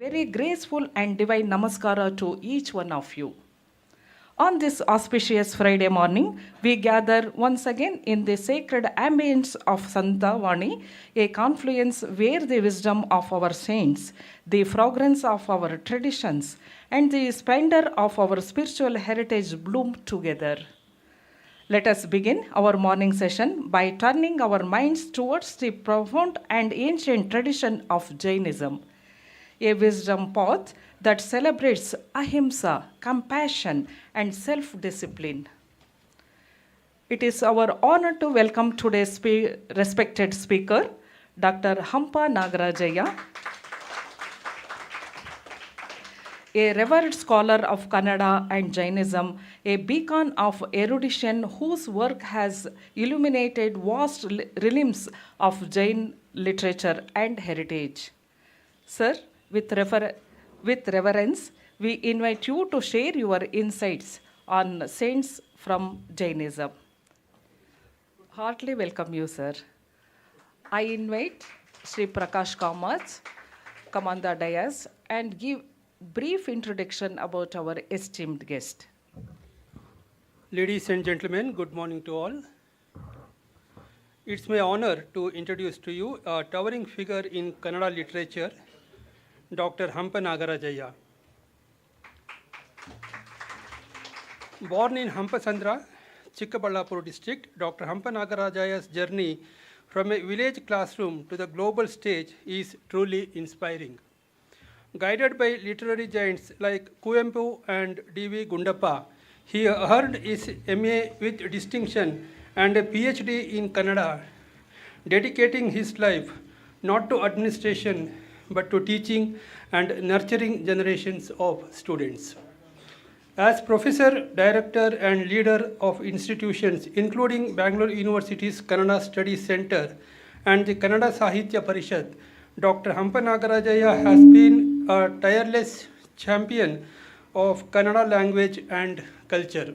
Very graceful and divine namaskara to each one of you. On this auspicious Friday morning, we gather once again in the sacred ambience of Santa Vani, a confluence where the wisdom of our saints, the fragrance of our traditions, and the splendor of our spiritual heritage bloom together. Let us begin our morning session by turning our minds towards the profound and ancient tradition of Jainism, a wisdom path that celebrates ahimsa, compassion, and self discipline. It is our honor to welcome today's respected speaker, Dr. Hampa Nagarajaya, a revered scholar of Kannada and Jainism, a beacon of erudition whose work has illuminated vast realms of Jain literature and heritage. Sir, with reverence, we invite you to share your insights on saints from Jainism. Heartily welcome you, sir. I invite Sri Prakash Kamat, come on the dais and give brief introduction about our esteemed guest. Ladies and gentlemen, good morning to all. It's my honor to introduce to you a towering figure in Kannada literature, Dr. Hampa Nagarajaya. Born in Hampasandra, Chikkaballapur district, Dr. Hampa Nagarajaya's journey from a village classroom to the global stage is truly inspiring. Guided by literary giants like Kuvempu and D.V. Gundappa, he earned his MA with distinction and a PhD in Kannada, dedicating his life not to administration but to teaching and nurturing generations of students. As professor, director, and leader of institutions including Bangalore University's Kannada Studies Center and the Kannada Sahitya Parishad, Dr. Hampa Nagarajaya has been a tireless champion of Kannada language and culture.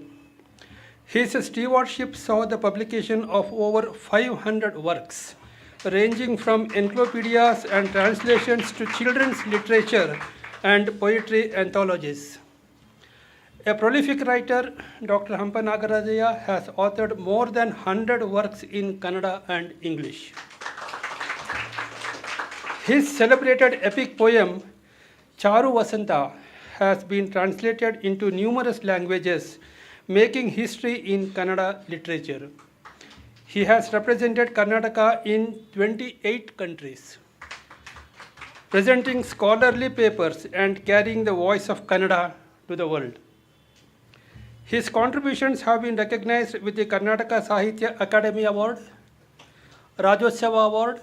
His stewardship saw the publication of over 500 works, ranging from encyclopedias and translations to children's literature and poetry anthologies. A prolific writer, Dr. Hampa Nagarajaya has authored more than 100 works in Kannada and English. His celebrated epic poem, Charu Vasanta, has been translated into numerous languages, making history in Kannada literature. He has represented Karnataka in 28 countries, presenting scholarly papers and carrying the voice of Kannada to the world. His contributions have been recognized with the Karnataka Sahitya Academy Award, Rajyotsava Award,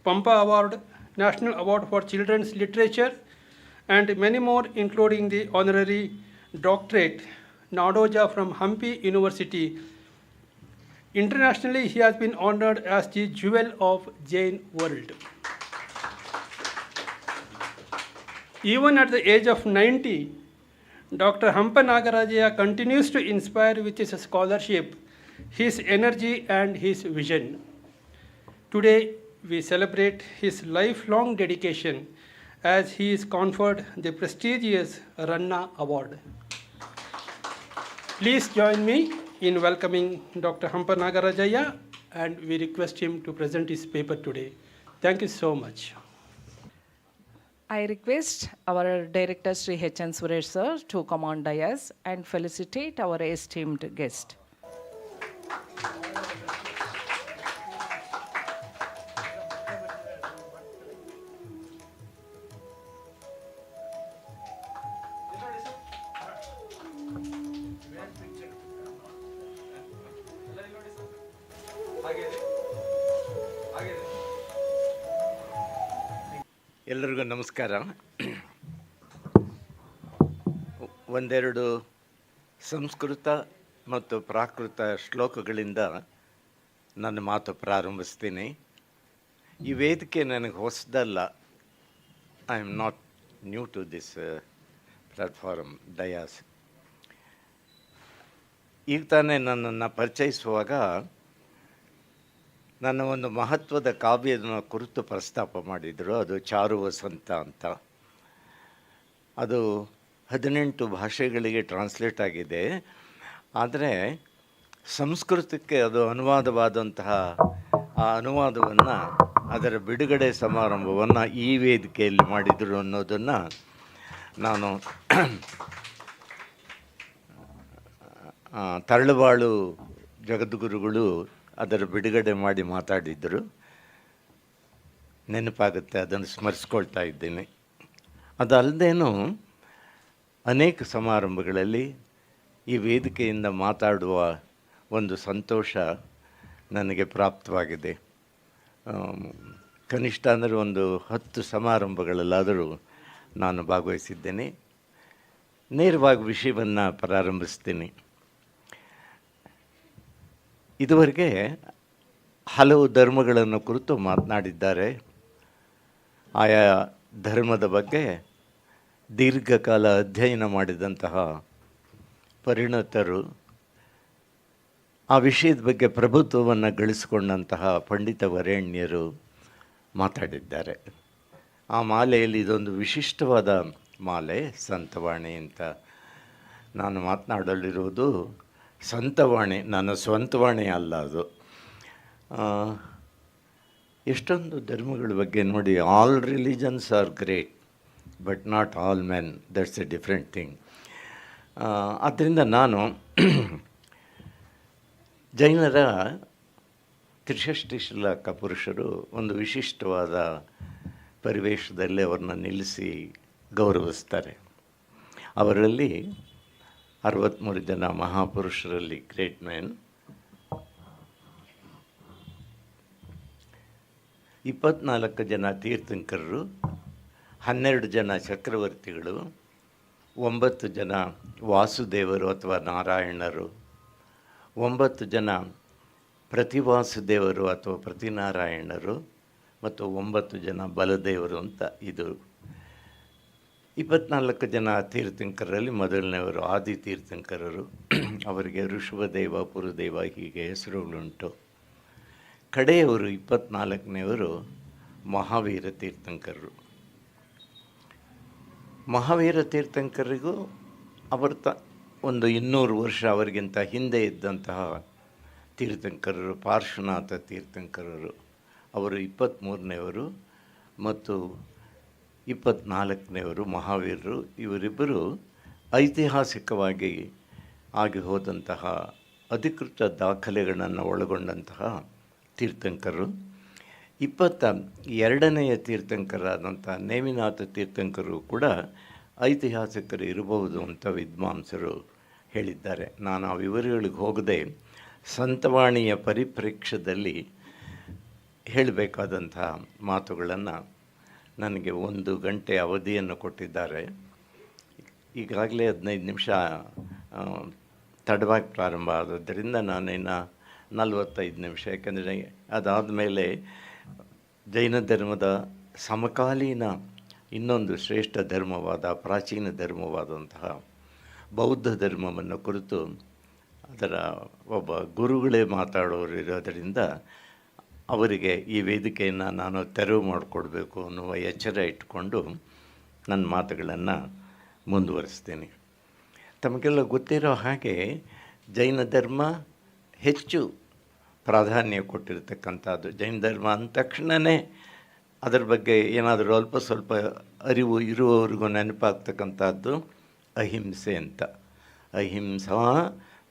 Pampa Award, National Award for Children's Literature, and many more, including the honorary doctorate, Nadoja from Hampi University. Internationally, he has been honored as the jewel of Jain world. Even at the age of 90, Dr. Hampa Nagarajaya continues to inspire with his scholarship, his energy, and his vision. Today, we celebrate his lifelong dedication as he is conferred the prestigious Ranna Award. Please join me in welcoming Dr. Hampa Nagarajaya, and we request him to present his paper today. Thank you so much. I request our director Sri H.N. Suresh sir to come on dais and felicitate our esteemed guest. ಎಲ್ಲರಿಗೂ ನಮಸ್ಕಾರ. ಒಂದೆರಡು ಸಂಸ್ಕೃತ ಮತ್ತು ಪ್ರಾಕೃತ ಶ್ಲೋಕಗಳಿಂದ ನನ್ನ ಮಾತು ಪ್ರಾರಂಭಿಸ್ತೀನಿ. ಈ ವೇದಿಕೆ ನನಗೆ ಹೊಸದಲ್ಲ. I am not new to this platform dais. ಈಗ ತಾನೇ ನನ್ನನ್ನು ಪರಿಚಯಿಸುವಾಗ ನನ್ನ ಒಂದು ಮಹತ್ವದ ಕಾವ್ಯದ ಕುರಿತು ಪ್ರಸ್ತಾಪ ಮಾಡಿದರು. ಅದು ಚಾರು ವಸಂತ ಅಂತ. ಅದು 18 ಭಾಷೆಗಳಿಗೆ ಟ್ರಾನ್ಸ್ಲೇಟ್ ಆಗಿದೆ. ಆದರೆ ಸಂಸ್ಕೃತಕ್ಕೆ ಅದು ಅನುವಾದವಾದಂತಹ ಆ ಅನುವಾದವನ್ನು, ಅದರ ಬಿಡುಗಡೆ ಸಮಾರಂಭವನ್ನು ಈ ವೇದಿಕೆಯಲ್ಲಿ ಮಾಡಿದರು ಅನ್ನೋದನ್ನು ನಾನು ತರಳಬಾಳು ಜಗದ್ಗುರುಗಳು ಅದರ ಬಿಡುಗಡೆ ಮಾಡಿ ಮಾತಾಡಿದ್ದರು. ನೆನಪಾಗುತ್ತೆ, ಅದನ್ನು ಸ್ಮರಿಸ್ಕೊಳ್ತಾ ಇದ್ದೇನೆ. ಅದಲ್ಲದೇನೂ ಅನೇಕ ಸಮಾರಂಭಗಳಲ್ಲಿ ಈ ವೇದಿಕೆಯಿಂದ ಮಾತಾಡುವ ಒಂದು ಸಂತೋಷ ನನಗೆ ಪ್ರಾಪ್ತವಾಗಿದೆ. ಕನಿಷ್ಠ ಅಂದರೆ ಒಂದು 10 ಸಮಾರಂಭಗಳಲ್ಲಾದರೂ ನಾನು ಭಾಗವಹಿಸಿದ್ದೇನೆ. ನೇರವಾಗಿ ವಿಷಯವನ್ನು ಪ್ರಾರಂಭಿಸ್ತೀನಿ. ಇದುವರೆಗೆ ಹಲವು ಧರ್ಮಗಳನ್ನು ಕುರಿತು ಮಾತನಾಡಿದ್ದಾರೆ. ಆಯಾ ಧರ್ಮದ ಬಗ್ಗೆ ದೀರ್ಘಕಾಲ ಅಧ್ಯಯನ ಮಾಡಿದಂತಹ ಪರಿಣತರು, ಆ ವಿಷಯದ ಬಗ್ಗೆ ಪ್ರಭುತ್ವವನ್ನು ಗಳಿಸಿಕೊಂಡಂತಹ ಪಂಡಿತ ವರೇಣ್ಯರು ಮಾತಾಡಿದ್ದಾರೆ. ಆ ಮಾಲೆಯಲ್ಲಿ ಇದೊಂದು ವಿಶಿಷ್ಟವಾದ ಮಾಲೆ, ಸಂತವಾಣಿ ಅಂತ. ನಾನು ಮಾತನಾಡಲಿರುವುದು ಸಂತವಾಣಿ, ನನ್ನ ಸ್ವಂತವಾಣಿ ಅಲ್ಲ ಅದು. ಎಷ್ಟೊಂದು ಧರ್ಮಗಳ ಬಗ್ಗೆ ನೋಡಿ. All religions R great but not all men, that's A different thing. ಆದ್ದರಿಂದ ನಾನು ಜೈನರ ತ್ರಿಷಷ್ಟಿ ಶ್ಲೋಕ ಪುರುಷರು ಒಂದು ವಿಶಿಷ್ಟವಾದ ಪರಿವೇಶದಲ್ಲಿ ಅವ್ರನ್ನ ನಿಲ್ಲಿಸಿ ಗೌರವಿಸ್ತಾರೆ. ಅವರಲ್ಲಿ 63 ಜನ ಮಹಾಪುರುಷರಲ್ಲಿ ಗ್ರೇಟ್ ಮೆನ್, 24 ಜನ ತೀರ್ಥಂಕರರು, 12 ಜನ ಚಕ್ರವರ್ತಿಗಳು, 9 ಜನ ವಾಸುದೇವರು ಅಥವಾ ನಾರಾಯಣರು, 9 ಜನ ಪ್ರತಿವಾಸುದೇವರು ಅಥವಾ ಪ್ರತಿನಾರಾಯಣರು ಮತ್ತು 9 ಜನ ಬಲದೇವರು ಅಂತ. ಇದು 24 ಜನ ತೀರ್ಥಂಕರರಲ್ಲಿ ಮೊದಲನೆಯವರು ಆದಿ ತೀರ್ಥಂಕರರು. ಅವರಿಗೆ ಋಷಭದೇವ, ಪುರುದೇವ ಹೀಗೆ ಹೆಸರುಗಳುಂಟು. ಕಡೆಯವರು 24ನೆಯವರು ಮಹಾವೀರ ತೀರ್ಥಂಕರರು. ಮಹಾವೀರ ತೀರ್ಥಂಕರಿಗೂ ಅವರ ಒಂದು 200 ವರ್ಷ ಅವರಿಗಿಂತ ಹಿಂದೆ ಇದ್ದಂತಹ ತೀರ್ಥಂಕರರು ಪಾರ್ಶ್ವನಾಥ ತೀರ್ಥಂಕರರು, ಅವರು 23ನೆಯವರು ಮತ್ತು 24ನೆಯವರು ಮಹಾವೀರರು. ಇವರಿಬ್ಬರು ಐತಿಹಾಸಿಕವಾಗಿ ಆಗಿ ಹೋದಂತಹ ಅಧಿಕೃತ ದಾಖಲೆಗಳನ್ನು ಒಳಗೊಂಡಂತಹ ತೀರ್ಥಂಕರರು. 22ನೆಯ ತೀರ್ಥಂಕರಾದಂಥ ನೇಮಿನಾಥ ತೀರ್ಥಂಕರು ಕೂಡ ಐತಿಹಾಸಿಕರು ಇರಬಹುದು ಅಂತ ವಿದ್ವಾಂಸರು ಹೇಳಿದ್ದಾರೆ. ನಾನು ಆ ವಿವರಗಳಿಗೆ ಹೋಗದೆ ಸಂತವಾಣಿಯ ಪರಿಪ್ರೇಕ್ಷ್ಯದಲ್ಲಿ ಹೇಳಬೇಕಾದಂಥ ಮಾತುಗಳನ್ನು, ನನಗೆ 1 ಗಂಟೆ ಅವಧಿಯನ್ನು ಕೊಟ್ಟಿದ್ದಾರೆ. ಈಗಾಗಲೇ 15 ನಿಮಿಷ ತಡವಾಗಿ ಪ್ರಾರಂಭ ಆದದ್ದರಿಂದ ನಾನಿನ್ನು 45 ನಿಮಿಷ, ಯಾಕೆಂದರೆ ಅದಾದಮೇಲೆ ಜೈನ ಧರ್ಮದ ಸಮಕಾಲೀನ ಇನ್ನೊಂದು ಶ್ರೇಷ್ಠ ಧರ್ಮವಾದ, ಪ್ರಾಚೀನ ಧರ್ಮವಾದಂತಹ ಬೌದ್ಧ ಧರ್ಮವನ್ನು ಕುರಿತು ಅದರ ಒಬ್ಬ ಗುರುಗಳೇ ಮಾತಾಡೋರು ಇರೋದರಿಂದ ಅವರಿಗೆ ಈ ವೇದಿಕೆಯನ್ನು ನಾನು ತೆರವು ಮಾಡಿಕೊಡ್ಬೇಕು ಅನ್ನುವ ಎಚ್ಚರ ಇಟ್ಟುಕೊಂಡು ನನ್ನ ಮಾತುಗಳನ್ನು ಮುಂದುವರಿಸ್ತೀನಿ. ತಮಗೆಲ್ಲ ಗೊತ್ತಿರೋ ಹಾಗೆ ಜೈನ ಧರ್ಮ ಹೆಚ್ಚು ಪ್ರಾಧಾನ್ಯ ಕೊಟ್ಟಿರ್ತಕ್ಕಂಥದ್ದು. ಜೈನ ಧರ್ಮ ಅಂದ ತಕ್ಷಣವೇ ಅದರ ಬಗ್ಗೆ ಏನಾದರೂ ಅಲ್ಪ ಸ್ವಲ್ಪ ಅರಿವು ಇರುವವರಿಗೂ ನೆನಪಾಗ್ತಕ್ಕಂಥದ್ದು ಅಹಿಂಸೆ ಅಂತ. ಅಹಿಂಸಾ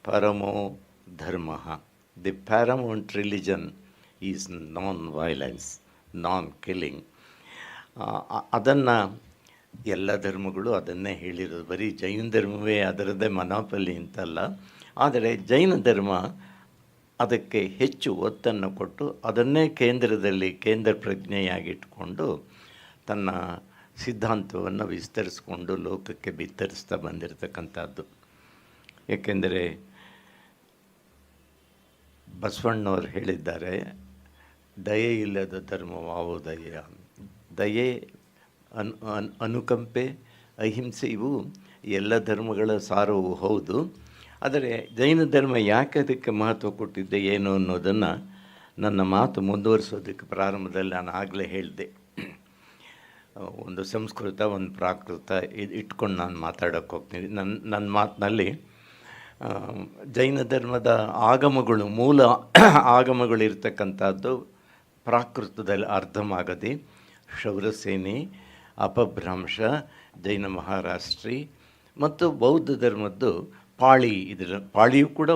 ಪರಮೋ ಧರ್ಮ. The paramount religion is non violence, non killing. ಅದನ್ನು ಎಲ್ಲ ಧರ್ಮಗಳು ಅದನ್ನೇ ಹೇಳಿರೋದು. ಬರೀ ಜೈನ ಧರ್ಮವೇ ಅದರದ್ದೇ ಮನಾಪಲಿ ಅಂತಲ್ಲ. ಆದರೆ ಜೈನ ಧರ್ಮ ಅದಕ್ಕೆ ಹೆಚ್ಚು ಒತ್ತನ್ನು ಕೊಟ್ಟು ಅದನ್ನೇ ಕೇಂದ್ರದಲ್ಲಿ ಕೇಂದ್ರ ಪ್ರಜ್ಞೆಯಾಗಿಟ್ಟುಕೊಂಡು ತನ್ನ ಸಿದ್ಧಾಂತವನ್ನು ವಿಸ್ತರಿಸಿಕೊಂಡು ಲೋಕಕ್ಕೆ ಬಿತ್ತರಿಸ್ತಾ ಬಂದಿರತಕ್ಕಂಥದ್ದು. ಏಕೆಂದರೆ ಬಸವಣ್ಣವರು ಹೇಳಿದ್ದಾರೆ, ದಯೆ ಇಲ್ಲದ ಧರ್ಮವಾವು ದಯೆ. ದಯೆ, ಅನುಕಂಪೆ, ಅಹಿಂಸೆ ಇವು ಎಲ್ಲ ಧರ್ಮಗಳ ಸಾರವು ಹೌದು. ಆದರೆ ಜೈನ ಧರ್ಮ ಯಾಕೆ ಅದಕ್ಕೆ ಮಹತ್ವ ಕೊಟ್ಟಿದ್ದೆ ಏನು ಅನ್ನೋದನ್ನು ನನ್ನ ಮಾತು ಮುಂದುವರಿಸೋದಕ್ಕೆ ಪ್ರಾರಂಭದಲ್ಲಿ ನಾನು ಆಗಲೇ ಹೇಳಿದೆ. ಒಂದು ಸಂಸ್ಕೃತ, ಒಂದು ಪ್ರಾಕೃತ ಇಟ್ಕೊಂಡು ನಾನು ಮಾತಾಡೋಕ್ಕೆ ಹೋಗ್ತೀನಿ. ನನ್ನ ಮಾತಿನಲ್ಲಿ ಜೈನ ಧರ್ಮದ ಆಗಮಗಳು, ಮೂಲ ಆಗಮಗಳಿರ್ತಕ್ಕಂಥದ್ದು ಪ್ರಾಕೃತದಲ್ಲಿ ಅರ್ಧಮಾಗದಿ, ಶೌರಸೇನಿ, ಅಪಭ್ರಂಶ, ಜೈನ ಮಹಾರಾಷ್ಟ್ರಿ ಮತ್ತು ಬೌದ್ಧ ಧರ್ಮದ್ದು ಪಾಳಿ. ಇದರ ಪಾಳಿಯೂ ಕೂಡ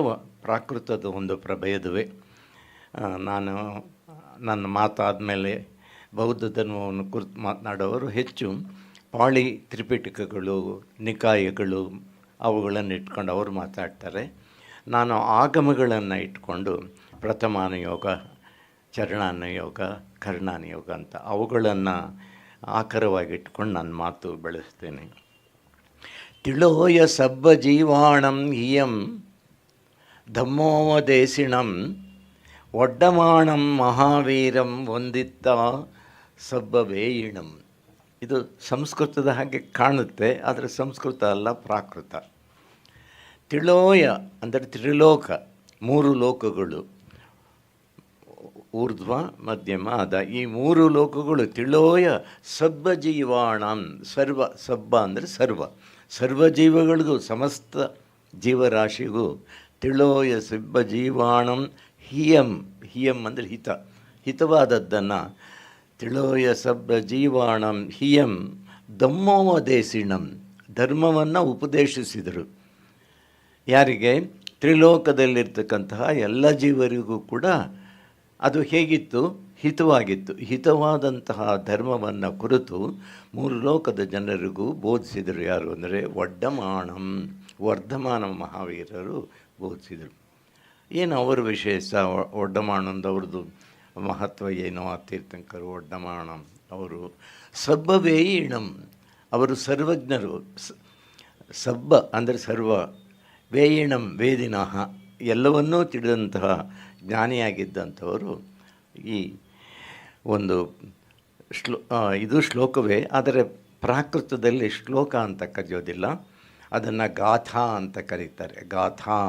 ಪ್ರಾಕೃತದ ಒಂದು ಪ್ರಭೇದವೇ. ನಾನು ನನ್ನ ಮಾತಾದ ಮೇಲೆ ಬೌದ್ಧ ಧರ್ಮವನ್ನು ಕುರಿತು ಮಾತನಾಡೋರು ಹೆಚ್ಚು ಪಾಳಿ ತ್ರಿಪಿಟಕಗಳು, ನಿಕಾಯಗಳು ಅವುಗಳನ್ನು ಇಟ್ಕೊಂಡು ಅವರು ಮಾತಾಡ್ತಾರೆ. ನಾನು ಆಗಮಗಳನ್ನು ಇಟ್ಕೊಂಡು ಪ್ರಥಮಾನುಯೋಗ, ಚರಣಾನುಯೋಗ, ಕರ್ಣಾನುಯೋಗ ಅಂತ ಅವುಗಳನ್ನು ಆಕರವಾಗಿ ಇಟ್ಕೊಂಡು ನನ್ನ ಮಾತು ಬೆಳೆಸ್ತೇನೆ. ತಿಳೋಯ ಸಬ್ಬ ಜೀವಾಣಂ ಹಿಯಂ ಧಮ್ಮೋವದೇಶಿಣಂ ಒಡ್ಡಮಾಣಂ ಮಹಾವೀರಂ ವಂದಿತ್ತ ಸಬ್ಬ ವೇಯಿಣಂ. ಇದು ಸಂಸ್ಕೃತದ ಹಾಗೆ ಕಾಣುತ್ತೆ, ಆದರೆ ಸಂಸ್ಕೃತ ಅಲ್ಲ, ಪ್ರಾಕೃತ. ತಿಳೋಯ ಅಂದರೆ ತ್ರಿಲೋಕ, 3 ಲೋಕಗಳು, ಊರ್ಧ್ವ, ಮಧ್ಯಮ, ಅದ, ಈ 3 ಲೋಕಗಳು. ತಿಳೋಯ ಸಬ್ಬ ಜೀವಾಣಂ, ಸರ್ವ, ಸಬ್ಬ ಅಂದರೆ ಸರ್ವ ಜೀವಗಳಿಗೂ, ಸಮಸ್ತ ಜೀವರಾಶಿಗೂ ತಿಳೋಯ ಸಬ್ಬ ಜೀವಾಣಂ ಹಿಯಂ ಅಂದರೆ ಹಿತವಾದದ್ದನ್ನು. ತಿಳೋಯ ಸಬ್ಬ ಜೀವಾಣಂ ಹಿಯಂ ಧಮ್ಮೋಪದೇಶಿಣಂ, ಧರ್ಮವನ್ನು ಉಪದೇಶಿಸಿದರು. ಯಾರಿಗೆ? ತ್ರಿಲೋಕದಲ್ಲಿರ್ತಕ್ಕಂತಹ ಎಲ್ಲ ಜೀವರಿಗೂ ಕೂಡ ಅದು ಹೇಗಿತ್ತು? ಹಿತವಾಗಿತ್ತು. ಹಿತವಾದಂತಹ ಧರ್ಮವನ್ನು ಕುರಿತು 3 ಲೋಕದ ಜನರಿಗೂ ಬೋಧಿಸಿದರು. ಯಾರು ಅಂದರೆ ಒಡ್ಡಮಾಣಂ, ವರ್ಧಮಾನ ಮಹಾವೀರರು ಬೋಧಿಸಿದರು. ಏನು ಅವರ ವಿಶೇಷ? ಒಡ್ಡಮಾಣಂದವ್ರದ್ದು ಮಹತ್ವ ಏನೋ, ಆ ತೀರ್ಥಂಕರು ಒಡ್ಡಮಾಣಂ ಅವರು ಸಬ್ಬ ವೇಯಿಣಂ, ಅವರು ಸರ್ವಜ್ಞರು. ಸಬ್ಬ ಅಂದರೆ ಸರ್ವ, ವೇಯಿಣಂ ವೇದಿನಃ, ಎಲ್ಲವನ್ನೂ ತಿಳಿದಂತಹ ಜ್ಞಾನಿಯಾಗಿದ್ದಂಥವರು. ಈ ಒಂದು ಇದು ಶ್ಲೋಕವೇ, ಆದರೆ ಪ್ರಾಕೃತದಲ್ಲಿ ಶ್ಲೋಕ ಅಂತ ಕರೆಯೋದಿಲ್ಲ, ಅದನ್ನು ಗಾಥಾ ಅಂತ ಕರೀತಾರೆ. ಗಾಥಾ,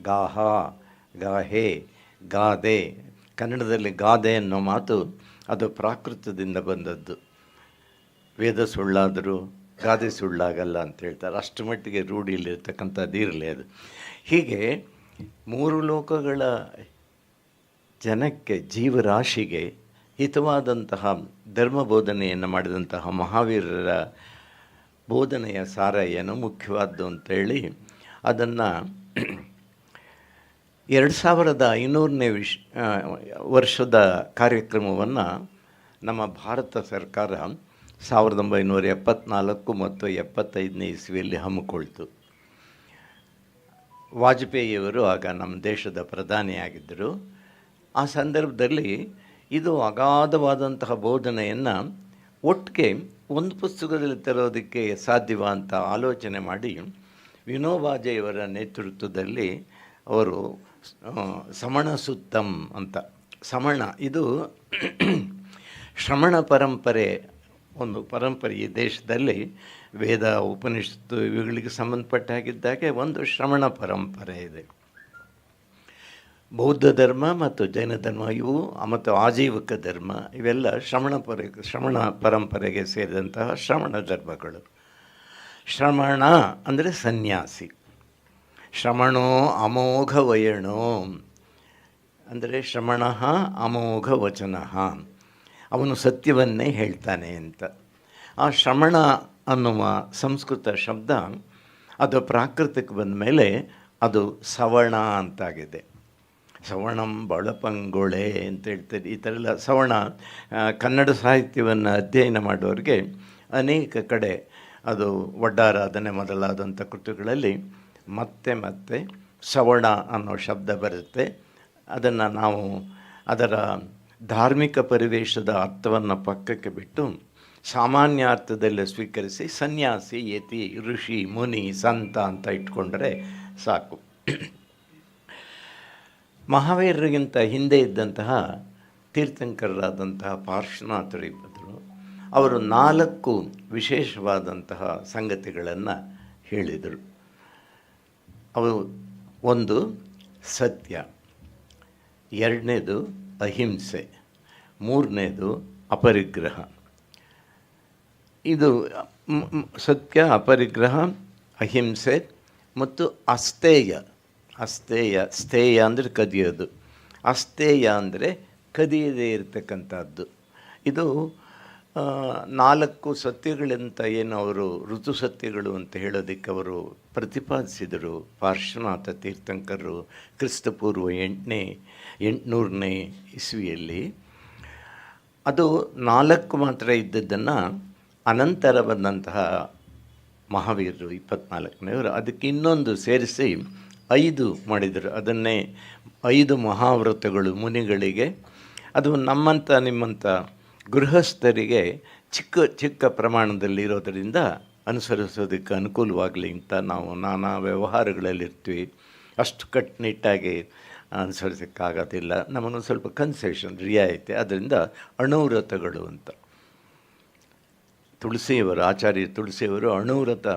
ಗಾಹ, ಗಾಹೆ, ಗಾದೆ. ಕನ್ನಡದಲ್ಲಿ ಗಾದೆ ಅನ್ನೋ ಮಾತು ಅದು ಪ್ರಾಕೃತದಿಂದ ಬಂದದ್ದು. ವೇದ ಸುಳ್ಳಾದರೂ ಗಾದೆ ಸುಳ್ಳಾಗಲ್ಲ ಅಂತ ಹೇಳ್ತಾರೆ. ಅಷ್ಟು ಮಟ್ಟಿಗೆ ರೂಢಿಯಲ್ಲಿರ್ತಕ್ಕಂಥದ್ದು ಇರಲಿ ಅದು. ಹೀಗೆ 3 ಲೋಕಗಳ ಜನಕ್ಕೆ, ಜೀವರಾಶಿಗೆ ಹಿತವಾದಂತಹ ಧರ್ಮ ಬೋಧನೆಯನ್ನು ಮಾಡಿದಂತಹ ಮಹಾವೀರರ ಬೋಧನೆಯ ಸಾರ ಏನು ಮುಖ್ಯವಾದ್ದು ಅಂತೇಳಿ ಅದನ್ನು 2500ನೇ ವರ್ಷದ ಕಾರ್ಯಕ್ರಮವನ್ನು ನಮ್ಮ ಭಾರತ ಸರ್ಕಾರ 1974 ಮತ್ತು 75ನೇ ಇಸ್ವಿಯಲ್ಲಿ ಹಮ್ಮಿಕೊಳ್ತು. ವಾಜಪೇಯಿಯವರು ಆಗ ನಮ್ಮ ದೇಶದ ಪ್ರಧಾನಿಯಾಗಿದ್ದರು. ಆ ಸಂದರ್ಭದಲ್ಲಿ ಇದು ಅಗಾಧವಾದಂತಹ ಬೋಧನೆಯನ್ನು ಒಟ್ಟಿಗೆ ಒಂದು ಪುಸ್ತಕದಲ್ಲಿ ತರೋದಕ್ಕೆ ಸಾಧ್ಯವ ಅಂತ ಆಲೋಚನೆ ಮಾಡಿ ವಿನೋಬಾಜೆಯವರ ನೇತೃತ್ವದಲ್ಲಿ ಅವರು ಸಮಣ ಸುತ್ತಂ ಅಂತ, ಸಮಣ ಇದು ಶ್ರಮಣ ಪರಂಪರೆ, ಒಂದು ಪರಂಪರೆ ಈ ದೇಶದಲ್ಲಿ ವೇದ ಉಪನಿಷತ್ತು ಇವುಗಳಿಗೆ ಸಂಬಂಧಪಟ್ಟ ಹಾಗಿದ್ದಾಗೆ ಒಂದು ಶ್ರಮಣ ಪರಂಪರೆ ಇದೆ. ಬೌದ್ಧ ಧರ್ಮ ಮತ್ತು ಜೈನ ಧರ್ಮ ಇವು ಮತ್ತು ಆಜೀವಕ ಧರ್ಮ ಇವೆಲ್ಲ ಶ್ರಮಣ ಪರಂಪರೆಗೆ ಸೇರಿದಂತಹ ಶ್ರಮಣ ಧರ್ಮಗಳು. ಶ್ರಮಣ ಅಂದರೆ ಸನ್ಯಾಸಿ. ಶ್ರಮಣೋ ಅಮೋಘ ವಯಣೋ ಅಂದರೆ ಶ್ರಮಣ ಅಮೋಘ ವಚನ, ಅವನು ಸತ್ಯವನ್ನೇ ಹೇಳ್ತಾನೆ ಅಂತ. ಆ ಶ್ರಮಣ ಅನ್ನುವ ಸಂಸ್ಕೃತ ಶಬ್ದ ಅದು ಪ್ರಾಕೃತಕ್ಕೆ ಬಂದ ಮೇಲೆ ಅದು ಸವರ್ಣ ಅಂತಾಗಿದೆ. ಸವರ್ಣಂ ಬಳಪಂಗೊಳೆ ಅಂತ ಹೇಳ್ತಾರೆ. ಈ ಥರ ಎಲ್ಲ ಸವರ್ಣ ಕನ್ನಡ ಸಾಹಿತ್ಯವನ್ನು ಅಧ್ಯಯನ ಮಾಡೋರಿಗೆ ಅನೇಕ ಕಡೆ ಅದು ಒಡ್ಡಾರಾಧನೆ ಮೊದಲಾದಂಥ ಕೃತಿಗಳಲ್ಲಿ ಮತ್ತೆ ಮತ್ತೆ ಸವರ್ಣ ಅನ್ನೋ ಶಬ್ದ ಬರುತ್ತೆ. ಅದನ್ನು ನಾವು ಅದರ ಧಾರ್ಮಿಕ ಪರಿವೇಶದ ಅರ್ಥವನ್ನು ಪಕ್ಕಕ್ಕೆ ಬಿಟ್ಟು ಸಾಮಾನ್ಯ ಅರ್ಥದಲ್ಲಿ ಸ್ವೀಕರಿಸಿ ಸನ್ಯಾಸಿ, ಯತಿ, ಋಷಿ, ಮುನಿ, ಸಂತ ಅಂತ ಇಟ್ಕೊಂಡ್ರೆ ಸಾಕು. ಮಹಾವೀರರಿಗಿಂತ ಹಿಂದೆ ಇದ್ದಂತಹ ತೀರ್ಥಂಕರರಾದಂತಹ ಪಾರ್ಶ್ವನಾಥರಿದ್ದರು. ಅವರು 4 ವಿಶೇಷವಾದಂತಹ ಸಂಗತಿಗಳನ್ನು ಹೇಳಿದರು. ಅವು 1 ಸತ್ಯ, 2ನೇದು ಅಹಿಂಸೆ, 3ನೇದು ಅಪರಿಗ್ರಹ, ಇದು ಸತ್ಯ, ಅಪರಿಗ್ರಹ, ಅಹಿಂಸೆ ಮತ್ತು ಅಸ್ತೇಯ. ಸ್ಥೇಯ ಅಂದರೆ ಕದಿಯೋದು, ಅಸ್ತೇಯ ಅಂದರೆ ಕದಿಯದೇ ಇರತಕ್ಕಂಥದ್ದು. ಇದು 4 ಸತ್ಯಗಳಂತ ಏನು ಅವರು ಋತು ಸತ್ಯಗಳು ಅಂತ ಹೇಳೋದಕ್ಕೆ ಅವರು ಪ್ರತಿಪಾದಿಸಿದರು ಪಾರ್ಶ್ವನಾಥ ತೀರ್ಥಂಕರರು ಕ್ರಿಸ್ತಪೂರ್ವ 800ನೇ ಇಸ್ವಿಯಲ್ಲಿ. ಅದು 4 ಮಾತ್ರ ಇದ್ದದ್ದನ್ನು ಅನಂತರ ಬಂದಂತಹ ಮಹಾವೀರರು 24ನೇವರು ಅದಕ್ಕೆ ಇನ್ನೊಂದು ಸೇರಿಸಿ 5 ಮಾಡಿದರು. ಅದನ್ನೇ 5 ಮಹಾವ್ರತಗಳು ಮುನಿಗಳಿಗೆ. ಅದು ನಮ್ಮಂಥ ನಿಮ್ಮಂಥ ಗೃಹಸ್ಥರಿಗೆ ಚಿಕ್ಕ ಪ್ರಮಾಣದಲ್ಲಿ ಇರೋದರಿಂದ ಅನುಸರಿಸೋದಕ್ಕೆ ಅನುಕೂಲವಾಗಲಿ ಅಂತ ನಾವು ನಾನಾ ವ್ಯವಹಾರಗಳಲ್ಲಿರ್ತೀವಿ. ಅಷ್ಟು ಕಟ್ಟುನಿಟ್ಟಾಗಿ ಅನುಸರಿಸೋಕ್ಕಾಗೋದಿಲ್ಲ. ನಮ್ಮನ್ನು ಸ್ವಲ್ಪ ಕನ್ಸೆಷನ್, ರಿಯಾಯಿತಿ. ಅದರಿಂದ ಅಣುವ್ರತಗಳು ಅಂತ ಆಚಾರ್ಯ ತುಳಸಿಯವರು ಅಣುವ್ರತ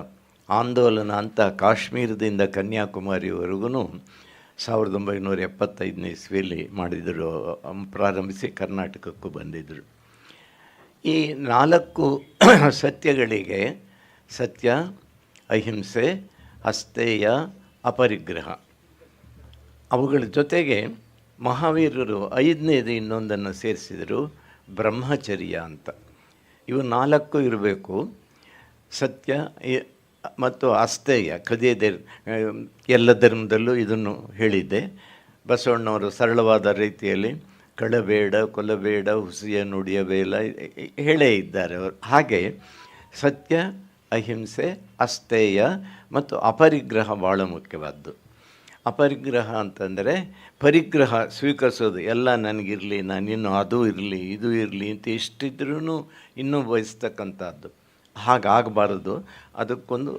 ಆಂದೋಲನ ಅಂತ ಕಾಶ್ಮೀರದಿಂದ ಕನ್ಯಾಕುಮಾರಿವರೆಗೂ 1975ನೇ ಇಸ್ವಿಯಲ್ಲಿ ಮಾಡಿದರು. ಪ್ರಾರಂಭಿಸಿ ಕರ್ನಾಟಕಕ್ಕೂ ಬಂದಿದ್ದರು. ಈ 4 ಸತ್ಯಗಳಿಗೆ ಸತ್ಯ, ಅಹಿಂಸೆ, ಅಸ್ತೇಯ, ಅಪರಿಗ್ರಹ, ಅವುಗಳ ಜೊತೆಗೆ ಮಹಾವೀರರು 5ನೇದು ಇನ್ನೊಂದನ್ನು ಸೇರಿಸಿದರು, ಬ್ರಹ್ಮಚರ್ಯ ಅಂತ. ಇವು 4 ಇರಬೇಕು. ಸತ್ಯ ಮತ್ತು ಅಸ್ತೇಯ, ಕದಿಯದೆ. ಎಲ್ಲ ಧರ್ಮದಲ್ಲೂ ಇದನ್ನು ಹೇಳಿದ್ದೆ. ಬಸವಣ್ಣವರು ಸರಳವಾದ ರೀತಿಯಲ್ಲಿ ಕಳಬೇಡ, ಕೊಲ್ಲಬೇಡ, ಹುಸಿಯ ನುಡಿಯಬೇಡ ಹೇಳೇ ಇದ್ದಾರೆ ಅವರು. ಹಾಗೆ ಸತ್ಯ, ಅಹಿಂಸೆ, ಅಸ್ತೇಯ ಮತ್ತು ಅಪರಿಗ್ರಹ ಭಾಳ ಮುಖ್ಯವಾದ್ದು. ಅಪರಿಗ್ರಹ ಅಂತಂದರೆ ಪರಿಗ್ರಹ ಸ್ವೀಕರಿಸೋದು. ಎಲ್ಲ ನನಗಿರಲಿ, ನಾನಿನ್ನು ಅದು ಇರಲಿ, ಇದು ಇರಲಿ ಅಂತ ಎಷ್ಟಿದ್ರೂ ಇನ್ನೂ ಬಯಸ್ತಕ್ಕಂಥದ್ದು. ಹಾಗಾಗಬಾರದು. ಅದಕ್ಕೊಂದು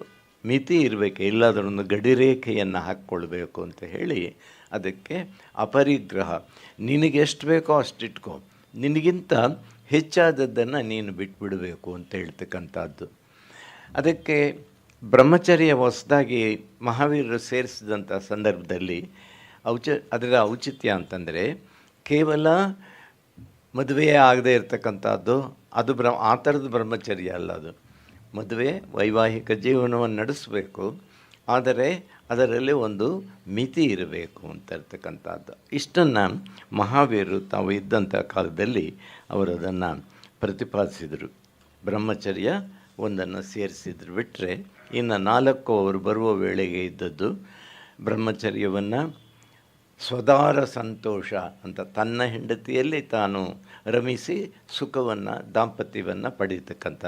ಮಿತಿ ಇರಬೇಕು, ಎಲ್ಲದರೊಂದು ಗಡಿರೇಖೆಯನ್ನು ಹಾಕ್ಕೊಳ್ಬೇಕು ಅಂತ ಹೇಳಿ ಅದಕ್ಕೆ ಅಪರಿಗ್ರಹ. ನಿನಗೆ ಎಷ್ಟು ಬೇಕೋ ಅಷ್ಟಿಟ್ಕೋ, ನಿನಗಿಂತ ಹೆಚ್ಚಾದದ್ದನ್ನು ನೀನು ಬಿಟ್ಬಿಡಬೇಕು ಅಂತ ಹೇಳ್ತಕ್ಕಂಥದ್ದು. ಅದಕ್ಕೆ ಬ್ರಹ್ಮಚರ್ಯ ಹೊಸದಾಗಿ ಮಹಾವೀರರು ಸೇರಿಸಿದಂಥ ಸಂದರ್ಭದಲ್ಲಿ ಅದರ ಔಚಿತ್ಯ ಅಂತಂದರೆ ಕೇವಲ ಮದುವೆ ಆಗದೇ ಇರತಕ್ಕಂಥದ್ದು. ಅದು ಆ ಥರದ ಬ್ರಹ್ಮಚರ್ಯ ಅಲ್ಲ. ಅದು ಮದುವೆ, ವೈವಾಹಿಕ ಜೀವನವನ್ನು ನಡೆಸಬೇಕು, ಆದರೆ ಅದರಲ್ಲಿ ಒಂದು ಮಿತಿ ಇರಬೇಕು ಅಂತ ಇರ್ತಕ್ಕಂಥದ್ದು. ಇಷ್ಟನ್ನು ಮಹಾವೀರರು ತಾವು ಇದ್ದಂಥ ಕಾಲದಲ್ಲಿ ಅವರು ಅದನ್ನು ಪ್ರತಿಪಾದಿಸಿದರು. ಬ್ರಹ್ಮಚರ್ಯ ಒಂದನ್ನು ಸೇರಿಸಿದ್ರು. ಬಿಟ್ಟರೆ ಇನ್ನು 4 ಅವರು ಬರುವ ವೇಳೆಗೆ ಇದ್ದದ್ದು ಬ್ರಹ್ಮಚರ್ಯವನ್ನು ಸ್ವದಾರ ಸಂತೋಷ ಅಂತ, ತನ್ನ ಹೆಂಡತಿಯಲ್ಲಿ ತಾನು ರಮಿಸಿ ಸುಖವನ್ನು, ದಾಂಪತ್ಯವನ್ನು ಪಡೀತಕ್ಕಂಥ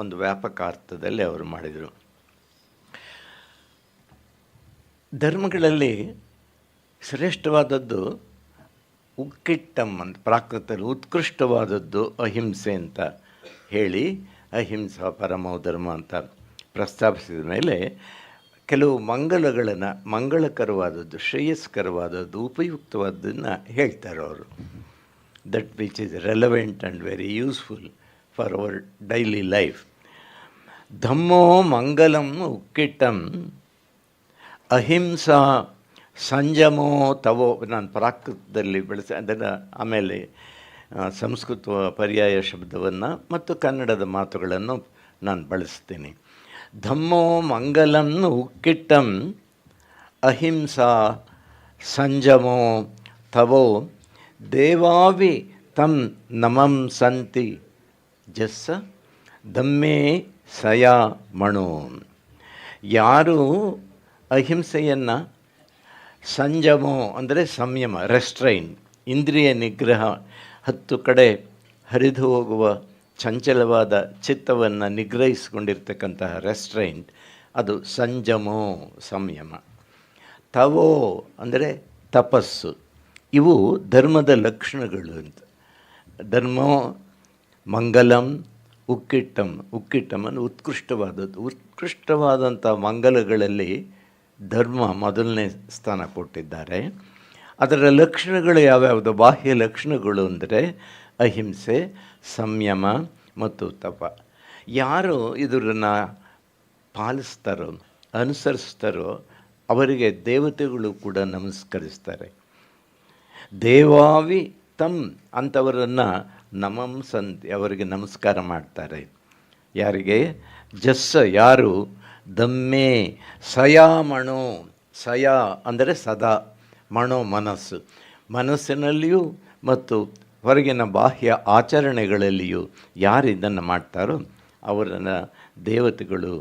ಒಂದು ವ್ಯಾಪಕ ಅರ್ಥದಲ್ಲಿ ಅವರು ಮಾಡಿದರು. ಧರ್ಮಗಳಲ್ಲಿ ಶ್ರೇಷ್ಠವಾದದ್ದು ಉಕ್ಕಿಟ್ಟಂ ಅಂತ, ಪ್ರಾಕೃತದಲ್ಲಿ ಉತ್ಕೃಷ್ಟವಾದದ್ದು ಅಹಿಂಸೆ ಅಂತ ಹೇಳಿ ಅಹಿಂಸಾ ಪರಮೋ ಧರ್ಮ ಅಂತ ಪ್ರಸ್ತಾಪಿಸಿದ ಮೇಲೆ ಕೆಲವು ಮಂಗಳಕರವಾದದ್ದು, ಶ್ರೇಯಸ್ಕರವಾದದ್ದು, ಉಪಯುಕ್ತವಾದದ್ದನ್ನು ಹೇಳ್ತಾರೆ ಅವರು. That which is relevant and very useful for our daily life. ಧಮ್ಮೋ ಮಂಗಲಂ ಉಕ್ಕಿಟ್ಟಂ ಅಹಿಂಸಾ ಸಂಯಮೋ ತವೋ. ನಾನು ಪ್ರಾಕೃತದಲ್ಲಿ ಬೆಳೆಸಿ ಅದನ್ನು ಆಮೇಲೆ ಸಂಸ್ಕೃತ ಪರ್ಯಾಯ ಶಬ್ದವನ್ನು ಮತ್ತು ಕನ್ನಡದ ಮಾತುಗಳನ್ನು ನಾನು ಬಳಸ್ತೀನಿ. ಧಮ್ಮೋ ಮಂಗಲಂ ಉಕ್ಕಿಟ್ಟಂ ಅಹಿಂಸಾ ಸಂಯಮೋ ತವೋ ದೇವಾವಿ ತಂ ನಮಂ ಸಂತಿ ಜಸ್ಸ ದಮ್ಮೇ ಸಯಾ ಮಣೋ. ಯಾರು ಅಹಿಂಸೆಯನ್ನು, ಸಂಯಮೋ ಅಂದರೆ ಸಂಯಮ, ರೆಸ್ಟ್ರೈನ್, ಇಂದ್ರಿಯ ನಿಗ್ರಹ, 10 ಕಡೆ ಹರಿದು ಹೋಗುವ ಚಂಚಲವಾದ ಚಿತ್ತವನ್ನು ನಿಗ್ರಹಿಸಿಕೊಂಡಿರ್ತಕ್ಕಂತಹ ರೆಸ್ಟ್ರೈಂಟ್, ಅದು ಸಂಯಮೋ, ಸಂಯಮ. ತವೋ ಅಂದರೆ ತಪಸ್ಸು. ಇವು ಧರ್ಮದ ಲಕ್ಷಣಗಳು ಅಂತ. ಧರ್ಮೋ ಮಂಗಲಂ ಉಕ್ಕಿಟ್ಟಂ. ಉಕ್ಕಿಟ್ಟಮನ್ನು ಉತ್ಕೃಷ್ಟವಾದದ್ದು. ಉತ್ಕೃಷ್ಟವಾದಂಥ ಮಂಗಲಗಳಲ್ಲಿ ಧರ್ಮ ಮೊದಲನೇ ಸ್ಥಾನ ಕೊಟ್ಟಿದ್ದಾರೆ. ಅದರ ಲಕ್ಷಣಗಳು ಯಾವ್ಯಾವುದು? ಬಾಹ್ಯ ಲಕ್ಷಣಗಳು ಅಂದರೆ ಅಹಿಂಸೆ, ಸಂಯಮ ಮತ್ತು ತಪ. ಯಾರು ಇದನ್ನು ಪಾಲಿಸ್ತಾರೋ, ಅನುಸರಿಸ್ತಾರೋ ಅವರಿಗೆ ದೇವತೆಗಳು ಕೂಡ ನಮಸ್ಕರಿಸ್ತಾರೆ. ದೇವಾವಿ ತಮ್ ಅಂಥವರನ್ನು ನಮಂ ಸಂತಿ, ಅವರಿಗೆ ನಮಸ್ಕಾರ ಮಾಡ್ತಾರೆ. ಯಾರಿಗೆ? ಜಸ್ಸ ಯಾರು? ದಮ್ಮೆ ಸಯಾಮಣೋ. ಸಯ ಅಂದರೆ ಸದಾ, ಮಣೋ ಮನಸ್ಸು, ಮನಸ್ಸಿನಲ್ಲಿಯೂ ಮತ್ತು ಹೊರಗಿನ ಬಾಹ್ಯ ಆಚರಣೆಗಳಲ್ಲಿಯೂ ಯಾರು ಇದನ್ನು ಮಾಡ್ತಾರೋ ಅವರನ್ನು ದೇವತೆಗಳು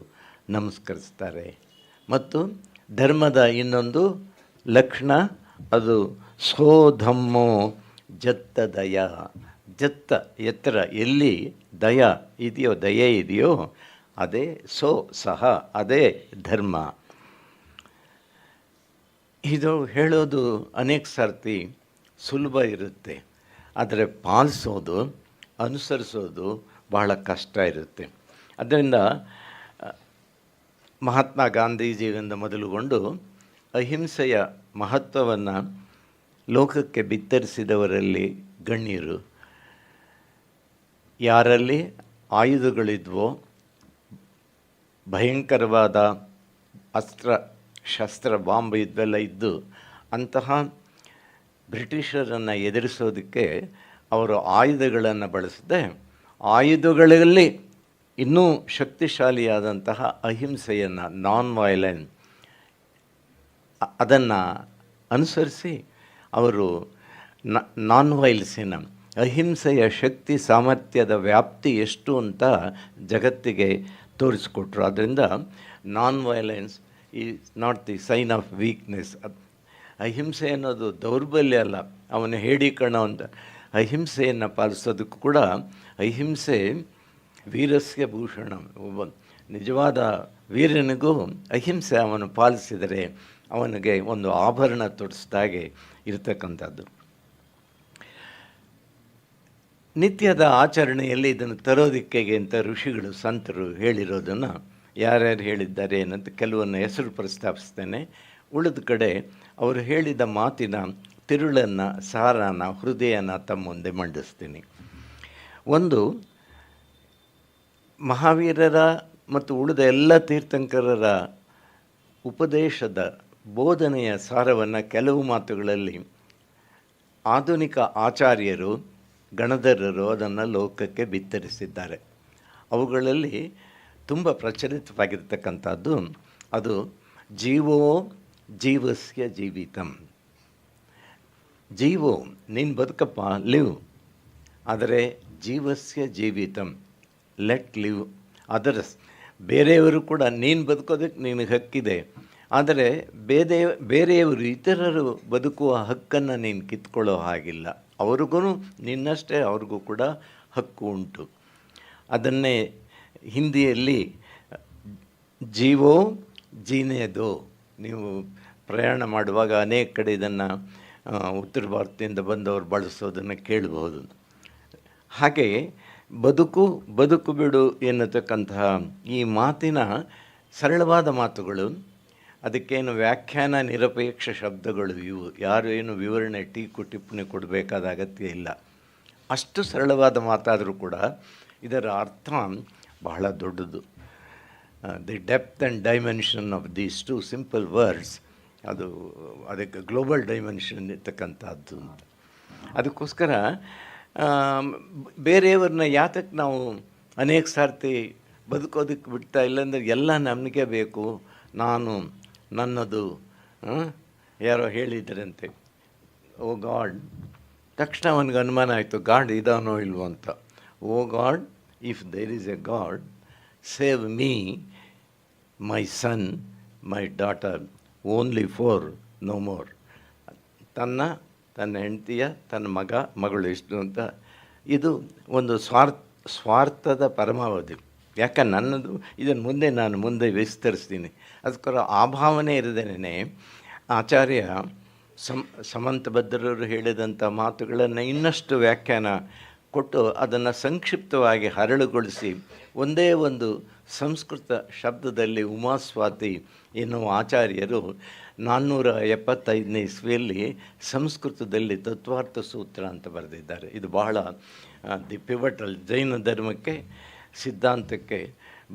ನಮಸ್ಕರಿಸ್ತಾರೆ. ಮತ್ತು ಧರ್ಮದ ಇನ್ನೊಂದು ಲಕ್ಷಣ ಅದು ಸೋಧಮ್ಮೋ ಜತ್ತ ದಯ. ಜತ್ತ ಎತ್ತರ, ಎಲ್ಲಿ ದಯ ಇದೆಯೋ, ದಯೆ ಇದೆಯೋ ಅದೇ ಸಹ ಅದೇ ಧರ್ಮ. ಇದು ಹೇಳೋದು ಅನೇಕ ಸರ್ತಿ ಸುಲಭ ಇರುತ್ತೆ, ಆದರೆ ಪಾಲಿಸೋದು, ಅನುಸರಿಸೋದು ಬಹಳ ಕಷ್ಟ ಇರುತ್ತೆ. ಅದರಿಂದ ಮಹಾತ್ಮ ಗಾಂಧೀಜಿಯಿಂದ ಮೊದಲುಗೊಂಡು ಅಹಿಂಸೆಯ ಮಹತ್ವವನ್ನು ಲೋಕಕ್ಕೆ ಬಿತ್ತರಿಸಿದವರಲ್ಲಿ ಗಣ್ಯರು. ಯಾರಲ್ಲಿ ಆಯುಧಗಳಿದ್ವೋ, ಭಯಂಕರವಾದ ಅಸ್ತ್ರ ಶಸ್ತ್ರ ಬಾಂಬ್ ಇದ್ವೆಲ್ಲ ಇದ್ದು ಅಂತಹ ಬ್ರಿಟಿಷರನ್ನು ಎದುರಿಸೋದಕ್ಕೆ ಅವರು ಆಯುಧಗಳನ್ನು ಬಳಸದೆ ಆಯುಧಗಳಲ್ಲಿ ಇನ್ನೂ ಶಕ್ತಿಶಾಲಿಯಾದಂತಹ ಅಹಿಂಸೆಯನ್ನು, ನಾನ್ ವೈಲೆನ್ಸ್, ಅದನ್ನು ಅನುಸರಿಸಿ ಅವರು ನಾನ್ ವೈಲೆನ್ಸಿನ ಅಹಿಂಸೆಯ ಶಕ್ತಿ ಸಾಮರ್ಥ್ಯದ ವ್ಯಾಪ್ತಿ ಎಷ್ಟು ಅಂತ ಜಗತ್ತಿಗೆ ತೋರಿಸ್ಕೊಟ್ರು. ಆದ್ದರಿಂದ non violence is not the sign of weakness. ಅಹಿಂಸೆ ಅನ್ನೋದು ದೌರ್ಬಲ್ಯ ಅಲ್ಲ, ಅವನ ಹೇಳೀಕರಣ ಅಂತ. ಅಹಿಂಸೆಯನ್ನು ಪಾಲಿಸೋದಕ್ಕೂ ಕೂಡ ಅಹಿಂಸೆ ವೀರಸ್ಯ ಭೂಷಣ. ಒಬ್ಬ ನಿಜವಾದ ವೀರನಿಗೂ ಅಹಿಂಸೆ ಅವನು ಪಾಲಿಸಿದರೆ ಅವನಿಗೆ ಒಂದು ಆಭರಣ ತೊಡಿಸಿದಾಗೆ ಇರತಕ್ಕಂಥದ್ದು. ನಿತ್ಯದ ಆಚರಣೆಯಲ್ಲಿ ಇದನ್ನು ತರೋದಿಕ್ಕೆ ಅಂತ ಋಷಿಗಳು, ಸಂತರು ಹೇಳಿರೋದನ್ನು ಯಾರ್ಯಾರು ಹೇಳಿದ್ದಾರೆ ಅನ್ನೋದು ಕೆಲವನ್ನು ಹೆಸರು ಪ್ರಸ್ತಾಪಿಸ್ತೇನೆ. ಉಳಿದ ಕಡೆ ಅವರು ಹೇಳಿದ ಮಾತಿನ ತಿರುಳನ್ನು, ಸಾರನ, ಹೃದಯನ ತಮ್ಮ ಮುಂದೆ ಮಂಡಿಸ್ತೀನಿ. ಒಂದು, ಮಹಾವೀರರ ಮತ್ತು ಉಳಿದ ಎಲ್ಲ ತೀರ್ಥಂಕರರ ಉಪದೇಶದ ಬೋಧನೆಯ ಸಾರವನ್ನು ಕೆಲವು ಮಾತುಗಳಲ್ಲಿ ಆಧುನಿಕ ಆಚಾರ್ಯರು, ಗಣಧರರು ಅದನ್ನು ಲೋಕಕ್ಕೆ ಬಿತ್ತರಿಸಿದ್ದಾರೆ. ಅವುಗಳಲ್ಲಿ ತುಂಬ ಪ್ರಚಲಿತವಾಗಿರ್ತಕ್ಕಂಥದ್ದು ಅದು ಜೀವೋ ಜೀವಸ್ಯ ಜೀವಿತಂ. ಜೀವೋ, ನೀನು ಬದುಕಪ್ಪ, ಲಿವ್. ಆದರೆ ಜೀವಸ್ಯ ಜೀವಿತಂ, ಲೆಟ್ ಲಿವ್ ಅದರ್ಸ್. ಬೇರೆಯವರು ಕೂಡ ನೀನು ಬದುಕೋದಕ್ಕೆ ನಿನಗೆ ಹಕ್ಕಿದೆ, ಆದರೆ ಬೇರೆಯವರು, ಇತರರು ಬದುಕುವ ಹಕ್ಕನ್ನು ನೀನು ಕಿತ್ಕೊಳ್ಳೋ ಹಾಗಿಲ್ಲ. ಅವ್ರಿಗೂ ನಿನ್ನಷ್ಟೇ ಅವ್ರಿಗೂ ಕೂಡ ಹಕ್ಕು ಉಂಟು. ಅದನ್ನೇ ಹಿಂದಿಯಲ್ಲಿ ಜೀವೋ ಜೀನೆ ದೋ. ನೀವು ಪ್ರಯಾಣ ಮಾಡುವಾಗ ಅನೇಕ ಕಡೆ ಇದನ್ನು ಉತ್ತರ ಭಾರತದಿಂದ ಬಂದವರು ಬಳಸೋದನ್ನು ಕೇಳಬಹುದು. ಹಾಗೆಯೇ ಬದುಕು ಬಿಡು ಎನ್ನತಕ್ಕಂತಹ ಈ ಮಾತಿನ ಸರಳವಾದ ಮಾತುಗಳು, ಅದಕ್ಕೇನು ವ್ಯಾಖ್ಯಾನ, ನಿರಪೇಕ್ಷ ಶಬ್ದಗಳು ಇವು. ಯಾರು ಏನು ವಿವರಣೆ, ಟೀಕು ಟಿಪ್ಪಣಿ ಕೊಡಬೇಕಾದ ಅಗತ್ಯ ಇಲ್ಲ. ಅಷ್ಟು ಸರಳವಾದ ಮಾತಾದರೂ ಕೂಡ ಇದರ ಅರ್ಥ ಬಹಳ ದೊಡ್ಡದು. The depth and dimension of these two simple words, ಅದಕ್ಕೆ ಗ್ಲೋಬಲ್ ಡೈಮೆನ್ಷನ್ ಇರ್ತಕ್ಕಂಥದ್ದು. ಅದಕ್ಕೋಸ್ಕರ ಬೇರೆಯವ್ರನ್ನ ಯಾತಕ್ಕೆ ನಾವು ಅನೇಕ ಸಾರ್ತಿ ಬದುಕೋದಕ್ಕೆ ಬಿಡ್ತಾ ಇಲ್ಲಾಂದರೆ ಎಲ್ಲ ನಮಗೆ ಬೇಕು, ನಾನು, ನನ್ನದು. ಯಾರೋ ಹೇಳಿದ್ರಂತೆ, ಓ ಗಾಡ್. ತಕ್ಷಣ ಅವನಿಗೆ ಅನುಮಾನ ಆಯಿತು, ಗಾಡ್ ಇದಾನೋ ಇಲ್ವೋ ಅಂತ. Oh God, if there is a God, save me, my son, my daughter, only for, no more. ತನ್ನ ಹೆಂಡತಿಯ, ತನ್ನ ಮಗಳು ಎಷ್ಟು ಅಂತ. ಇದು ಒಂದು ಸ್ವಾರ್ಥದ ಪರಮಾವಧಿ. ಯಾಕೆ ನನ್ನದು, ಇದನ್ನು ನಾನು ಮುಂದೆ ವಿಸ್ತರಿಸ್ತೀನಿ. ಅದಕ್ಕೋಸ್ಕರ ಆ ಭಾವನೆ ಇರದೇನೆ ಆಚಾರ್ಯ ಸಮಂತಭದ್ರರು ಹೇಳಿದಂಥ ಮಾತುಗಳನ್ನು ಇನ್ನಷ್ಟು ವ್ಯಾಖ್ಯಾನ ಕೊಟ್ಟು ಅದನ್ನು ಸಂಕ್ಷಿಪ್ತವಾಗಿ ಹರಳುಗೊಳಿಸಿ ಒಂದೇ ಒಂದು ಸಂಸ್ಕೃತ ಶಬ್ದದಲ್ಲಿ ಉಮಾಸ್ವಾತಿ ಎನ್ನುವ ಆಚಾರ್ಯರು 475ನೇ ಇಸ್ವಿಯಲ್ಲಿ ಸಂಸ್ಕೃತದಲ್ಲಿ ತತ್ವಾರ್ಥ ಸೂತ್ರ ಅಂತ ಬರೆದಿದ್ದಾರೆ. ಇದು ಬಹಳ ದಿ ಪಿವಟಲ್, ಜೈನ ಧರ್ಮಕ್ಕೆ, ಸಿದ್ಧಾಂತಕ್ಕೆ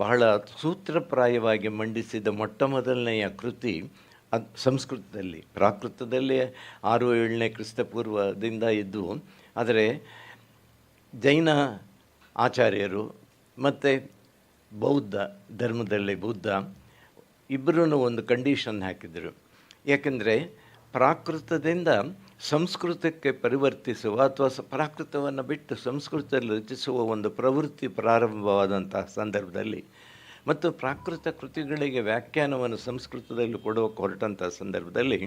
ಬಹಳ ಸೂತ್ರಪ್ರಾಯವಾಗಿ ಮಂಡಿಸಿದ ಮೊಟ್ಟಮೊದಲನೆಯ ಕೃತಿ ಅದು ಸಂಸ್ಕೃತದಲ್ಲಿ. ಪ್ರಾಕೃತದಲ್ಲಿ 6-7ನೇ ಕ್ರಿಸ್ತಪೂರ್ವದಿಂದ ಇದ್ದವು. ಆದರೆ ಜೈನ ಆಚಾರ್ಯರು ಮತ್ತು ಬೌದ್ಧ ಧರ್ಮದಲ್ಲಿ ಬುದ್ಧ ಇಬ್ಬರೂ ಒಂದು ಕಂಡೀಷನ್ ಹಾಕಿದರು. ಯಾಕೆಂದರೆ ಪ್ರಾಕೃತದಿಂದ ಸಂಸ್ಕೃತಕ್ಕೆ ಪರಿವರ್ತಿಸುವ ಅಥವಾ ಪ್ರಾಕೃತವನ್ನು ಬಿಟ್ಟು ಸಂಸ್ಕೃತದಲ್ಲಿ ರಚಿಸುವ ಒಂದು ಪ್ರವೃತ್ತಿ ಪ್ರಾರಂಭವಾದಂಥ ಸಂದರ್ಭದಲ್ಲಿ ಮತ್ತು ಪ್ರಾಕೃತ ಕೃತಿಗಳಿಗೆ ವ್ಯಾಖ್ಯಾನವನ್ನು ಸಂಸ್ಕೃತದಲ್ಲಿ ಕೊಡೋಕೆ ಹೊರಟಂಥ ಸಂದರ್ಭದಲ್ಲಿ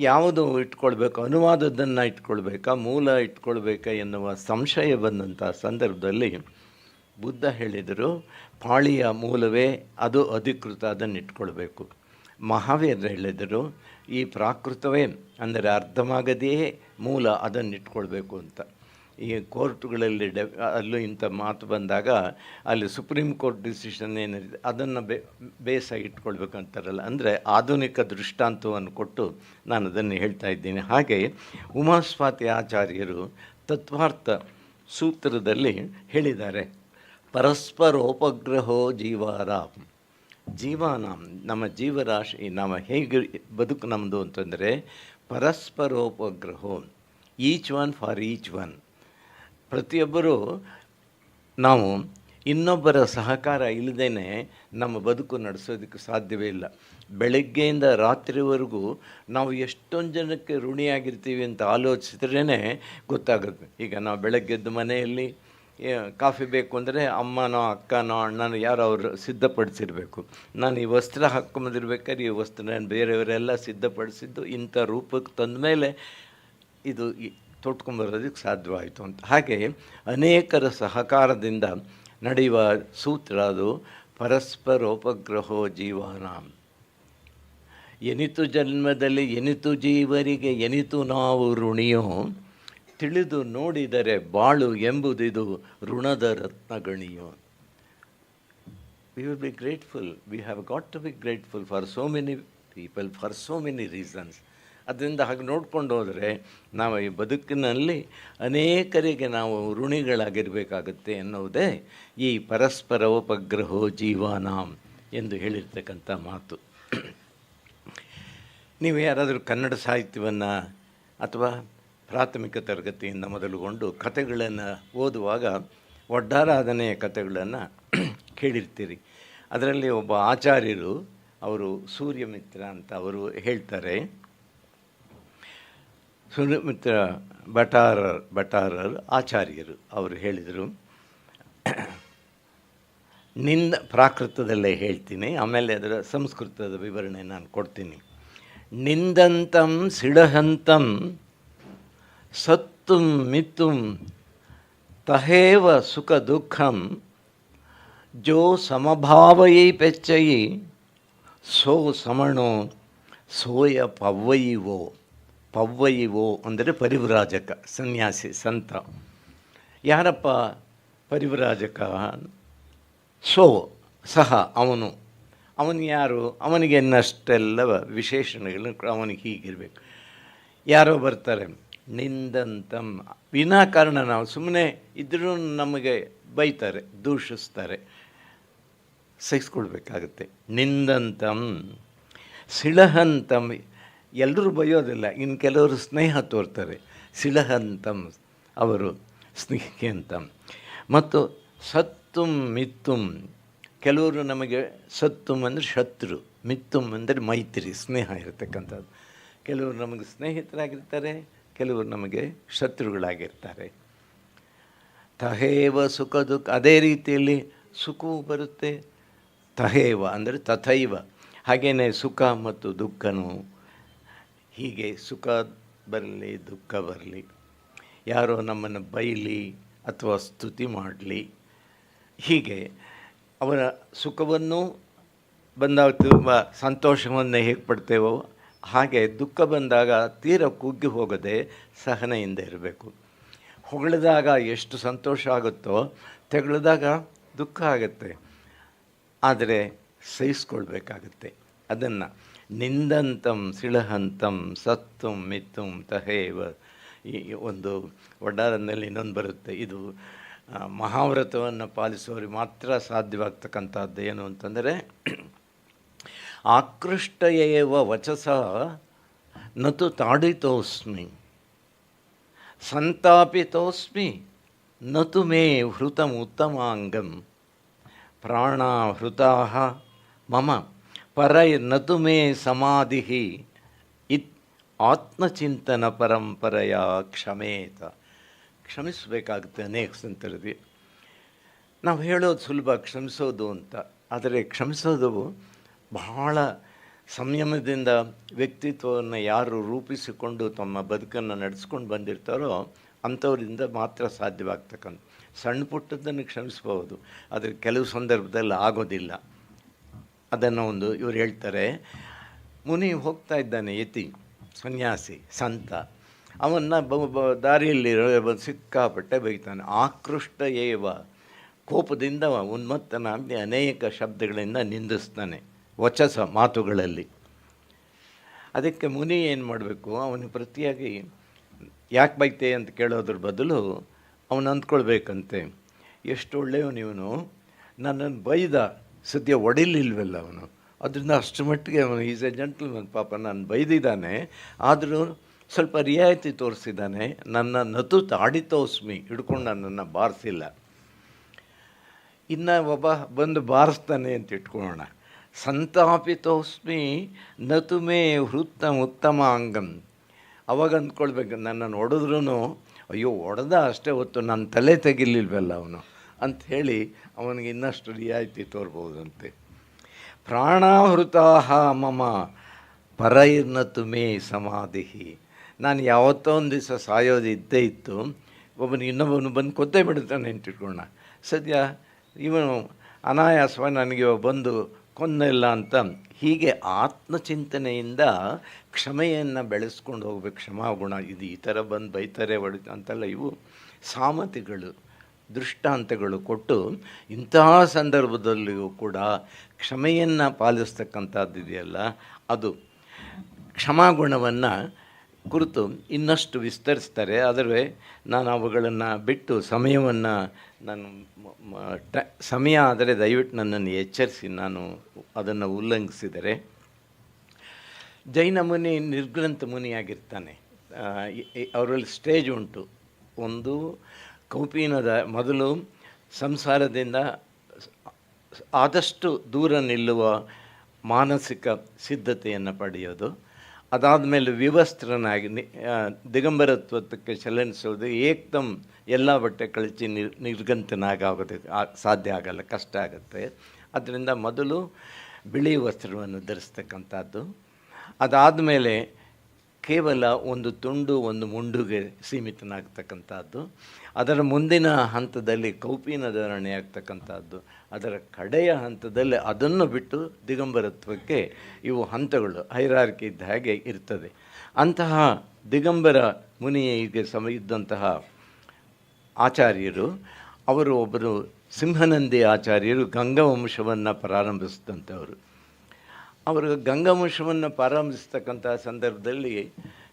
ಯಾವುದು ಇಟ್ಕೊಳ್ಬೇಕು, ಅನುವಾದದ್ದನ್ನು ಇಟ್ಕೊಳ್ಬೇಕಾ, ಮೂಲ ಇಟ್ಕೊಳ್ಬೇಕಾ ಎನ್ನುವ ಸಂಶಯ ಬಂದಂಥ ಸಂದರ್ಭದಲ್ಲಿ ಬುದ್ಧ ಹೇಳಿದರು, ಪಾಳಿಯ ಮೂಲವೇ ಅದು ಅಧಿಕೃತ, ಅದನ್ನು ಇಟ್ಕೊಳ್ಬೇಕು. ಮಹಾವೀರ ಹೇಳಿದರು, ಈ ಪ್ರಾಕೃತವೇ ಅಂದರೆ ಅರ್ಧಮಾಗದೆಯೇ ಮೂಲ, ಅದನ್ನು ಇಟ್ಕೊಳ್ಬೇಕು ಅಂತ. ಈ ಕೋರ್ಟ್ಗಳಲ್ಲಿ ಅಲ್ಲೂ ಇಂಥ ಮಾತು ಬಂದಾಗ ಅಲ್ಲಿ ಸುಪ್ರೀಂ ಕೋರ್ಟ್ ಡಿಸಿಷನ್ ಏನಿದೆ ಅದನ್ನು ಬೇಸಾಗಿ ಇಟ್ಕೊಳ್ಬೇಕು ಅಂತಾರಲ್ಲ, ಅಂದರೆ ಆಧುನಿಕ ದೃಷ್ಟಾಂತವನ್ನು ಕೊಟ್ಟು ನಾನು ಅದನ್ನು ಹೇಳ್ತಾ ಇದ್ದೀನಿ. ಹಾಗೆ ಉಮಾಸ್ವಾತಿ ಆಚಾರ್ಯರು ತತ್ವಾರ್ಥ ಸೂತ್ರದಲ್ಲಿ ಹೇಳಿದ್ದಾರೆ, ಪರಸ್ಪರೋಪಗ್ರಹೋ ಜೀವಾರಾಮ್. ಜೀವಾನಾಂ, ನಮ್ಮ ಜೀವರಾಶಿ, ನಾವು ಹೇಗೆ ಬದುಕು ನಮ್ಮದು ಅಂತಂದರೆ ಪರಸ್ಪರೋಪಗ್ರಹೋ, each one for each one. ಪ್ರತಿಯೊಬ್ಬರೂ ನಾವು ಇನ್ನೊಬ್ಬರ ಸಹಕಾರ ಇಲ್ಲದೇ ನಮ್ಮ ಬದುಕು ನಡೆಸೋದಕ್ಕೆ ಸಾಧ್ಯವೇ ಇಲ್ಲ. ಬೆಳಗ್ಗೆಯಿಂದ ರಾತ್ರಿವರೆಗೂ ನಾವು ಎಷ್ಟೊಂದು ಜನಕ್ಕೆ ಋಣಿಯಾಗಿರ್ತೀವಿ ಅಂತ ಆಲೋಚಿಸಿದ್ರೇ ಗೊತ್ತಾಗುತ್ತೆ. ಈಗ ನಾವು ಬೆಳಗ್ಗೆದ್ದು ಮನೆಯಲ್ಲಿ ಕಾಫಿ ಬೇಕು ಅಂದರೆ ಅಮ್ಮನೋ ಅಕ್ಕನೋ ಅಣ್ಣನೋ ಯಾರೋ ಅವರು ಸಿದ್ಧಪಡಿಸಿರಬೇಕು. ನಾನು ಈ ವಸ್ತ್ರ ಹಾಕ್ಕೊಂಬಂದಿರ್ಬೇಕಾದ್ರೆ ಈ ವಸ್ತ್ರ ಬೇರೆಯವರೆಲ್ಲ ಸಿದ್ಧಪಡಿಸಿದ್ದು ಇಂಥ ರೂಪಕ್ಕೆ ತಂದ ಮೇಲೆ ಇದು ತೊಟ್ಕೊಂಬರೋದಕ್ಕೆ ಸಾಧ್ಯವಾಯಿತು ಅಂತ. ಹಾಗೆ ಅನೇಕರ ಸಹಕಾರದಿಂದ ನಡೆಯುವ ಸೂತ್ರ ಅದು ಪರಸ್ಪರೋಪಗ್ರಹೋ ಜೀವಾನಾಂ. ಎನಿತು ಜನ್ಮದಲ್ಲಿ ಎನಿತು ಜೀವರಿಗೆ ಎನಿತು ನಾವು ಋಣಿಯೋ, ತಿಳಿದು ನೋಡಿದರೆ ಬಾಳು ಎಂಬುದಿದು ಋಣದ ರತ್ನಗಣಿಯೋ. We will be grateful, we have got to be grateful for so many people, for so many reasons. ಅದರಿಂದ ಹಾಗೆ ನೋಡ್ಕೊಂಡು ಹೋದರೆ ನಾವು ಈ ಬದುಕಿನಲ್ಲಿ ಅನೇಕರಿಗೆ ನಾವು ಋಣಿಗಳಾಗಿರಬೇಕಾಗುತ್ತೆ ಎನ್ನುವುದೇ ಈ ಪರಸ್ಪರೋಪಗ್ರಹೋ ಜೀವಾನಾಂ ಎಂದು ಹೇಳಿರ್ತಕ್ಕಂಥ ಮಾತು. ನೀವು ಯಾರಾದರೂ ಕನ್ನಡ ಸಾಹಿತ್ಯವನ್ನು ಅಥವಾ ಪ್ರಾಥಮಿಕ ತರಗತಿಯಿಂದ ಮೊದಲುಗೊಂಡು ಕಥೆಗಳನ್ನು ಓದುವಾಗ ಒಡ್ಡಾರಾಧನೆಯ ಕಥೆಗಳನ್ನು ಕೇಳಿರ್ತೀರಿ. ಅದರಲ್ಲಿ ಒಬ್ಬ ಆಚಾರ್ಯರು, ಅವರು ಸೂರ್ಯಮಿತ್ರ ಅಂತ ಅವರು ಹೇಳ್ತಾರೆ. ಸೂರ್ಯಮಿತ್ರ ಭಟಾರರ್ ಆಚಾರ್ಯರು ಅವರು ಹೇಳಿದರು, ಪ್ರಾಕೃತದಲ್ಲೇ ಹೇಳ್ತೀನಿ, ಆಮೇಲೆ ಅದರ ಸಂಸ್ಕೃತದ ವಿವರಣೆ ನಾನು ಕೊಡ್ತೀನಿ. ನಿಂದಂತಂ ಸಿಡಹಂತಂ ಸತ್ತುಂ ಮಿತ್ತುಂ ತಹೇವ ಸುಖ ದುಃಖಂ ಜೋ ಸಮಭಾವಯಿ ಪೆಚ್ಚಯಿ ಸೋ ಸಮಣೋ ಸೋಯ ಪವ್ವಯಿವೋ. ಪವ್ವಯಿವೋ ಅಂದರೆ ಪರಿವ್ರಾಜಕ, ಸನ್ಯಾಸಿ, ಸಂತ. ಯಾರಪ್ಪ ಪರಿವ್ರಾಜಕ? ಸೋ ಸಹ, ಅವನು ಯಾರು? ಅವನಿಗೆ ಇನ್ನಷ್ಟೆಲ್ಲ ವಿಶೇಷಣಗಳು, ಅವನಿಗೆ ಹೀಗಿರಬೇಕು. ಯಾರೋ ಬರ್ತಾರೆ, ನಿಂದಂತಂ, ವಿನಾಕಾರಣ ನಾವು ಸುಮ್ಮನೆ ಇದ್ರೂ ನಮಗೆ ಬೈತಾರೆ, ದೂಷಿಸ್ತಾರೆ, ಸಹಿಸ್ಕೊಳ್ಬೇಕಾಗತ್ತೆ. ನಿಂದಂತಂ ಸಿಳಹಂತಂ, ಎಲ್ಲರೂ ಬೈಯೋದಿಲ್ಲ, ಇನ್ನು ಕೆಲವರು ಸ್ನೇಹ ತೋರ್ತಾರೆ. ಸಿಳಹಂತಂ ಅವರು ಸ್ನೇಹಿತಂ. ಮತ್ತು ಸತ್ತುಂ ಮಿತ್ತುಂ, ಕೆಲವರು ನಮಗೆ ಸತ್ತುಂ ಅಂದರೆ ಶತ್ರು, ಮಿತ್ತುಂ ಅಂದರೆ ಮೈತ್ರಿ, ಸ್ನೇಹ ಇರತಕ್ಕಂಥದ್ದು. ಕೆಲವರು ನಮಗೆ ಸ್ನೇಹಿತರಾಗಿರ್ತಾರೆ, ಕೆಲವರು ನಮಗೆ ಶತ್ರುಗಳಾಗಿರ್ತಾರೆ. ತಹೇವ ಸುಖ ದುಃಖ, ಅದೇ ರೀತಿಯಲ್ಲಿ ಸುಖವೂ ಬರುತ್ತೆ. ತಹೇವ ಅಂದರೆ ತಥೈವ, ಹಾಗೆಯೇ ಸುಖ ಮತ್ತು ದುಃಖನೂ. ಹೀಗೆ ಸುಖ ಬರಲಿ ದುಃಖ ಬರಲಿ, ಯಾರೋ ನಮ್ಮನ್ನು ಬೈಲಿ ಅಥವಾ ಸ್ತುತಿ ಮಾಡಲಿ, ಹೀಗೆ ಅವರ ಸುಖವನ್ನು ಬಂದಾಗ ತುಂಬ ಸಂತೋಷವನ್ನು ಹೇಗೆ ಪಡ್ತೇವೋ ಹಾಗೆ ದುಃಖ ಬಂದಾಗ ತೀರ ಕುಗ್ಗಿ ಹೋಗದೆ ಸಹನೆಯಿಂದ ಇರಬೇಕು. ಹೊಗಳಿದಾಗ ಎಷ್ಟು ಸಂತೋಷ ಆಗುತ್ತೋ ತೆಗಳಿದಾಗ ದುಃಖ ಆಗುತ್ತೆ, ಆದರೆ ಸಹಿಸ್ಕೊಳ್ಬೇಕಾಗತ್ತೆ. ಅದನ್ನು ನಿಂದಂತಂ ಸಿಳಹಂತಂ ಸತ್ತುಂ ಮಿತ್ತುಂ ತಹೇವ. ಈ ಒಂದು ಒಡ್ಡಾರದಲ್ಲಿ ಇನ್ನೊಂದು ಬರುತ್ತೆ, ಇದು ಮಹಾವ್ರತವನ್ನು ಪಾಲಿಸುವವರಿಗೆ ಮಾತ್ರ ಸಾಧ್ಯವಾಗ್ತಕ್ಕಂಥದ್ದು. ಏನು ಅಂತಂದರೆ, ಆಕೃಷ್ಟಯೇವ ವಚಸ ನತು ತಾಡಿತೋಸ್ಮಿ, ಸಂತಾಪಿತೋಸ್ಮಿ ನತು ಮೇ ಹೃತಂ ಉತ್ತಮಾಂಗಂ, ಪ್ರಾಣಾಹೃತಾಃ ಮಮ ಪರೈರ್ನತು ಮೇ ಸಮಾಧಿಃ ಇತ್ ಆತ್ಮಚಿಂತನ ಪರಂಪರೆಯ ಕ್ಷಮೇತ. ಕ್ಷಮಿಸಬೇಕಾಗುತ್ತೆ ಅನೇಕ ಸಂದರ್ಭದಲ್ಲಿ. ನಾವು ಹೇಳೋದು ಸುಲಭ ಕ್ಷಮಿಸೋದು ಅಂತ, ಆದರೆ ಕ್ಷಮಿಸೋದು ಬಹಳ ಸಂಯಮದಿಂದ ವ್ಯಕ್ತಿತ್ವವನ್ನು ಯಾರು ರೂಪಿಸಿಕೊಂಡು ತಮ್ಮ ಬದುಕನ್ನು ನಡೆಸ್ಕೊಂಡು ಬಂದಿರ್ತಾರೋ ಅಂಥವರಿಂದ ಮಾತ್ರ ಸಾಧ್ಯವಾಗ್ತಕ್ಕಂಥ. ಸಣ್ಣ ಪುಟ್ಟದ್ದನ್ನು ಕ್ಷಮಿಸ್ಬೋದು, ಆದರೆ ಕೆಲವು ಸಂದರ್ಭದಲ್ಲಿ ಆಗೋದಿಲ್ಲ. ಅದನ್ನು ಇವ್ರು ಹೇಳ್ತಾರೆ, ಮುನಿ ಹೋಗ್ತಾ ಇದ್ದಾನೆ, ಯತಿ ಸನ್ಯಾಸಿ ಸಂತ, ಅವನ್ನ ದಾರಿಯಲ್ಲಿ ಸಿಕ್ಕಾಪಟ್ಟೆ ಬೈತಾನೆ. ಆಕೃಷ್ಟ ಏವ, ಕೋಪದಿಂದ ಉನ್ಮತ್ತನಾಗಿ ಅನೇಕ ಶಬ್ದಗಳಿಂದ ನಿಂದಿಸ್ತಾನೆ, ವಚಸ ಮಾತುಗಳಲ್ಲಿ. ಅದಕ್ಕೆ ಮುನಿ ಏನು ಮಾಡಬೇಕು, ಅವನಿಗೆ ಪ್ರತಿಯಾಗಿ ಯಾಕೆ ಬೈತೆ ಅಂತ ಕೇಳೋದ್ರ ಬದಲು ಅವನು ಅಂದ್ಕೊಳ್ಬೇಕಂತೆ, ಎಷ್ಟು ಒಳ್ಳೆಯವನು ಇವನು, ನನ್ನನ್ನು ಬೈದ, ಸದ್ಯ ಹೊಡಿಲಿಲ್ವಲ್ಲ ಅವನು, ಅದರಿಂದ ಅಷ್ಟು ಮಟ್ಟಿಗೆ ಅವನು ಈಸ್ ಎ ಜೆಂಟಲ್ಮನ್, ಪಾಪ ನಾನು ಬೈದಿದ್ದಾನೆ, ಆದರೂ ಸ್ವಲ್ಪ ರಿಯಾಯಿತಿ ತೋರಿಸಿದ್ದಾನೆ, ನನ್ನ ನತು ತಾಡಿತೋಸ್ಮಿ, ಹಿಡ್ಕೊಂಡು ನನ್ನನ್ನು ಬಾರಿಸಿಲ್ಲ. ಇನ್ನು ಒಬ್ಬ ಬಂದು ಬಾರಿಸ್ತಾನೆ ಅಂತ ಇಟ್ಕೊಳ್ಳೋಣ, ಸಂತಾಪಿತೋಸ್ಮಿ ನತು ಮೇ ಉತ್ತಮ ಅಂಗಂ. ಅವಾಗ ಅಂದ್ಕೊಳ್ಬೇಕು, ನನ್ನನ್ನು ಹೊಡೆದ್ರೂ ಅಯ್ಯೋ ಹೊಡೆದ ಅಷ್ಟೇ ಹೊತ್ತು ನನ್ನ ತಲೆ ತೆಗಿಲಿಲ್ವಲ್ಲ ಅವನು ಅಂಥೇಳಿ ಅವನಿಗೆ ಇನ್ನಷ್ಟು ರಿಯಾಯಿತಿ ತೋರ್ಬೋದಂತೆ. ಪ್ರಾಣಾಹೃತಾಃ ಮಮ ಪರೈರ್ನತು ಮೇ ಸಮಾಧಿ. ನಾನು ಯಾವತ್ತೋ ಒಂದು ದಿವಸ ಸಾಯೋದು ಇದ್ದೇ ಇತ್ತು, ಇನ್ನೊಬ್ಬನು ಬಂದು ಕೊದ್ದೇ ಬಿಡ್ತಾನೆ ಅಂತ ಇಟ್ಕೊಳ್ಳೋಣ, ಸದ್ಯ ಇವನು ಅನಾಯಾಸವಾಗಿ ನನಗೆ ಬಂದು ಕೊಂದಿಲ್ಲ ಅಂತ. ಹೀಗೆ ಆತ್ಮಚಿಂತನೆಯಿಂದ ಕ್ಷಮೆಯನ್ನು ಬೆಳೆಸ್ಕೊಂಡು ಹೋಗ್ಬೇಕು. ಕ್ಷಮಾಗುಣ ಇದು ಈ ಥರ ಬಂದು ಬೈತಾರೆ ಅಂತೆಲ್ಲ ಇವು ಸಾಮತಿಗಳು, ದೃಷ್ಟಾಂತಗಳು ಕೊಟ್ಟು ಇಂತಹ ಸಂದರ್ಭದಲ್ಲಿಯೂ ಕೂಡ ಕ್ಷಮೆಯನ್ನು ಪಾಲಿಸ್ತಕ್ಕಂಥದ್ದಿದೆಯಲ್ಲ, ಅದು ಕ್ಷಮಾಗುಣವನ್ನು ಕುರಿತು ಇನ್ನಷ್ಟು ವಿಸ್ತರಿಸ್ತಾರೆ. ಆದರೆ ನಾನು ಅವುಗಳನ್ನು ಬಿಟ್ಟು ಸಮಯವನ್ನು ಸಮಯ ಆದರೆ ದಯವಿಟ್ಟು ನನ್ನನ್ನು ಎಚ್ಚರಿಸಿ, ನಾನು ಅದನ್ನು ಉಲ್ಲಂಘಿಸಿದರೆ. ಜೈನ ಮುನಿ ನಿರ್ಗ್ರಂಥ ಮುನಿಯಾಗಿರ್ತಾನೆ. ಅವರಲ್ಲಿ ಸ್ಟೇಜ್ ಉಂಟು. ಒಂದು ಕೌಪೀನದ ಮೊದಲು ಸಂಸಾರದಿಂದ ಆದಷ್ಟು ದೂರ ನಿಲ್ಲುವ ಮಾನಸಿಕ ಸಿದ್ಧತೆಯನ್ನು ಪಡೆಯೋದು, ಅದಾದಮೇಲೆ ವಿವಸ್ತ್ರನಾಗಿ ದಿಗಂಬರತ್ವಕ್ಕೆ ಚಲನಿಸೋದು, ಏಕ್ದಮ್ ಎಲ್ಲ ಬಟ್ಟೆ ಕಳಚಿ ನಿರ್ಗಂತನಾಗೋದಕ್ಕೆ ಸಾಧ್ಯ ಆಗಲ್ಲ, ಕಷ್ಟ ಆಗುತ್ತೆ. ಅದರಿಂದ ಮೊದಲು ಬಿಳಿ ವಸ್ತ್ರವನ್ನು ಧರಿಸ್ತಕ್ಕಂಥದ್ದು, ಅದಾದಮೇಲೆ ಕೇವಲ ಒಂದು ತುಂಡು ಒಂದು ಮುಂಡುಗೆ ಸೀಮಿತನಾಗ್ತಕ್ಕಂಥದ್ದು, ಅದರ ಮುಂದಿನ ಹಂತದಲ್ಲಿ ಕೌಪೀನ ಧಾರಣೆ ಆಗ್ತಕ್ಕಂಥದ್ದು, ಅದರ ಕಡೆಯ ಹಂತದಲ್ಲಿ ಅದನ್ನು ಬಿಟ್ಟು ದಿಗಂಬರತ್ವಕ್ಕೆ ಇವು ಹಂತಗಳು ಹೈರಾರ್ಕಿ ಇದ್ದ ಹಾಗೆ ಇರ್ತದೆ. ಅಂತಹ ದಿಗಂಬರ ಮುನಿಗೆ ಇದ್ದಂತಹ ಆಚಾರ್ಯರು, ಅವರು ಒಬ್ಬರು ಸಿಂಹನಂದಿ ಆಚಾರ್ಯರು ಗಂಗವಂಶವನ್ನು ಪ್ರಾರಂಭಿಸಿದಂಥವರು. ಅವರು ಗಂಗವಂಶವನ್ನು ಪ್ರಾರಂಭಿಸ್ತಕ್ಕಂಥ ಸಂದರ್ಭದಲ್ಲಿ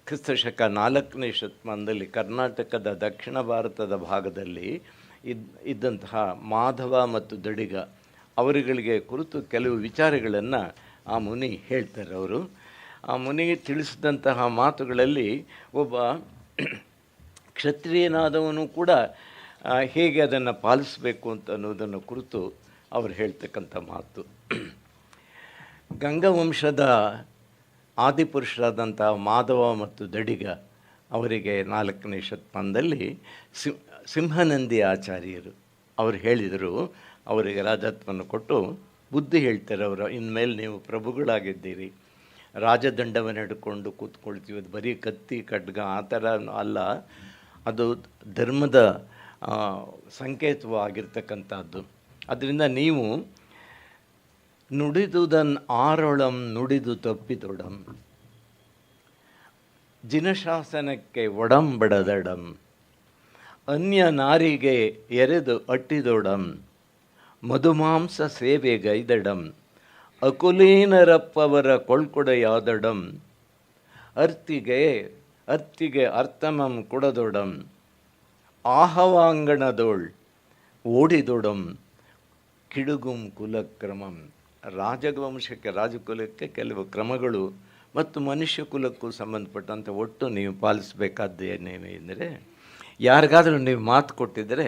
ಕ್ರಿಸ್ತಶಕ 4ನೇ ಶತಮಾನದಲ್ಲಿ ಕರ್ನಾಟಕದ ದಕ್ಷಿಣ ಭಾರತದ ಭಾಗದಲ್ಲಿ ಇದ್ದಂತಹ ಮಾಧವ ಮತ್ತು ದಡಿಗ ಅವರುಗಳಿಗೆ ಕುರಿತು ಕೆಲವು ವಿಚಾರಗಳನ್ನು ಆ ಮುನಿ ಹೇಳ್ತಾರೆ. ಅವರು ಆ ಮುನಿಗೆ ತಿಳಿಸಿದಂತಹ ಮಾತುಗಳಲ್ಲಿ ಒಬ್ಬ ಕ್ಷತ್ರಿಯನಾದವನು ಕೂಡ ಹೇಗೆ ಅದನ್ನು ಪಾಲಿಸಬೇಕು ಅಂತ ಅನ್ನೋದನ್ನು ಕುರಿತು ಅವರು ಹೇಳ್ತಕ್ಕಂಥ ಮಾತು. ಗಂಗವಂಶದ ಆದಿಪುರುಷರಾದಂಥ ಮಾಧವ ಮತ್ತು ದಡಿಗ ಅವರಿಗೆ 4ನೇ ಶತಮಾನದಲ್ಲಿ ಸಿಂಹನಂದಿ ಆಚಾರ್ಯರು ಅವರು ಹೇಳಿದರು, ಅವರಿಗೆ ರಾಜತ್ವವನ್ನು ಕೊಟ್ಟು ಬುದ್ಧಿ ಹೇಳ್ತಾರೆ. ಅವರು ಇನ್ಮೇಲೆ ನೀವು ಪ್ರಭುಗಳಾಗಿದ್ದೀರಿ, ರಾಜದಂಡವನ್ನು ಹಿಡ್ಕೊಂಡು ಕೂತ್ಕೊಳ್ತೀವಿ, ಅದು ಬರೀ ಕತ್ತಿ ಖಡ್ಗ ಆ ಥರ ಅಲ್ಲ, ಅದು ಧರ್ಮದ ಸಂಕೇತವಾಗಿರ್ತಕ್ಕಂಥದ್ದು. ಅದರಿಂದ ನೀವು ನುಡಿದುದನ್ ಆರೊಳಂ ನುಡಿದು ತಪ್ಪಿದೊಡಂ, ಜಿನಶಾಸನಕ್ಕೆ ಒಡಂಬಡದಡಂ, ಅನ್ಯ ನಾರಿಗೆ ಎರೆದು ಅಟ್ಟಿದೊಡಂ, ಮಧುಮಾಂಸ ಸೇವೆಗೈದಡಂ, ಅಕುಲೀನರಪ್ಪವರ ಕೊಳ್ಕೊಡೆಯಾದಡಂ, ಅರ್ತಿಗೆ ಅರ್ಥಮಂ ಕೊಡದೊಡಂ, ಆಹವಾಂಗಣದೋಳ್ ಓಡಿದೊಡಂ, ಕಿಡುಗುಂ ಕುಲಕ್ರಮಂ. ರಾಜವಂಶಕ್ಕೆ ರಾಜಕುಲಕ್ಕೆ ಕೆಲವು ಕ್ರಮಗಳು ಮತ್ತು ಮನುಷ್ಯ ಕುಲಕ್ಕೂ ಸಂಬಂಧಪಟ್ಟಂತೆ ಒಟ್ಟು ನೀವು ಪಾಲಿಸಬೇಕಾದ್ದೇನೇನು ಎಂದರೆ, ಯಾರಿಗಾದರೂ ನೀವು ಮಾತು ಕೊಟ್ಟಿದ್ದರೆ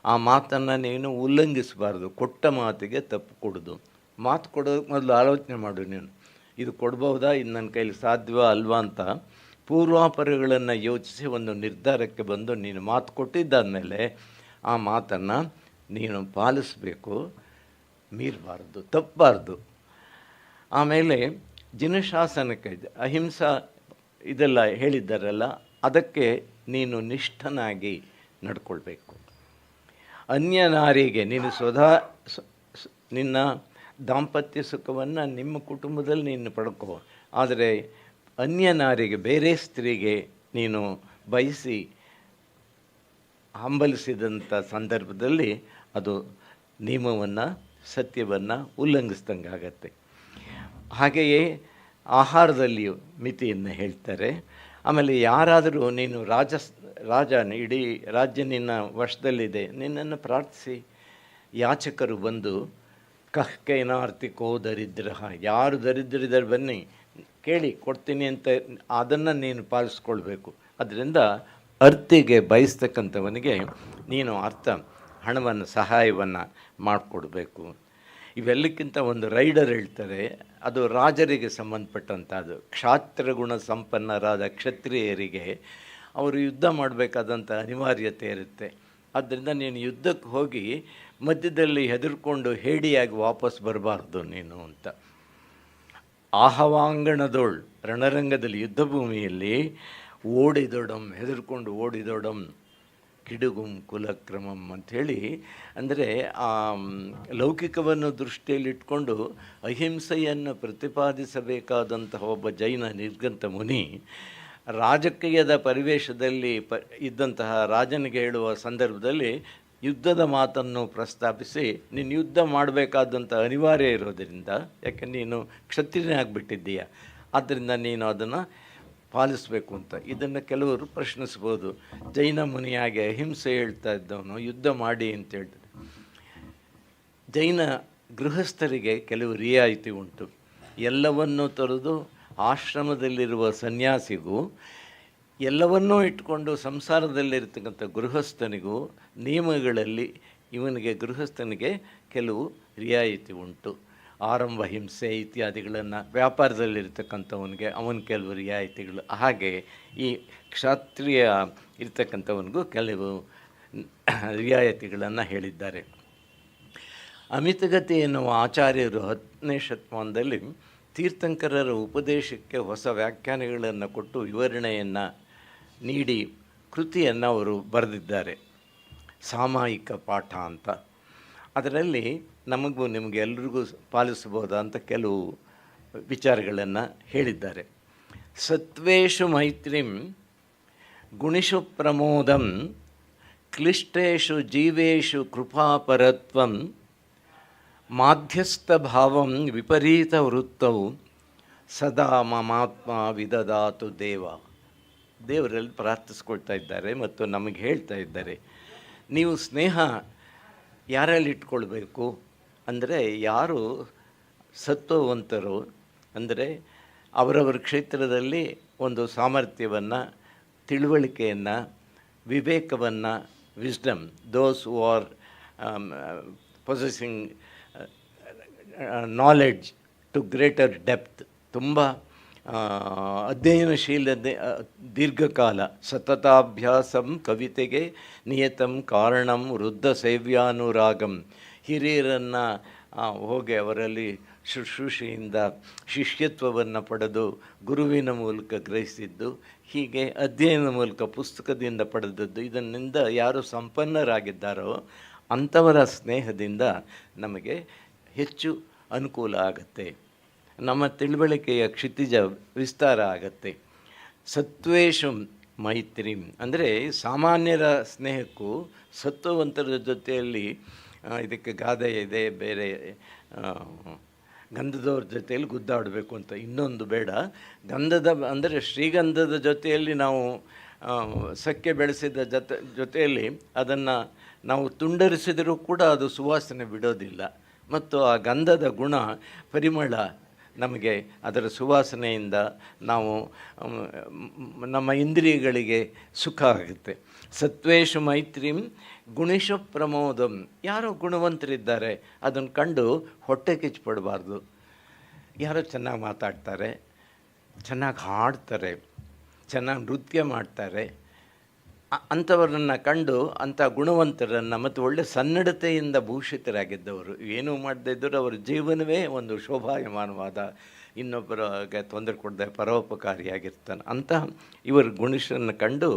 ಆ ಮಾತನ್ನು ನೀನು ಉಲ್ಲಂಘಿಸಬಾರ್ದು. ಕೊಟ್ಟ ಮಾತಿಗೆ ತಪ್ಪು ಕೊಡೋದು. ಮಾತು ಕೊಡೋದಕ್ಕೆ ಮೊದಲು ಆಲೋಚನೆ ಮಾಡು ನೀನು, ಇದು ಕೊಡ್ಬೋದಾ, ಇದು ನನ್ನ ಕೈಲಿ ಸಾಧ್ಯವಾ ಅಲ್ವಾ ಅಂತ ಪೂರ್ವಾಪರಗಳನ್ನು ಯೋಚಿಸಿ ಒಂದು ನಿರ್ಧಾರಕ್ಕೆ ಬಂದು ನೀನು ಮಾತು ಕೊಟ್ಟಿದ್ದಾದಮೇಲೆ ಆ ಮಾತನ್ನು ನೀನು ಪಾಲಿಸಬೇಕು, ಮೀರಬಾರ್ದು, ತಪ್ಪಬಾರ್ದು. ಆಮೇಲೆ ಜಿನಶಾಸನಕ್ಕೆ ಅಹಿಂಸಾ ಇದೆಲ್ಲ ಹೇಳಿದ್ದಾರಲ್ಲ, ಅದಕ್ಕೆ ನೀನು ನಿಷ್ಠನಾಗಿ ನಡ್ಕೊಳ್ಬೇಕು. ಅನ್ಯ ನಾರಿಗೆ ನೀನು ನಿನ್ನ ದಾಂಪತ್ಯ ಸುಖವನ್ನು ನಿಮ್ಮ ಕುಟುಂಬದಲ್ಲಿ ನೀನು ಪಡ್ಕೋ, ಆದರೆ ಅನ್ಯ ನಾರಿಗೆ, ಬೇರೆ ಸ್ತ್ರೀಗೆ ನೀನು ಬಯಸಿ ಹಂಬಲಿಸಿದಂಥ ಸಂದರ್ಭದಲ್ಲಿ ಅದು ನಿಯಮವನ್ನು, ಸತ್ಯವನ್ನು ಉಲ್ಲಂಘಿಸ್ದಂಗೆ ಆಗತ್ತೆ. ಹಾಗೆಯೇ ಆಹಾರದಲ್ಲಿಯೂ ಮಿತಿಯನ್ನು ಹೇಳ್ತಾರೆ. ಆಮೇಲೆ ಯಾರಾದರೂ ನೀನು ರಾಜನ ಇಡೀ ರಾಜ್ಯ ನಿನ್ನ ವಶದಲ್ಲಿದೆ, ನಿನ್ನನ್ನು ಪ್ರಾರ್ಥಿಸಿ ಯಾಚಕರು ಬಂದು ಕಹ್ಕೇನಾರ್ತಿಕೋ ದರಿದ್ರ, ಯಾರು ದರಿದ್ರಿದ್ದಾರೆ ಬನ್ನಿ ಕೇಳಿ ಕೊಡ್ತೀನಿ ಅಂತ, ಅದನ್ನು ನೀನು ಪಾಲಿಸ್ಕೊಳ್ಬೇಕು. ಅದರಿಂದ ಅರ್ತಿಗೆ ಬಯಸ್ತಕ್ಕಂಥವನಿಗೆ ನೀನು ಹಣವನ್ನು, ಸಹಾಯವನ್ನು ಮಾಡಿಕೊಡ್ಬೇಕು. ಇವೆಲ್ಲಕ್ಕಿಂತ ಒಂದು ರೈಡರ್ ಹೇಳ್ತಾರೆ, ಅದು ರಾಜರಿಗೆ ಸಂಬಂಧಪಟ್ಟಂಥದ್ದು. ಕ್ಷಾತ್ರಗುಣ ಸಂಪನ್ನರಾದ ಕ್ಷತ್ರಿಯರಿಗೆ ಅವರು ಯುದ್ಧ ಮಾಡಬೇಕಾದಂಥ ಅನಿವಾರ್ಯತೆ ಇರುತ್ತೆ. ಆದ್ದರಿಂದ ನೀನು ಯುದ್ಧಕ್ಕೆ ಹೋಗಿ ಮಧ್ಯದಲ್ಲಿ ಹೆದರ್ಕೊಂಡು ಹೇಡಿಯಾಗಿ ವಾಪಸ್ ಬರಬಾರ್ದು ನೀನು ಅಂತ. ಆಹವಾಂಗಣದೋಳ್, ರಣರಂಗದಲ್ಲಿ ಯುದ್ಧ ಭೂಮಿಯಲ್ಲಿ ಓಡಿದೊಡಂ, ಹೆದರ್ಕೊಂಡು ಓಡಿದೊಡಂ ಕಿಡುಗುಂ ಕುಲಕ್ರಮಂ ಅಂಥೇಳಿ, ಅಂದರೆ ಆ ಲೌಕಿಕವನ್ನು ದೃಷ್ಟಿಯಲ್ಲಿಟ್ಕೊಂಡು ಅಹಿಂಸೆಯನ್ನು ಪ್ರತಿಪಾದಿಸಬೇಕಾದಂತಹ ಒಬ್ಬ ಜೈನ ನಿರ್ಗಂತ ಮುನಿ ರಾಜಕೀಯದ ಪರಿವೇಶದಲ್ಲಿ ಇದ್ದಂತಹ ರಾಜನಿಗೆ ಹೇಳುವ ಸಂದರ್ಭದಲ್ಲಿ ಯುದ್ಧದ ಮಾತನ್ನು ಪ್ರಸ್ತಾಪಿಸಿ, ನೀನು ಯುದ್ಧ ಮಾಡಬೇಕಾದಂಥ ಅನಿವಾರ್ಯ ಇರೋದರಿಂದ, ಯಾಕೆ ನೀನು ಕ್ಷತ್ರಿಯನೇ ಆಗಿಬಿಟ್ಟಿದ್ದೀಯ, ಆದ್ದರಿಂದ ನೀನು ಅದನ್ನು ಪಾಲಿಸಬೇಕು ಅಂತ. ಇದನ್ನು ಕೆಲವರು ಪ್ರಶ್ನಿಸ್ಬೋದು, ಜೈನ ಮುನಿಯಾಗಿ ಅಹಿಂಸೆ ಹೇಳ್ತಾ ಇದ್ದವನು ಯುದ್ಧ ಮಾಡಿ ಅಂತ ಹೇಳ್ತಾರೆ. ಜೈನ ಗೃಹಸ್ಥರಿಗೆ ಕೆಲವು ರಿಯಾಯಿತಿ ಉಂಟು. ಎಲ್ಲವನ್ನೂ ತೊರೆದು ಆಶ್ರಮದಲ್ಲಿರುವ ಸನ್ಯಾಸಿಗೂ, ಎಲ್ಲವನ್ನೂ ಇಟ್ಕೊಂಡು ಸಂಸಾರದಲ್ಲಿರ್ತಕ್ಕಂಥ ಗೃಹಸ್ಥನಿಗೂ ನಿಯಮಗಳಲ್ಲಿ ಇವನಿಗೆ, ಗೃಹಸ್ಥನಿಗೆ ಕೆಲವು ರಿಯಾಯಿತಿ ಉಂಟು. ಆರಂಭ ಹಿಂಸೆ ಇತ್ಯಾದಿಗಳನ್ನು ವ್ಯಾಪಾರದಲ್ಲಿರ್ತಕ್ಕಂಥವನಿಗೆ ಅವನ ಕೆಲವು ರಿಯಾಯಿತಿಗಳು, ಹಾಗೆ ಈ ಕ್ಷತ್ರಿಯ ಇರ್ತಕ್ಕಂಥವನಿಗೂ ಕೆಲವು ರಿಯಾಯಿತಿಗಳನ್ನು ಹೇಳಿದ್ದಾರೆ. ಅಮಿತಗತಿ ಎನ್ನುವ ಆಚಾರ್ಯರು 10ನೇ ಶತಮಾನದಲ್ಲಿ ತೀರ್ಥಂಕರರ ಉಪದೇಶಕ್ಕೆ ಹೊಸ ವ್ಯಾಖ್ಯಾನಗಳನ್ನು ಕೊಟ್ಟು ವಿವರಣೆಯನ್ನು ನೀಡಿ ಕೃತಿಯನ್ನು ಅವರು ಬರೆದಿದ್ದಾರೆ, ಸಾಮಾಯಿಕ ಪಾಠ ಅಂತ. ಅದರಲ್ಲಿ ನಮಗೂ ನಿಮಗೆ ಎಲ್ರಿಗೂ ಪಾಲಿಸಬಹುದಂತ ಕೆಲವು ವಿಚಾರಗಳನ್ನು ಹೇಳಿದ್ದಾರೆ. ಸತ್ವೇಷು ಮೈತ್ರಿಂ ಗುಣಿಷು ಪ್ರಮೋದಂ ಕ್ಲಿಷ್ಟೇಷು ಜೀವೇಷು ಕೃಪಾಪರತ್ವಂ ಮಾಧ್ಯಸ್ಥ ಭಾವಂ ವಿಪರೀತ ವೃತ್ತವು ಸದಾ ಮಮಾತ್ಮ ವಿದದಾತು ದೇವ. ದೇವರಲ್ಲಿ ಪ್ರಾರ್ಥಿಸ್ಕೊಳ್ತಾ ಇದ್ದಾರೆ ಮತ್ತು ನಮಗೆ ಹೇಳ್ತಾ ಇದ್ದಾರೆ, ನೀವು ಸ್ನೇಹ ಯಾರಲ್ಲಿ ಇಟ್ಕೊಳ್ಬೇಕು ಅಂದರೆ, ಯಾರು ಸತ್ವವಂತರು ಅಂದರೆ ಅವರವರ ಕ್ಷೇತ್ರದಲ್ಲಿ ಒಂದು ಸಾಮರ್ಥ್ಯವನ್ನು, ತಿಳುವಳಿಕೆಯನ್ನು, ವಿವೇಕವನ್ನು, wisdom, those who are possessing knowledge to greater depth, ತುಂಬ ಅಧ್ಯಯನಶೀಲತೆ, ದೀರ್ಘಕಾಲ ಸತತಾಭ್ಯಾಸಂ ಕವಿತೆಗೆ ನಿಯತಂ ಕಾರಣಂ ವೃದ್ಧ ಸೇವ್ಯಾನುರಾಗಂ, ಹಿರಿಯರನ್ನು ಹೋಗಿ ಅವರಲ್ಲಿ ಶುಶ್ರೂಷೆಯಿಂದ ಶಿಷ್ಯತ್ವವನ್ನು ಪಡೆದು ಗುರುವಿನ ಮೂಲಕ ಗ್ರಹಿಸಿದ್ದು, ಹೀಗೆ ಅಧ್ಯಯನದ ಮೂಲಕ ಪುಸ್ತಕದಿಂದ ಪಡೆದದ್ದು, ಇದನ್ನಿಂದ ಯಾರು ಸಂಪನ್ನರಾಗಿದ್ದಾರೋ ಅಂಥವರ ಸ್ನೇಹದಿಂದ ನಮಗೆ ಹೆಚ್ಚು ಅನುಕೂಲ ಆಗುತ್ತೆ, ನಮ್ಮ ತಿಳುವಳಿಕೆಯ ಕ್ಷಿತಿಜ ವಿಸ್ತಾರ ಆಗತ್ತೆ. ಸತ್ವೇಷು ಮೈತ್ರಿ ಅಂದರೆ ಸಾಮಾನ್ಯರ ಸ್ನೇಹಕ್ಕೂ ಸತ್ವವಂತರ ಜೊತೆಯಲ್ಲಿ, ಇದಕ್ಕೆ ಗಾದೆ ಇದೆ, ಬೇರೆ ಗಂಧದವ್ರ ಜೊತೆಯಲ್ಲಿ ಗುದ್ದಾಡಬೇಕು ಅಂತ, ಇನ್ನೊಂದು ಬೇಡ. ಗಂಧದ ಅಂದರೆ ಶ್ರೀಗಂಧದ ಜೊತೆಯಲ್ಲಿ ನಾವು ಸಖ್ಯ ಬೆಳೆಸಿದ ಜೊತೆಯಲ್ಲಿ ಅದನ್ನು ನಾವು ತುಂಡರಿಸಿದರೂ ಕೂಡ ಅದು ಸುವಾಸನೆ ಬಿಡೋದಿಲ್ಲ, ಮತ್ತು ಆ ಗಂಧದ ಗುಣ, ಪರಿಮಳ ನಮಗೆ ಅದರ ಸುವಾಸನೆಯಿಂದ ನಾವು ನಮ್ಮ ಇಂದ್ರಿಯಗಳಿಗೆ ಸುಖ ಆಗುತ್ತೆ. ಸತ್ವೇಶು ಮೈತ್ರಿಂ ಗುಣಿಷ ಪ್ರಮೋದಂ. ಯಾರೋ ಗುಣವಂತರಿದ್ದಾರೆ ಅದನ್ನು ಕಂಡು ಹೊಟ್ಟೆ ಕಿಚ್ಚುಪಡಬಾರ್ದು. ಯಾರೋ ಚೆನ್ನಾಗಿ ಮಾತಾಡ್ತಾರೆ, ಚೆನ್ನಾಗಿ ಹಾಡ್ತಾರೆ, ಚೆನ್ನಾಗಿ ನೃತ್ಯ ಮಾಡ್ತಾರೆ, ಅಂಥವರನ್ನು ಕಂಡು ಅಂಥ ಗುಣವಂತರನ್ನು ಮತ್ತು ಒಳ್ಳೆ ಸನ್ನಡತೆಯಿಂದ ಭೂಷಿತರಾಗಿದ್ದವರು ಏನೂ ಮಾಡದೇ ಇದ್ದರೂ ಅವರ ಜೀವನವೇ ಒಂದು ಶೋಭಾಯಮಾನವಾದ, ಇನ್ನೊಬ್ಬರಿಗೆ ತೊಂದರೆ ಕೊಡದೆ ಪರೋಪಕಾರಿಯಾಗಿರ್ತಾನೆ. ಅಂತಹ ಇವರ ಗುಣಿಷನ್ನು ಕಂಡು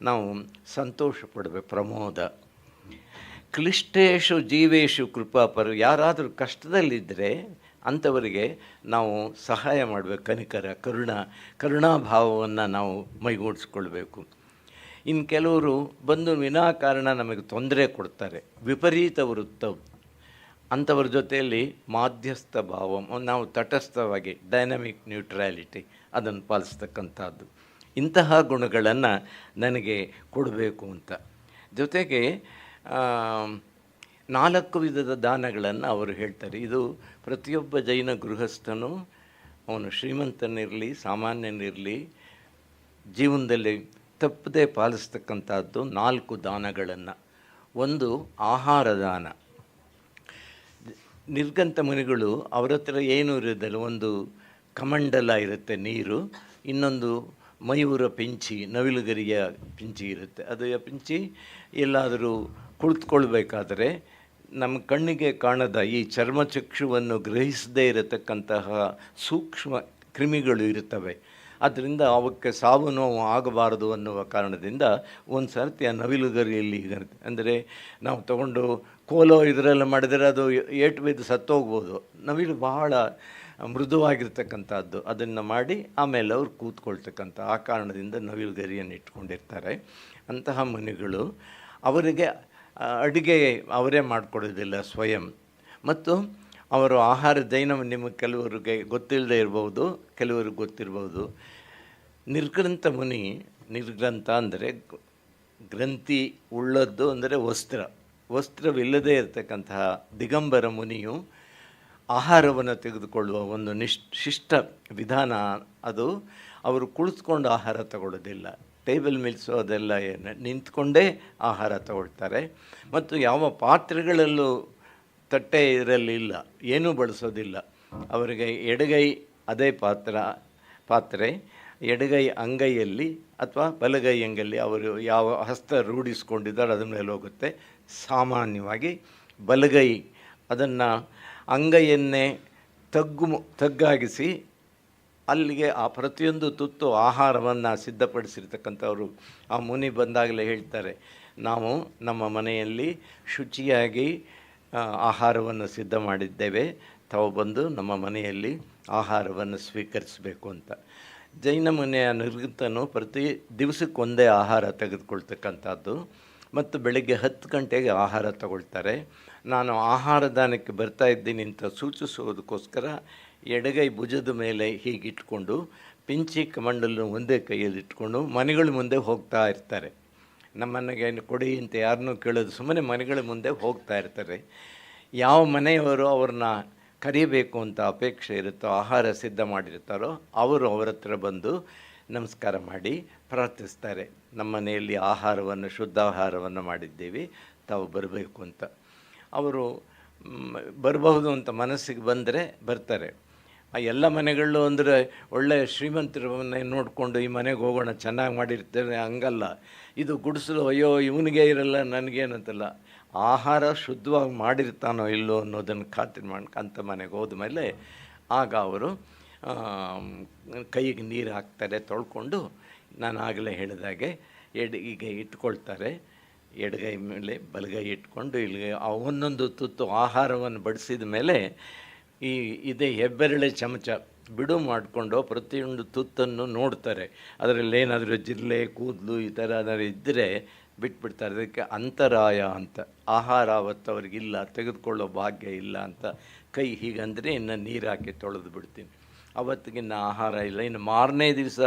ನಾವು ಸಂತೋಷ ಪಡಬೇಕು. ಪ್ರಮೋದ. ಕ್ಲಿಷ್ಟೇಶು ಜೀವೇಶು ಕೃಪಾಪರು. ಯಾರಾದರೂ ಕಷ್ಟದಲ್ಲಿದ್ದರೆ ಅಂಥವರಿಗೆ ನಾವು ಸಹಾಯ ಮಾಡಬೇಕು. ಕನಿಕರ, ಕರುಣಾಭಾವವನ್ನು ನಾವು ಮೈಗೂಡಿಸ್ಕೊಳ್ಬೇಕು. ಇನ್ನು ಕೆಲವರು ಬಂದು ವಿನಾಕಾರಣ ನಮಗೆ ತೊಂದರೆ ಕೊಡ್ತಾರೆ, ವಿಪರೀತ ವೃತ್ತವು. ಅಂಥವ್ರ ಜೊತೆಯಲ್ಲಿ ಮಾಧ್ಯಸ್ಥ ಭಾವ, ನಾವು ತಟಸ್ಥವಾಗಿ ಡೈನಮಿಕ್ ನ್ಯೂಟ್ರಾಲಿಟಿ ಅದನ್ನು ಪಾಲಿಸ್ತಕ್ಕಂಥದ್ದು. ಇಂತಹ ಗುಣಗಳನ್ನು ನನಗೆ ಕೊಡಬೇಕು ಅಂತ. ಜೊತೆಗೆ 4 ವಿಧದ ದಾನಗಳನ್ನು ಅವರು ಹೇಳ್ತಾರೆ. ಇದು ಪ್ರತಿಯೊಬ್ಬ ಜೈನ ಗೃಹಸ್ಥನು, ಅವನು ಶ್ರೀಮಂತನಿರಲಿ ಸಾಮಾನ್ಯನಿರಲಿ, ಜೀವನದಲ್ಲಿ ತಪ್ಪದೇ ಪಾಲಿಸ್ತಕ್ಕಂಥದ್ದು 4 ದಾನಗಳನ್ನು. ಒಂದು ಆಹಾರ ದಾನ. ನಿರ್ಗಂತ ಮುನಿಗಳು ಅವರ ಹತ್ರ ಏನೂ ಇರೋದಿಲ್ಲ. ಒಂದು ಕಮಂಡಲ ಇರುತ್ತೆ ನೀರು, ಇನ್ನೊಂದು ಮಯೂರ ಪಿಂಚಿ, ನವಿಲುಗರಿಯ ಪಿಂಚಿ ಇರುತ್ತೆ. ಅದು ಪಿಂಚಿ ಎಲ್ಲಾದರೂ ಕುಳಿತುಕೊಳ್ಬೇಕಾದ್ರೆ ನಮ್ಮ ಕಣ್ಣಿಗೆ ಕಾಣದ ಈ ಚರ್ಮಚಕ್ಷುವನ್ನು ಗ್ರಹಿಸದೇ ಇರತಕ್ಕಂತಹ ಸೂಕ್ಷ್ಮ ಕ್ರಿಮಿಗಳು ಇರುತ್ತವೆ. ಆದ್ದರಿಂದ ಅವಕ್ಕೆ ಸಾವು ನೋವು ಆಗಬಾರದು ಅನ್ನುವ ಕಾರಣದಿಂದ ಒಂದು ಸರ್ತಿ ಆ ನವಿಲುಗರಿಯಲ್ಲಿ ಅಂದರೆ ನಾವು ತಗೊಂಡು ಕೋಲೋ ಇದರೆಲ್ಲ ಮಾಡಿದರೆ ಅದು ಏಟು ಬಿದ್ದು ಸತ್ತೋಗ್ಬೋದು. ನವಿಲು ಬಹಳ ಮೃದುವಾಗಿರ್ತಕ್ಕಂಥದ್ದು. ಅದನ್ನು ಮಾಡಿ ಆಮೇಲೆ ಅವ್ರು ಕೂತ್ಕೊಳ್ತಕ್ಕಂಥ ಆ ಕಾರಣದಿಂದ ನವಿಲುಗರಿಯನ್ನು ಇಟ್ಕೊಂಡಿರ್ತಾರೆ. ಅಂತಹ ಮುನಿಗಳು ಅವರಿಗೆ ಅಡುಗೆ ಅವರೇ ಮಾಡಿಕೊಡೋದಿಲ್ಲ ಸ್ವಯಂ. ಮತ್ತು ಅವರು ಆಹಾರ ಜೈನ ನಿಮಗೆ ಕೆಲವರಿಗೆ ಗೊತ್ತಿಲ್ಲದೆ ಇರ್ಬೋದು, ಕೆಲವರಿಗೆ ಗೊತ್ತಿರ್ಬೋದು. ನಿರ್ಗ್ರಂಥ ಮುನಿ, ನಿರ್ಗ್ರಂಥ ಅಂದರೆ ಗ್ರಂಥಿ ಉಳ್ಳದ್ದು ಅಂದರೆ ವಸ್ತ್ರವಿಲ್ಲದೆ ಇರತಕ್ಕಂತಹ ದಿಗಂಬರ ಮುನಿಯು ಆಹಾರವನ್ನು ತೆಗೆದುಕೊಳ್ಳುವ ಒಂದು ಶಿಷ್ಟ ವಿಧಾನ ಅದು. ಅವರು ಕುಳಿತುಕೊಂಡು ಆಹಾರ ತಗೊಳ್ಳೋದಿಲ್ಲ, ಟೇಬಲ್ ಮಿಲ್ಸು ಅದೆಲ್ಲ ಏನು ನಿಂತ್ಕೊಂಡೇ ಆಹಾರ ತಗೊಳ್ತಾರೆ. ಮತ್ತು ಯಾವ ಪಾತ್ರೆಗಳಲ್ಲೂ ತಟ್ಟೆ ಇದರಲ್ಲಿಲ್ಲ, ಏನೂ ಬಳಸೋದಿಲ್ಲ. ಅವರಿಗೆ ಎಡಗೈ ಅದೇ ಪಾತ್ರೆ ಎಡಗೈ ಅಂಗೈಯಲ್ಲಿ ಅಥವಾ ಬಲಗೈ ಅಂಗೈಯಲ್ಲಿ ಅವರು ಯಾವ ಹಸ್ತ ರೂಢಿಸ್ಕೊಂಡಿದ್ದಾರೆ ಅದರ ಮೇಲೆ ಹೋಗುತ್ತೆ. ಸಾಮಾನ್ಯವಾಗಿ ಬಲಗೈ ಅದನ್ನು ಅಂಗೈಯನ್ನೇ ತಗ್ಗಾಗಿಸಿ ಅಲ್ಲಿಗೆ ಆ ಪ್ರತಿಯೊಂದು ತುತ್ತು ಆಹಾರವನ್ನು ಸಿದ್ಧಪಡಿಸಿರ್ತಕ್ಕಂಥವ್ರು. ಆ ಮುನಿ ಬಂದಾಗಲೇ ಹೇಳ್ತಾರೆ, ನಾವು ನಮ್ಮ ಮನೆಯಲ್ಲಿ ಶುಚಿಯಾಗಿ ಆಹಾರವನ್ನು ಸಿದ್ಧ ಮಾಡಿದ್ದೇವೆ, ತಾವು ಬಂದು ನಮ್ಮ ಮನೆಯಲ್ಲಿ ಆಹಾರವನ್ನು ಸ್ವೀಕರಿಸಬೇಕು ಅಂತ. ಜೈನ ಮುನಿಯ ನಿರ್ಗತನು ಪ್ರತಿ ದಿವಸಕ್ಕೊಂದೇ ಆಹಾರ ತೆಗೆದುಕೊಳ್ತಕ್ಕಂಥದ್ದು. ಮತ್ತು ಬೆಳಗ್ಗೆ 10 ಗಂಟೆಗೆ ಆಹಾರ ತಗೊಳ್ತಾರೆ. ನಾನು ಆಹಾರ ದಾನಕ್ಕೆ ಬರ್ತಾ ಇದ್ದೀನಿ ಅಂತ ಸೂಚಿಸೋದಕ್ಕೋಸ್ಕರ ಎಡಗೈ ಭುಜದ ಮೇಲೆ ಹೀಗಿಟ್ಕೊಂಡು ಪಿಂಚಿ ಕಮಂಡಲು ಒಂದೇ ಕೈಯಲ್ಲಿ ಇಟ್ಕೊಂಡು ಮನೆಗಳ ಮುಂದೆ ಹೋಗ್ತಾ ಇರ್ತಾರೆ. ನಮ್ಮನೆಗೆ ಕೊಡಿ ಅಂತ ಯಾರನ್ನೂ ಕೇಳೋದು, ಸುಮ್ಮನೆ ಮನೆಗಳ ಮುಂದೆ ಹೋಗ್ತಾ ಇರ್ತಾರೆ. ಯಾವ ಮನೆಯವರು ಅವ್ರನ್ನ ಕರಿಬೇಕು ಅಂತ ಅಪೇಕ್ಷೆ ಇರುತ್ತೋ, ಆಹಾರ ಸಿದ್ಧ ಮಾಡಿರ್ತಾರೋ ಅವರು ಅವರ ಹತ್ರ ಬಂದು ನಮಸ್ಕಾರ ಮಾಡಿ ಪ್ರಾರ್ಥಿಸ್ತಾರೆ. ನಮ್ಮ ಮನೆಯಲ್ಲಿ ಆಹಾರವನ್ನು ಶುದ್ಧ ಆಹಾರವನ್ನು ಮಾಡಿದ್ದೀವಿ, ತಾವು ಬರಬೇಕು ಅಂತ. ಅವರು ಬರಬಹುದು ಅಂತ ಮನಸ್ಸಿಗೆ ಬಂದರೆ ಬರ್ತಾರೆ. ಎಲ್ಲ ಮನೆಗಳು ಅಂದರೆ ಒಳ್ಳೆಯ ಶ್ರೀಮಂತರನ್ನೇ ನೋಡಿಕೊಂಡು ಈ ಮನೆಗೆ ಹೋಗೋಣ ಚೆನ್ನಾಗಿ ಮಾಡಿರ್ತೇನೆ ಹಂಗಲ್ಲ. ಇದು ಗುಡಿಸಲು ಅಯ್ಯೋ ಇವನಿಗೆ ಇರಲ್ಲ ನನಗೇನಂತಲ್ಲ, ಆಹಾರ ಶುದ್ಧವಾಗಿ ಮಾಡಿರ್ತಾನೋ ಇಲ್ಲೋ ಅನ್ನೋದನ್ನು ಖಾತ್ರಿ ಮಾಡ್ಕೊಂತ ಮನೆಗೆ ಹೋದ ಮೇಲೆ ಆಗ ಅವರು ಕೈಗೆ ನೀರು ಹಾಕ್ತಾರೆ, ತೊಳ್ಕೊಂಡು ನಾನು ಆಗಲೇ ಹೇಳಿದಾಗೆ ಹೀಗೆ ಇಟ್ಕೊಳ್ತಾರೆ. ಎಡಗೈ ಮೇಲೆ ಬಲಗೈ ಇಟ್ಕೊಂಡು ಇಲ್ಲಿಗೆ ಒಂದೊಂದು ತುತ್ತು ಆಹಾರವನ್ನು ಬಡಿಸಿದ ಮೇಲೆ ಇದೇ ಹೆಬ್ಬೆರಳೆ ಚಮಚ ಬಿಡು ಮಾಡಿಕೊಂಡು ಪ್ರತಿಯೊಂದು ತುತ್ತನ್ನು ನೋಡ್ತಾರೆ. ಅದರಲ್ಲಿ ಏನಾದರೂ ಜಿರಳೆ ಕೂದಲು ಈ ಥರ ಏನಾದ್ರು ಇದ್ದರೆ ಬಿಟ್ಬಿಡ್ತಾರೆ. ಅದಕ್ಕೆ ಅಂತರಾಯ ಅಂತ. ಆಹಾರ ಅವತ್ತು ಅವ್ರಿಗಿಲ್ಲ, ತೆಗೆದುಕೊಳ್ಳೋ ಭಾಗ್ಯ ಇಲ್ಲ ಅಂತ ಕೈ ಹೀಗಂದರೆ ಇನ್ನು ನೀರು ಹಾಕಿ ತೊಳೆದು ಬಿಡ್ತೀನಿ. ಅವತ್ತಿಗಿನ್ನ ಆಹಾರ ಇಲ್ಲ. ಇನ್ನು ಮಾರನೇ ದಿವಸ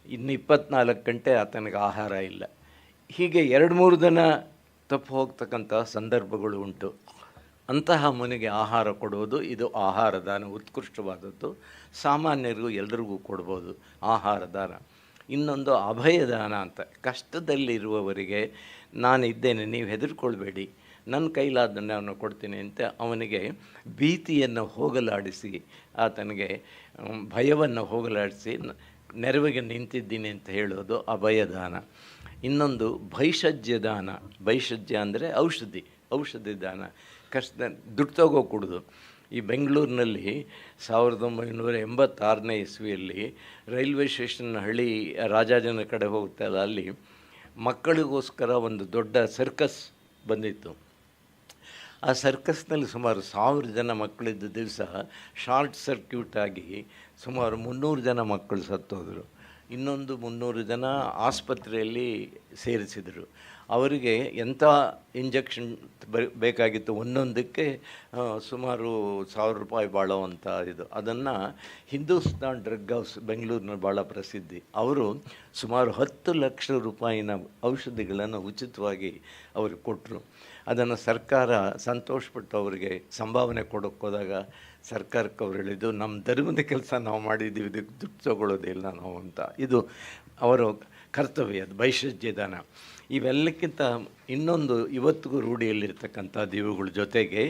ಇನ್ನು 24 ಗಂಟೆ ಆತನಿಗೆ ಆಹಾರ ಇಲ್ಲ. ಹೀಗೆ 2-3 ದಿನ ತಪ್ಪು ಹೋಗ್ತಕ್ಕಂಥ ಸಂದರ್ಭಗಳು ಉಂಟು. ಅಂತಹ ಮನೆಗೆ ಆಹಾರ ಕೊಡುವುದು ಇದು ಆಹಾರ ದಾನ, ಉತ್ಕೃಷ್ಟವಾದದ್ದು. ಸಾಮಾನ್ಯರಿಗೂ ಎಲ್ಲರಿಗೂ ಕೊಡ್ಬೋದು ಆಹಾರ ದಾನ. ಇನ್ನೊಂದು ಅಭಯದಾನ ಅಂತ, ಕಷ್ಟದಲ್ಲಿರುವವರಿಗೆ ನಾನಿದ್ದೇನೆ, ನೀವು ಹೆದರ್ಕೊಳ್ಬೇಡಿ, ನನ್ನ ಕೈಲಾದನ್ನು ನಾನು ಕೊಡ್ತೀನಿ ಅಂತ ಅವನಿಗೆ ಭೀತಿಯನ್ನು ಹೋಗಲಾಡಿಸಿ, ಆತನಿಗೆ ಭಯವನ್ನು ಹೋಗಲಾಡಿಸಿ ನೆರವಿಗೆ ನಿಂತಿದ್ದೀನಿ ಅಂತ ಹೇಳೋದು ಅಭಯದಾನ. ಇನ್ನೊಂದು ಭೈಷಜ್ಯ ದಾನ. ಭೈಷಜ್ಯ ಅಂದರೆ ಔಷಧಿ ದಾನ. ದುಡ್ಡು ತಗೋ ಕೊಡೋದು. ಈ ಬೆಂಗಳೂರಿನಲ್ಲಿ 1986ನೇ ಇಸ್ವಿಯಲ್ಲಿ ರೈಲ್ವೆ ಸ್ಟೇಷನ್ ಹಳ್ಳಿ ರಾಜಾಜನ ಕಡೆ ಹೋಗ್ತಲ್ಲ, ಅಲ್ಲಿ ಮಕ್ಕಳಿಗೋಸ್ಕರ ಒಂದು ದೊಡ್ಡ ಸರ್ಕಸ್ ಬಂದಿತ್ತು. ಆ ಸರ್ಕಸ್ನಲ್ಲಿ ಸುಮಾರು 1000 ಜನ ಮಕ್ಕಳಿದ್ದ ದಿವಸ ಶಾರ್ಟ್ ಸರ್ಕ್ಯೂಟ್ ಆಗಿ ಸುಮಾರು 300 ಜನ ಮಕ್ಕಳು ಸತ್ತೋದರು. ಇನ್ನೊಂದು 300 ಜನ ಆಸ್ಪತ್ರೆಯಲ್ಲಿ ಸೇರಿಸಿದರು. ಅವರಿಗೆ ಎಂಥ ಇಂಜೆಕ್ಷನ್ ಬೇಕಾಗಿತ್ತು, ಒಂದೊಂದಕ್ಕೆ ಸುಮಾರು 1000 ರೂಪಾಯಿ ಬಾಳುವಂಥ ಇದು. ಅದನ್ನು ಹಿಂದೂಸ್ತಾನ್ ಡ್ರಗ್ ಹೌಸ್ ಬೆಂಗಳೂರಿನ ಭಾಳ ಪ್ರಸಿದ್ಧಿ. ಅವರು ಸುಮಾರು 10 ಲಕ್ಷ ರೂಪಾಯಿನ ಔಷಧಿಗಳನ್ನು ಉಚಿತವಾಗಿ ಅವ್ರಿಗೆ ಕೊಟ್ಟರು. ಅದನ್ನು ಸರ್ಕಾರ ಸಂತೋಷಪಟ್ಟು ಅವರಿಗೆ ಸಂಭಾವನೆ ಕೊಡೋಕ್ಕೆ ಹೋದಾಗ ಸರ್ಕಾರಕ್ಕೆ ಅವ್ರು ಹೇಳಿದ್ದು, ನಮ್ಮ ಧರ್ಮದ ಕೆಲಸ ನಾವು ಮಾಡಿದ್ದೀವಿ, ಇದಕ್ಕೆ ದುಡ್ಡು ತಗೊಳ್ಳೋದಿಲ್ಲ ನಾವು ಅಂತ. ಇದು ಅವರ ಕರ್ತವ್ಯ, ಅದು ಭೈಷಜ್ಯ ದಾನ. ಇವೆಲ್ಲಕ್ಕಿಂತ ಇನ್ನೊಂದು ಇವತ್ತಿಗೂ ರೂಢಿಯಲ್ಲಿರ್ತಕ್ಕಂಥದ್ದು ಇವುಗಳ ಜೊತೆಗೆ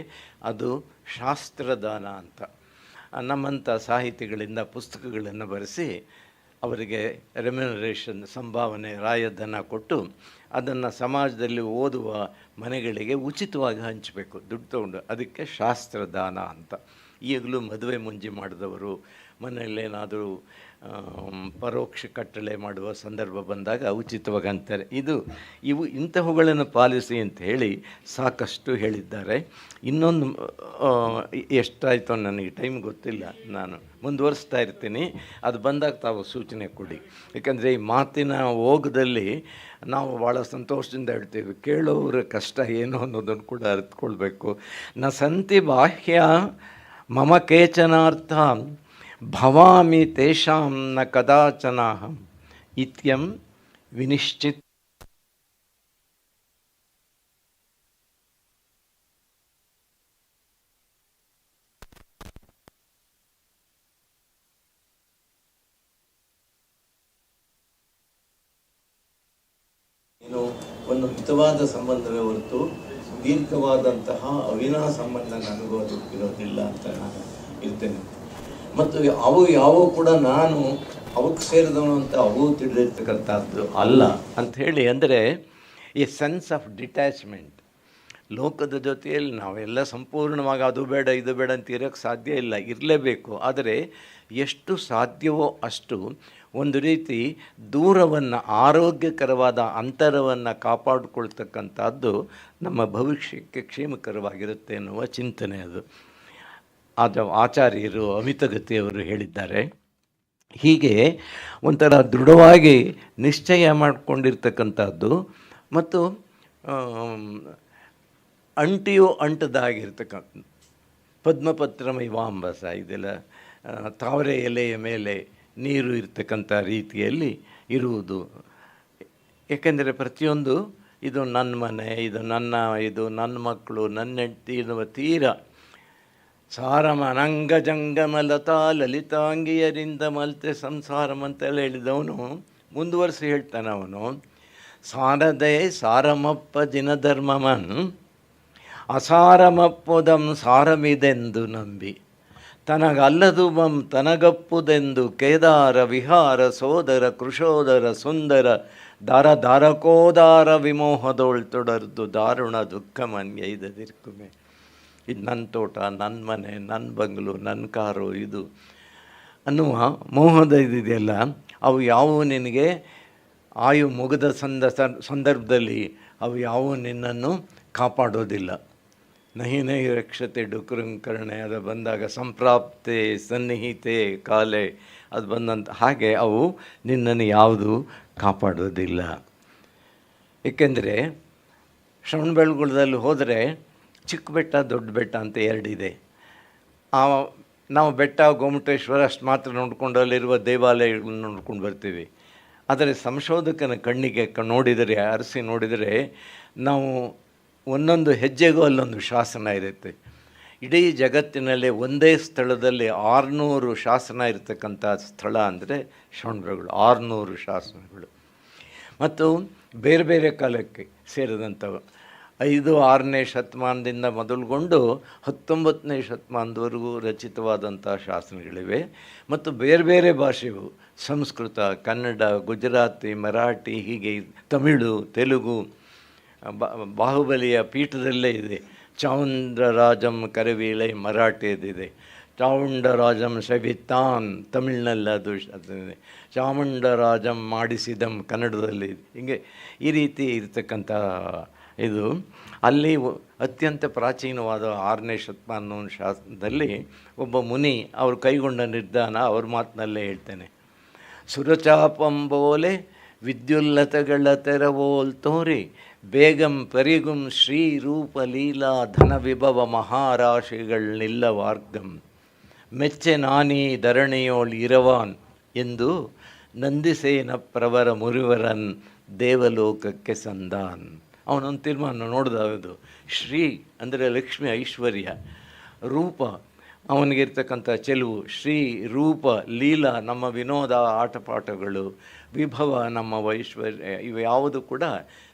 ಅದು ಶಾಸ್ತ್ರದಾನ ಅಂತ. ನಮ್ಮಂಥ ಸಾಹಿತಿಗಳಿಂದ ಪುಸ್ತಕಗಳನ್ನು ಬರೆಸಿ ಅವರಿಗೆ ರೆಮ್ಯುನರೇಷನ್, ಸಂಭಾವನೆ, ರಾಯಧನ ಕೊಟ್ಟು ಅದನ್ನು ಸಮಾಜದಲ್ಲಿ ಓದುವ ಮನೆಗಳಿಗೆ ಉಚಿತವಾಗಿ ಹಂಚಬೇಕು, ದುಡ್ಡು ತೊಗೊಂಡು. ಅದಕ್ಕೆ ಶಾಸ್ತ್ರದಾನ ಅಂತ. ಈಗಲೂ ಮದುವೆ ಮುಂಜಿ ಮಾಡಿದವರು ಮನೆಯಲ್ಲೇನಾದರೂ ಪರೋಕ್ಷ ಕಟ್ಟಳೆ ಮಾಡುವ ಸಂದರ್ಭ ಬಂದಾಗ ಉಚಿತವಾಗಿ ಅಂತಾರೆ. ಇಂತಹವುಗಳನ್ನು ಪಾಲಿಸಿ ಅಂತ ಹೇಳಿ ಸಾಕಷ್ಟು ಹೇಳಿದ್ದಾರೆ. ಇನ್ನೊಂದು ಎಷ್ಟಾಯಿತೋ ನನಗೆ ಟೈಮ್ ಗೊತ್ತಿಲ್ಲ, ನಾನು ಮುಂದುವರಿಸ್ತಾ ಇರ್ತೀನಿ, ಅದು ಬಂದಾಗ ತಾವು ಸೂಚನೆ ಕೊಡಿ. ಯಾಕಂದರೆ ಈ ಮಾತಿನ ಓಗದಲ್ಲಿ ನಾವು ಭಾಳ ಸಂತೋಷದಿಂದ ಹೇಳ್ತೇವೆ, ಕೇಳೋರ ಕಷ್ಟ ಏನು ಅನ್ನೋದನ್ನು ಕೂಡ ಅರ್ಥಕೊಳ್ಬೇಕು. ನ ಸಂತಿ ಬಾಹ್ಯ ಮಮ ಕೇಚನಾರ್ಥ ಭವಾಮಿ ತೇಷಾಂ ನ ಕದಾಚನ ಇತ್ಯಂ ವಿನಿಶ್ಚಿತ್. ಒಂದು ಮಿತವಾದ ಸಂಬಂಧವೇ ಹೊರತು ದೀರ್ಘವಾದಂತಹ ಅವಿನಾ ಸಂಬಂಧ ನನಗೂ ಅದಕ್ಕಿರೋದಿಲ್ಲ ಅಂತ ನಾನು ಇರ್ತೇನೆ. ಮತ್ತು ಅವು ಯಾವುವು ಕೂಡ ನಾನು ಅವಕ್ಕೆ ಸೇರಿದವನು ಅಂತ ಅವು ತಿಳಿದಿರ್ತಕ್ಕಂಥದ್ದು ಅಲ್ಲ ಅಂಥೇಳಿ, ಅಂದರೆ ಈ ಸೆನ್ಸ್ ಆಫ್ ಡಿಟ್ಯಾಚ್ಮೆಂಟ್. ಲೋಕದ ಜೊತೆಯಲ್ಲಿ ನಾವೆಲ್ಲ ಸಂಪೂರ್ಣವಾಗಿ ಅದು ಬೇಡ ಇದು ಬೇಡ ಅಂತ ಇರೋಕ್ಕೆ ಸಾಧ್ಯ ಇಲ್ಲ, ಇರಲೇಬೇಕು. ಆದರೆ ಎಷ್ಟು ಸಾಧ್ಯವೋ ಅಷ್ಟು ಒಂದು ರೀತಿ ದೂರವನ್ನು, ಆರೋಗ್ಯಕರವಾದ ಅಂತರವನ್ನು ಕಾಪಾಡಿಕೊಳ್ತಕ್ಕಂಥದ್ದು ನಮ್ಮ ಭವಿಷ್ಯಕ್ಕೆ ಕ್ಷೇಮಕರವಾಗಿರುತ್ತೆ ಎನ್ನುವ ಚಿಂತನೆ ಅದು. ಆಚಾರ್ಯರು ಅಮಿತಗತಿಯವರು ಹೇಳಿದ್ದಾರೆ. ಹೀಗೆ ಒಂಥರ ದೃಢವಾಗಿ ನಿಶ್ಚಯ ಮಾಡಿಕೊಂಡಿರ್ತಕ್ಕಂಥದ್ದು ಮತ್ತು ಅಂಟಿಯೂ ಅಂಟದಾಗಿರ್ತಕ್ಕಂಥ ಪದ್ಮಪತ್ರಮಿವಾಂಬಸ, ಇದೆಲ್ಲ ತಾವರೆ ಎಲೆಯ ಮೇಲೆ ನೀರು ಇರ್ತಕ್ಕಂಥ ರೀತಿಯಲ್ಲಿ ಇರುವುದು. ಏಕೆಂದರೆ ಪ್ರತಿಯೊಂದು ಇದು ನನ್ನ ಮನೆ, ಇದು ನನ್ನ ಮಕ್ಕಳು, ನನ್ನ ಹೆಂಡತಿ ಎನ್ನುವ ತೀರ ಸಾರಮನಂಗ ಜಂಗಮ ಲತಾ ಲಲಿತಾಂಗಿಯರಿಂದ ಮಲ್ತೆ ಸಂಸಾರಂ ಅಂತೆಲ್ಲ ಹೇಳಿದವನು ಮುಂದುವರಿಸಿ ಹೇಳ್ತಾನೆ. ಅವನು ಸಾರದೆ ಸಾರಮಪ್ಪ ಜಿನಧರ್ಮಮನ್ ಅಸಾರಮಪ್ಪುದಂ ಸಾರಮಿದೆಂದು ನಂಬಿ ತನಗಲ್ಲದು ಮಂ ತನಗಪ್ಪುದೆಂದು ಕೇದಾರ ವಿಹಾರ ಸೋದರ ಕೃಶೋದರ ಸುಂದರ ದಾರ ದಾರಕೋದಾರ ವಿಮೋಹದೊಳ್ತೊಡರ್ದು ದಾರುಣ ದುಃಖ ಮನ್ಯೈದದಿರ್ಕುಮೆ. ಇದು ನನ್ನ ತೋಟ, ನನ್ನ ಮನೆ, ನನ್ನ ಬಂಗ್ಲು, ನನ್ನ ಕಾರು, ಇದು ಅನ್ನುವ ಮೋಹದ ಇದೆಯಲ್ಲ, ಅವು ಯಾವುವು ನಿನಗೆ ಆಯು ಮುಗಿದ ಸಂದರ್ಭದಲ್ಲಿ ಅವು ಯಾವುವು ನಿನ್ನನ್ನು ಕಾಪಾಡೋದಿಲ್ಲ. ನಹಿ ನಹಿ ರಕ್ಷತೆ ಡುಕೃಂಕರಣೆ ಅದು ಬಂದಾಗ ಸಂಪ್ರಾಪ್ತೆ ಸನ್ನಿಹಿತೆ ಕಾಲೆ ಅದು ಬಂದಂತ ಹಾಗೆ ಅವು ನಿನ್ನನ್ನು ಯಾವುದು ಕಾಪಾಡೋದಿಲ್ಲ. ಏಕೆಂದರೆ ಶ್ರವಣಬೆಳಗೊಳದಲ್ಲಿ ಹೋದರೆ ಚಿಕ್ಕ ಬೆಟ್ಟ ದೊಡ್ಡ ಬೆಟ್ಟ ಅಂತ ಎರಡಿದೆ. ನಾವು ಬೆಟ್ಟ ಗೊಮ್ಮಟೇಶ್ವರ ಅಷ್ಟು ಮಾತ್ರ ನೋಡ್ಕೊಂಡು ಅಲ್ಲಿರುವ ದೇವಾಲಯಗಳನ್ನ ನೋಡ್ಕೊಂಡು ಬರ್ತೀವಿ. ಆದರೆ ಸಂಶೋಧಕನ ಕಣ್ಣಿಗೆ ಅರಸಿ ನೋಡಿದರೆ ನಾವು ಒಂದೊಂದು ಹೆಜ್ಜೆಗೂ ಅಲ್ಲೊಂದು ಶಾಸನ ಇರುತ್ತೆ. ಇಡೀ ಜಗತ್ತಿನಲ್ಲಿ ಒಂದೇ ಸ್ಥಳದಲ್ಲಿ 600 ಶಾಸನ ಇರತಕ್ಕಂಥ ಸ್ಥಳ ಅಂದರೆ ಶ್ರವಣಬೆಳಗೊಳ. 600 ಶಾಸನಗಳು ಮತ್ತು ಬೇರೆ ಬೇರೆ ಕಾಲಕ್ಕೆ ಸೇರಿದಂಥವು. 5-6ನೇ ಶತಮಾನದಿಂದ ಮೊದಲುಗೊಂಡು 19ನೇ ಶತಮಾನದವರೆಗೂ ರಚಿತವಾದಂಥ ಶಾಸನಗಳಿವೆ. ಮತ್ತು ಬೇರೆ ಬೇರೆ ಭಾಷೆಯು ಸಂಸ್ಕೃತ, ಕನ್ನಡ, ಗುಜರಾತಿ, ಮರಾಠಿ, ಹೀಗೆ ತಮಿಳು, ತೆಲುಗು, ಬಾಹುಬಲಿಯ ಪೀಠದಲ್ಲೇ ಇದೆ. ಚಾವುಂಡರಾಜಂ ಕರವೀಳೈ ಮರಾಠಿಯದಿದೆ, ಚಾವುಂಡರಾಜಂ ಸವಿತಾನ್ ತಮಿಳಿನಲ್ಲಿ ಅದು ಚಾಮುಂಡರಾಜಂ ಮಾಡಿಸಿದಂ ಕನ್ನಡದಲ್ಲಿ. ಹೀಗೆ ಈ ರೀತಿ ಇರತಕ್ಕಂಥ ಇದು ಅಲ್ಲಿ ಅತ್ಯಂತ ಪ್ರಾಚೀನವಾದ 6ನೇ ಶತಮಾನ ಶಾಸನದಲ್ಲಿ ಒಬ್ಬ ಮುನಿ ಅವರು ಕೈಗೊಂಡ ನಿರ್ಧಾರ ಅವ್ರ ಮಾತಿನಲ್ಲೇ ಹೇಳ್ತೇನೆ. ಸುರಚಾಪಂಬೋಲೆ ವಿದ್ಯುಲ್ಲತಗಳ ತೆರವೋಲ್ ತೋರಿ ಬೇಗಂ ಪರಿಗುಂ ಶ್ರೀ ರೂಪ ಲೀಲಾ ಧನ ವಿಭವ ಮಹಾರಾಶಿಗಳನ್ನಿಲ್ಲವಾರ್ಗಂ ಮೆಚ್ಚೆ ನಾನೀ ಧರಣಿಯೋಳ್ ಇರವಾನ್ ಎಂದು ನಂದಿಸೇನ ಪ್ರವರ ಮುರಿವರನ್ ದೇವಲೋಕಕ್ಕೆ ಸಂದಾನ್. ಅವನೊಂದು ತೀರ್ಮಾನ ನೋಡ್ದಾವುದು. ಶ್ರೀ ಅಂದರೆ ಲಕ್ಷ್ಮಿ, ಐಶ್ವರ್ಯ, ರೂಪ ಅವನಿಗಿರ್ತಕ್ಕಂಥ ಚೆಲುವು, ಶ್ರೀ ರೂಪ ಲೀಲಾ ನಮ್ಮ ವಿನೋದ ಆಟಪಾಠಗಳು, ವಿಭವ ನಮ್ಮ ಐಶ್ವರ್ಯ, ಇವು ಯಾವುದು ಕೂಡ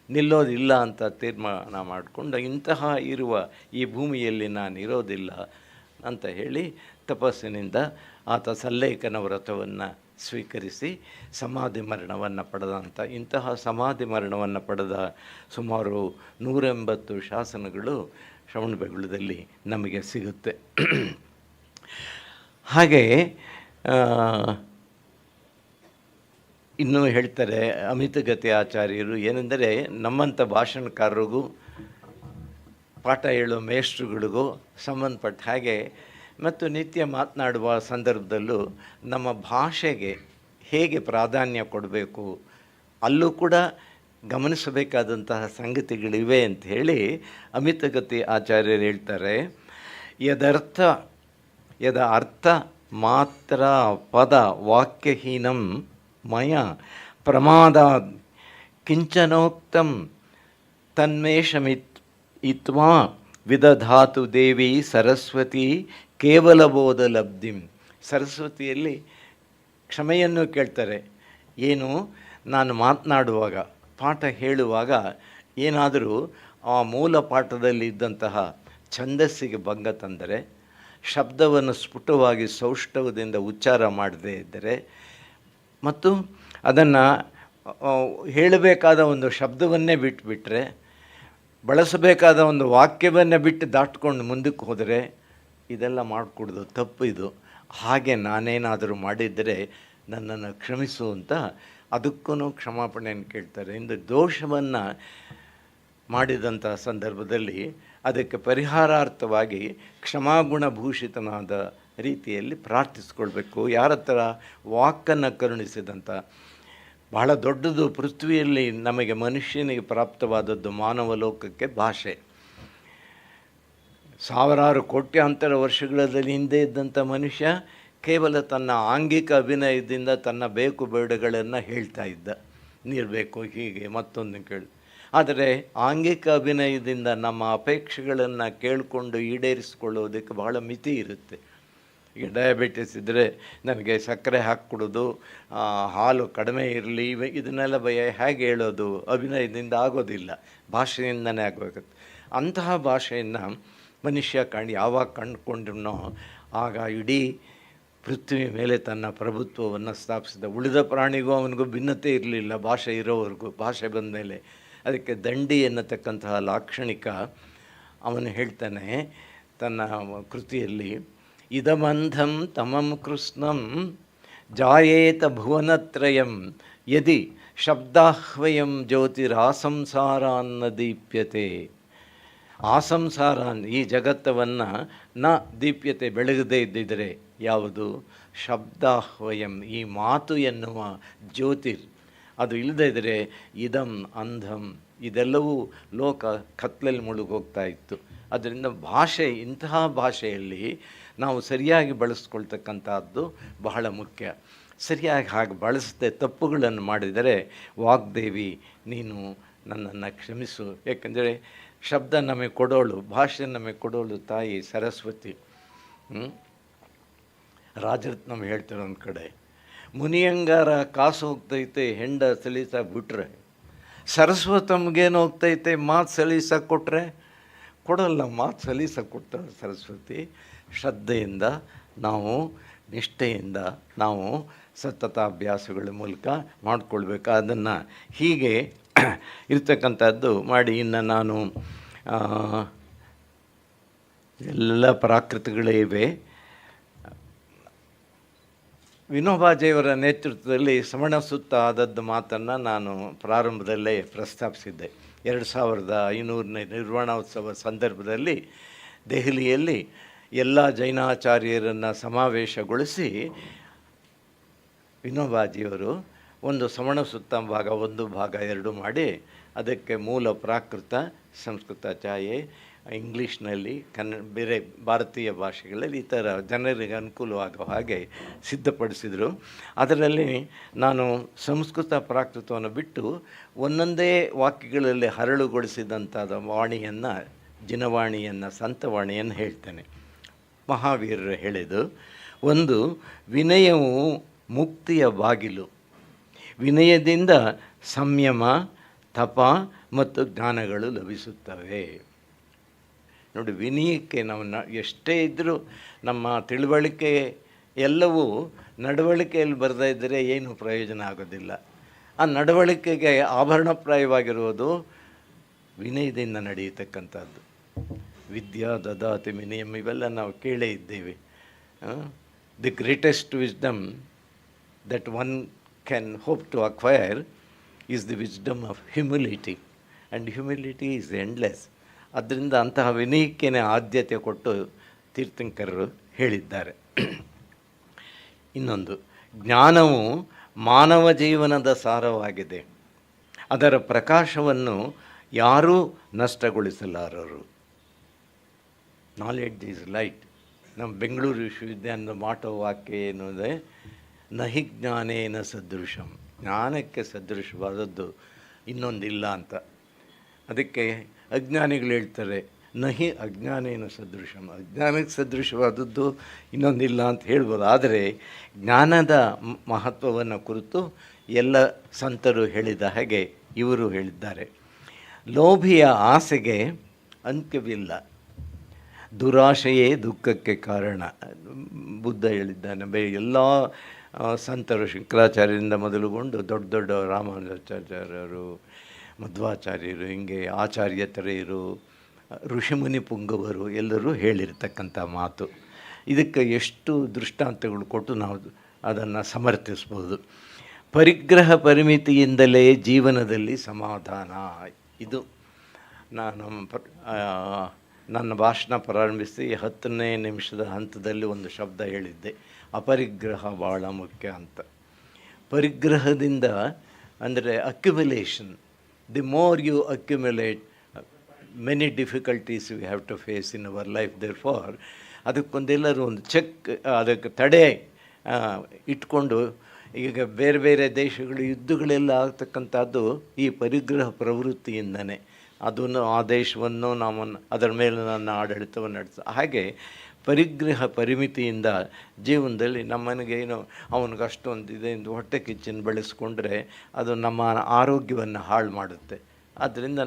ನಿಲ್ಲೋದಿಲ್ಲ ಅಂತ ತೀರ್ಮಾನ ಮಾಡಿಕೊಂಡು ಇಂತಹ ಇರುವ ಈ ಭೂಮಿಯಲ್ಲಿ ನಾನು ಇರೋದಿಲ್ಲ ಅಂತ ಹೇಳಿ ತಪಸ್ಸಿನಿಂದ ಆತ ಸಲ್ಲೇಖನ ವ್ರತವನ್ನು ಸ್ವೀಕರಿಸಿ ಸಮಾಧಿ ಮರಣವನ್ನು ಪಡೆದಂಥ ಇಂತಹ ಸಮಾಧಿ ಮರಣವನ್ನು ಪಡೆದ ಸುಮಾರು 180 ಶಾಸನಗಳು ಶ್ರವಣಬೆಳಗೊಳದಲ್ಲಿ ನಮಗೆ ಸಿಗುತ್ತೆ. ಹಾಗೆ ಇನ್ನೂ ಹೇಳ್ತಾರೆ ಅಮಿತಗತಿ ಆಚಾರ್ಯರು, ಏನೆಂದರೆ ನಮ್ಮಂಥ ಭಾಷಣಕಾರರಿಗೂ ಪಾಠ ಹೇಳೋ ಮೇಷ್ಟ್ರುಗಳಿಗೂ ಸಂಬಂಧಪಟ್ಟ ಹಾಗೆ ಮತ್ತು ನಿತ್ಯ ಮಾತನಾಡುವ ಸಂದರ್ಭದಲ್ಲೂ ನಮ್ಮ ಭಾಷೆಗೆ ಹೇಗೆ ಪ್ರಾಧಾನ್ಯ ಕೊಡಬೇಕು ಅಲ್ಲೂ ಕೂಡ ಗಮನಿಸಬೇಕಾದಂತಹ ಸಂಗತಿಗಳಿವೆ ಅಂತ ಹೇಳಿ ಅಮಿತಗತಿ ಆಚಾರ್ಯರು ಹೇಳ್ತಾರೆ. ಯದ ಅರ್ಥ ಮಾತ್ರ ಪದ ವಾಕ್ಯಹೀನಂ ಮಯ ಪ್ರಮಾದಾದ್ ಕಿಂಚನೋಕ್ತಂ ತನ್ಮೇಷಮಿತ್ ಇತ್ವಾ ವಿದಧಾತು ದೇವಿ ಸರಸ್ವತಿ ಕೇವಲಬೋಧ ಲಬ್ಧಿಂ. ಸರಸ್ವತಿಯಲ್ಲಿ ಕ್ಷಮೆಯನ್ನು ಕೇಳ್ತಾರೆ. ಏನು, ನಾನು ಮಾತನಾಡುವಾಗ, ಪಾಠ ಹೇಳುವಾಗ ಏನಾದರೂ ಆ ಮೂಲ ಪಾಠದಲ್ಲಿ ಇದ್ದಂತಹ ಛಂದಸ್ಸಿಗೆ ಭಂಗ ತಂದರೆ, ಶಬ್ದವನ್ನು ಸ್ಫುಟವಾಗಿ ಸೌಷ್ಠವದಿಂದ ಉಚ್ಚಾರ ಮಾಡದೇ ಇದ್ದರೆ, ಮತ್ತು ಅದನ್ನು ಹೇಳಬೇಕಾದ ಒಂದು ಶಬ್ದವನ್ನೇ ಬಿಟ್ಟುಬಿಟ್ರೆ, ಬಳಸಬೇಕಾದ ಒಂದು ವಾಕ್ಯವನ್ನೇ ಬಿಟ್ಟು ದಾಟ್ಕೊಂಡು ಮುಂದಕ್ಕೆ ಹೋದರೆ, ಇದೆಲ್ಲ ಮಾಡಿಕೊಡೋದು ತಪ್ಪು. ಇದು ಹಾಗೆ ನಾನೇನಾದರೂ ಮಾಡಿದ್ದರೆ ನನ್ನನ್ನು ಕ್ಷಮಿಸು ಅಂತ ಅದಕ್ಕೂ ಕ್ಷಮಾಪಣೆಯನ್ನು ಕೇಳ್ತಾರೆ. ಇಂದು ದೋಷವನ್ನು ಮಾಡಿದಂಥ ಸಂದರ್ಭದಲ್ಲಿ ಅದಕ್ಕೆ ಪರಿಹಾರಾರ್ಥವಾಗಿ ಕ್ಷಮಾಗುಣಭೂಷಿತನಾದ ರೀತಿಯಲ್ಲಿ ಪ್ರಾರ್ಥಿಸ್ಕೊಳ್ಬೇಕು. ಯಾರ ಹತ್ರ ವಾಕನ್ನು ಕರುಣಿಸಿದಂಥ ಬಹಳ ದೊಡ್ಡದು ಪೃಥ್ವಿಯಲ್ಲಿ ನಮಗೆ ಮನುಷ್ಯನಿಗೆ ಪ್ರಾಪ್ತವಾದದ್ದು ಮಾನವ ಲೋಕಕ್ಕೆ ಭಾಷೆ. ಸಾವಿರಾರು ಕೋಟ್ಯಾಂತರ ವರ್ಷಗಳಲ್ಲಿ ಹಿಂದೆ ಇದ್ದಂಥ ಮನುಷ್ಯ ಕೇವಲ ತನ್ನ ಆಂಗಿಕ ಅಭಿನಯದಿಂದ ತನ್ನ ಬೇಕು ಬೇಡಗಳನ್ನು ಹೇಳ್ತಾ ಇದ್ದ. ನೀರು ಬೇಕು, ಹೀಗೆ ಮತ್ತೊಂದು ಕೇಳಿ. ಆದರೆ ಆಂಗಿಕ ಅಭಿನಯದಿಂದ ನಮ್ಮ ಅಪೇಕ್ಷೆಗಳನ್ನು ಕೇಳಿಕೊಂಡು ಈಡೇರಿಸಿಕೊಳ್ಳೋದಕ್ಕೆ ಬಹಳ ಮಿತಿ ಇರುತ್ತೆ. ಈಗ ಡಯಾಬಿಟಿಸ್ ಇದ್ದರೆ ನನಗೆ ಸಕ್ಕರೆ ಹಾಕ್ಕೊಡೋದು, ಹಾಲು ಕಡಿಮೆ ಇರಲಿ, ಇದನ್ನೆಲ್ಲ ಹೇಗೆ ಹೇಳೋದು? ಅಭಿನಯದಿಂದ ಆಗೋದಿಲ್ಲ, ಭಾಷೆಯಿಂದನೇ ಆಗಬೇಕಾಗುತ್ತೆ. ಅಂತಹ ಭಾಷೆಯನ್ನು ಮನುಷ್ಯ ಯಾವಾಗ ಕಂಡುಕೊಂಡ್ರೂ ಆಗ ಇಡೀ ಪೃಥ್ವಿ ಮೇಲೆ ತನ್ನ ಪ್ರಭುತ್ವವನ್ನು ಸ್ಥಾಪಿಸಿದ. ಉಳಿದ ಪ್ರಾಣಿಗೂ ಅವನಿಗೂ ಭಿನ್ನತೆ ಇರಲಿಲ್ಲ ಭಾಷೆ ಇರೋವರೆಗೂ. ಭಾಷೆ ಬಂದ ಮೇಲೆ ಅದಕ್ಕೆ ದಂಡಿ ಎನ್ನತಕ್ಕಂತಹ ಲಾಕ್ಷಣಿಕ ಅವನು ಹೇಳ್ತಾನೆ ತನ್ನ ಕೃತಿಯಲ್ಲಿ, ಇದಮಂಧಂ ತಮಂ ಕೃಷ್ಣಂ ಜಾಯೇತ ಭುವನತ್ರಯಂ ಯದಿ ಶಬ್ದಾಹ್ವಯಂ ಜ್ಯೋತಿರಾಸಂಸಾರಾನ್ನ ದೀಪ್ಯತೆ. ಆಸಂಸಾರ, ಈ ಜಗತ್ತವನ್ನು ನ ದೀಪ್ಯತೆ, ಬೆಳಗದೇ ಇದ್ದಿದ್ದರೆ ಯಾವುದು? ಶಬ್ದಾಹ್ವಯಂ, ಈ ಮಾತು ಎನ್ನುವ ಜ್ಯೋತಿರ್, ಅದು ಇಲ್ಲದೇ ಇದ್ದರೆ ಇದಂ ಅಂಧಂ, ಇದೆಲ್ಲವೂ ಲೋಕ ಕತ್ತಲಲ್ಲಿ ಮುಳುಗೋಗ್ತಾ ಇತ್ತು. ಅದರಿಂದ ಭಾಷೆ, ಇಂತಹ ಭಾಷೆಯಲ್ಲಿ ನಾವು ಸರಿಯಾಗಿ ಬಳಸ್ಕೊಳ್ತಕ್ಕಂಥದ್ದು ಬಹಳ ಮುಖ್ಯ. ಸರಿಯಾಗಿ ಹಾಗೆ ಬಳಸದೆ ತಪ್ಪುಗಳನ್ನು ಮಾಡಿದರೆ ವಾಗ್ದೇವಿ ನೀನು ನನ್ನನ್ನು ಕ್ಷಮಿಸು. ಏಕೆಂದರೆ ಶಬ್ದ ನಮಗೆ ಕೊಡೋಳು, ಭಾಷೆ ನಮಗೆ ಕೊಡೋಳು ತಾಯಿ ಸರಸ್ವತಿ. ರಾಜರತ್ನಂ ಹೇಳ್ತಾರೆ ಒಂದು ಕಡೆ, ಮುನಿಯಂಗಾರ ಕಾಸು ಹೋಗ್ತೈತೆ ಹೆಂಡ ಸಲೀಸಾಗಿ ಬಿಟ್ರೆ, ಸರಸ್ವತಮ್ಗೇನು ಹೋಗ್ತೈತೆ ಮಾತು ಸಲೀಸಾಗಿ ಕೊಟ್ಟರೆ. ಕೊಡಲ್ಲ, ಮಾತು ಸಲೀಸಾಗಿ ಕೊಡ್ತಾಳೆ ಸರಸ್ವತಿ. ಶ್ರದ್ಧೆಯಿಂದ ನಾವು, ನಿಷ್ಠೆಯಿಂದ ನಾವು ಸತತ ಅಭ್ಯಾಸಗಳ ಮೂಲಕ ಮಾಡಿಕೊಳ್ಬೇಕು. ಅದನ್ನು ಹೀಗೆ ಇರ್ತಕ್ಕಂಥದ್ದು ಮಾಡಿ. ಇನ್ನು ನಾನು ಎಲ್ಲ ಪ್ರಾಕೃತಗಳೇ ಇವೆ. ವಿನೋಬಾಜಿಯವರ ನೇತೃತ್ವದಲ್ಲಿ ಸಮಣ ಸುತ್ತ ಆದದ್ದು ಮಾತನ್ನು ನಾನು ಪ್ರಾರಂಭದಲ್ಲೇ ಪ್ರಸ್ತಾಪಿಸಿದ್ದೆ. 2500ನೇ ನಿರ್ವಾಣೋತ್ಸವ ಸಂದರ್ಭದಲ್ಲಿ ದೆಹಲಿಯಲ್ಲಿ ಎಲ್ಲ ಜೈನಾಚಾರ್ಯರನ್ನು ಸಮಾವೇಶಗೊಳಿಸಿ ವಿನೋಬಾಜಿಯವರು ಒಂದು ಸಮಣ ಸುತ್ತ ಭಾಗ 1, ಭಾಗ 2 ಮಾಡಿ ಅದಕ್ಕೆ ಮೂಲ ಪ್ರಾಕೃತ, ಸಂಸ್ಕೃತ ಛಾಯೆ, ಇಂಗ್ಲೀಷ್ನಲ್ಲಿ, ಬೇರೆ ಭಾರತೀಯ ಭಾಷೆಗಳಲ್ಲಿ ಈ ಥರ ಜನರಿಗೆ ಅನುಕೂಲವಾಗೋ ಹಾಗೆ ಸಿದ್ಧಪಡಿಸಿದರು. ಅದರಲ್ಲಿ ನಾನು ಸಂಸ್ಕೃತ ಪ್ರಾಕೃತವನ್ನು ಬಿಟ್ಟು ಒಂದೊಂದೇ ವಾಕ್ಯಗಳಲ್ಲಿ ಹರಳುಗೊಳಿಸಿದಂಥದ್ದು ವಾಣಿಯನ್ನು, ಜಿನವಾಣಿಯನ್ನು, ಸಂತವಾಣಿಯನ್ನು ಹೇಳ್ತೇನೆ. ಮಹಾವೀರರು ಹೇಳಿದ್ದು, ಒಂದು, ವಿನಯವು ಮುಕ್ತಿಯ ಬಾಗಿಲು. ವಿನಯದಿಂದ ಸಂಯಮ, ತಪ ಮತ್ತು ಜ್ಞಾನಗಳು ಲಭಿಸುತ್ತವೆ. ನೋಡಿ, ವಿನಯಕ್ಕೆ ನಾವು ಎಷ್ಟೇ ಇದ್ದರೂ ನಮ್ಮ ತಿಳುವಳಿಕೆ ಎಲ್ಲವೂ ನಡವಳಿಕೆಯಲ್ಲಿ ಬರದೇ ಇದ್ದರೆ ಏನು ಪ್ರಯೋಜನ ಆಗೋದಿಲ್ಲ. ಆ ನಡವಳಿಕೆಗೆ ಆಭರಣಪ್ರಾಯವಾಗಿರುವುದು ವಿನಯದಿಂದ ನಡೆಯತಕ್ಕಂಥದ್ದು. ವಿದ್ಯಾ ದದಾತಿ ವಿನಯಂ, ಇವೆಲ್ಲ ನಾವು ಕೇಳೇ ಇದ್ದೇವೆ. The greatest wisdom that one can hope to acquire is the wisdom of humility, and humility is endless. ಅದರಿಂದ ಅಂತಹ ವಿನಯಕ್ಕೇನೆ ಆದ್ಯತೆ ಕೊಟ್ಟು ತೀರ್ಥಂಕರರು ಹೇಳಿದ್ದಾರೆ. ಇನ್ನೊಂದು, ಜ್ಞಾನವು ಮಾನವ ಜೀವನದ ಸಾರವಾಗಿದೆ. ಅದರ ಪ್ರಕಾಶವನ್ನು ಯಾರೂ ನಷ್ಟಗೊಳಿಸಲಾರರು. Knowledge is light. ನಮ್ಮ ಬೆಂಗಳೂರು ವಿಶ್ವವಿದ್ಯಾಲಯದ ಮಾಟೋ ವಾಕ್ಯ ಏನು ಅಂದರೆ, ನಹಿ ಜ್ಞಾನೇನ ಸದೃಶಂ, ಜ್ಞಾನಕ್ಕೆ ಸದೃಶವಾದದ್ದು ಇನ್ನೊಂದಿಲ್ಲ ಅಂತ. ಅದಕ್ಕೆ ಅಜ್ಞಾನಿಗಳು ಹೇಳ್ತಾರೆ, ನಹಿ ಅಜ್ಞಾನೇನ ಸದೃಶಂ, ಅಜ್ಞಾನಕ್ಕೆ ಸದೃಶವಾದದ್ದು ಇನ್ನೊಂದಿಲ್ಲ ಅಂತ ಹೇಳ್ಬೋದು. ಆದರೆ ಜ್ಞಾನದ ಮಹತ್ವವನ್ನು ಕುರಿತು ಎಲ್ಲ ಸಂತರು ಹೇಳಿದ ಹಾಗೆ ಇವರು ಹೇಳಿದ್ದಾರೆ. ಲೋಭಿಯ ಆಸೆಗೆ ಅಂತ್ಯವಿಲ್ಲ, ದುರಾಶೆಯೇ ದುಃಖಕ್ಕೆ ಕಾರಣ. ಬುದ್ಧ ಹೇಳಿದ್ದಾನೆ. ಎಲ್ಲ ಸಂತರು, ಶಂಕರಾಚಾರ್ಯರಿಂದ ಮೊದಲುಗೊಂಡು ದೊಡ್ಡ ದೊಡ್ಡ ರಾಮಾನುಜಾಚಾರ್ಯರು, ಮಧ್ವಾಚಾರ್ಯರು, ಹಿಂಗೆ ಆಚಾರ್ಯತರೆಯರು, ಋಷಿಮುನಿ ಪುಂಗವರು ಎಲ್ಲರೂ ಹೇಳಿರ್ತಕ್ಕಂಥ ಮಾತು. ಇದಕ್ಕೆ ಎಷ್ಟು ದೃಷ್ಟಾಂತಗಳು ಕೊಟ್ಟು ನಾವು ಅದನ್ನು ಸಮರ್ಥಿಸ್ಬೋದು. ಪರಿಗ್ರಹ ಪರಿಮಿತಿಯಿಂದಲೇ ಜೀವನದಲ್ಲಿ ಸಮಾಧಾನ. ಇದು ನಾನು ನನ್ನ ಭಾಷಣ ಪ್ರಾರಂಭಿಸಿ 10ನೇ ನಿಮಿಷದ ಹಂತದಲ್ಲಿ ಒಂದು ಶಬ್ದ ಹೇಳಿದ್ದೆ, ಅಪರಿಗ್ರಹ ಭಾಳ ಮುಖ್ಯ ಅಂತ. ಪರಿಗ್ರಹದಿಂದ ಅಂದರೆ accumulation. The more you accumulate, many difficulties we have to face in our life. Therefore ಅದಕ್ಕೊಂದೆಲ್ಲರೂ ಒಂದು ಚೆಕ್, ಅದಕ್ಕೆ ತಡೆ ಇಟ್ಕೊಂಡು, ಈಗ ಬೇರೆ ಬೇರೆ ದೇಶಗಳು ಯುದ್ಧಗಳೆಲ್ಲ ಆಗ್ತಕ್ಕಂಥದ್ದು ಈ ಪರಿಗ್ರಹ ಪ್ರವೃತ್ತಿಯಿಂದನೇ. ಅದನ್ನು ಆ ದೇಶವನ್ನು ನಾವು ಅದರ ಮೇಲೆ ನನ್ನ ಆಡಳಿತವನ್ನು ನಡೆಸ. ಹಾಗೆ ಪರಿಗ್ರಹ ಪರಿಮಿತಿಯಿಂದ ಜೀವನದಲ್ಲಿ ನಮ್ಮನಿಗೆ ಏನು ಅವನಿಗೆ ಅಷ್ಟೊಂದಿದೆ ಎಂದು ಹೊಟ್ಟೆ ಕಿಚ್ಚನ್ನು ಬೆಳೆಸ್ಕೊಂಡ್ರೆ ಅದು ನಮ್ಮ ಆರೋಗ್ಯವನ್ನು ಹಾಳು ಮಾಡುತ್ತೆ. ಆದ್ದರಿಂದ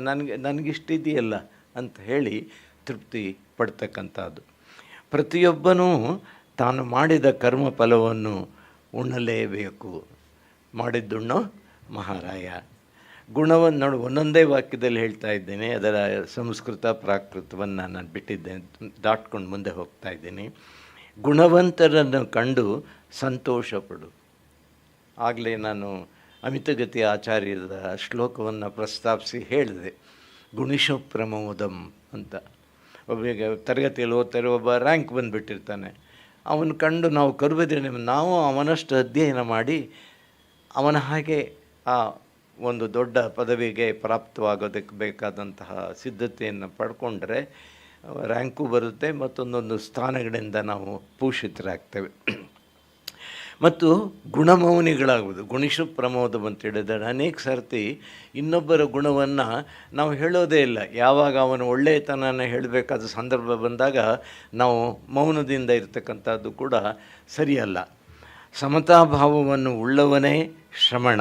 ನನಗಿಷ್ಟಿದೆಯಲ್ಲ ಅಂತ ಹೇಳಿ ತೃಪ್ತಿ ಪಡ್ತಕ್ಕಂಥದ್ದು. ಪ್ರತಿಯೊಬ್ಬನೂ ತಾನು ಮಾಡಿದ ಕರ್ಮ ಫಲವನ್ನು ಉಣ್ಣಲೇಬೇಕು. ಮಾಡಿದ್ದುಣ್ಣೋ ಮಹಾರಾಯ. ಗುಣವನ್ನು ನೋಡಿ ಒಂದೊಂದೇ ವಾಕ್ಯದಲ್ಲಿ ಹೇಳ್ತಾ ಇದ್ದೇನೆ. ಅದರ ಸಂಸ್ಕೃತ ಪ್ರಾಕೃತವನ್ನು ನಾನು ಬಿಟ್ಟಿದ್ದೇನೆ, ದಾಟ್ಕೊಂಡು ಮುಂದೆ ಹೋಗ್ತಾ ಇದ್ದೀನಿ. ಗುಣವಂತರನ್ನು ಕಂಡು ಸಂತೋಷಪಡು. ಆಗಲೇ ನಾನು ಅಮಿತಗತಿ ಆಚಾರ್ಯರ ಶ್ಲೋಕವನ್ನು ಪ್ರಸ್ತಾಪಿಸಿ ಹೇಳಿದೆ, ಗುಣಿಶೋ ಪ್ರಮೋದಂ ಅಂತ. ಒಬ್ಬರಿಗೆ ತರಗತಿಯಲ್ಲಿ ಓದ್ತಾರೆ, ಒಬ್ಬ ರ್ಯಾಂಕ್ ಬಂದುಬಿಟ್ಟಿರ್ತಾನೆ. ಅವನು ಕಂಡು ನಾವು ಕರುಬದಿರೇ ನಾವು ಅವನಷ್ಟು ಅಧ್ಯಯನ ಮಾಡಿ ಅವನ ಹಾಗೆ ಆ ಒಂದು ದೊಡ್ಡ ಪದವಿಗೆ ಪ್ರಾಪ್ತವಾಗೋದಕ್ಕೆ ಬೇಕಾದಂತಹ ಸಿದ್ಧತೆಯನ್ನು ಪಡ್ಕೊಂಡ್ರೆ ರ್ಯಾಂಕು ಬರುತ್ತೆ, ಮತ್ತೊಂದೊಂದು ಸ್ಥಾನಗಳಿಂದ ನಾವು ಭೂಷಿತರಾಗ್ತೇವೆ. ಮತ್ತು ಗುಣಮೌನಿಗಳಾಗುವುದು. ಗುಣಿಷು ಪ್ರಮೋದ ಅಂತ ಹೇಳಿದ್ದಾರೆ. ಅನೇಕ ಸರ್ತಿ ಇನ್ನೊಬ್ಬರ ಗುಣವನ್ನು ನಾವು ಹೇಳೋದೇ ಇಲ್ಲ. ಯಾವಾಗ ಅವನು ಒಳ್ಳೆಯತನನ ಹೇಳಬೇಕಾದ ಸಂದರ್ಭ ಬಂದಾಗ ನಾವು ಮೌನದಿಂದ ಇರತಕ್ಕಂಥದ್ದು ಕೂಡ ಸರಿಯಲ್ಲ. ಸಮತಾಭಾವವನ್ನು ಉಳ್ಳವನೇ ಶ್ರಮಣ.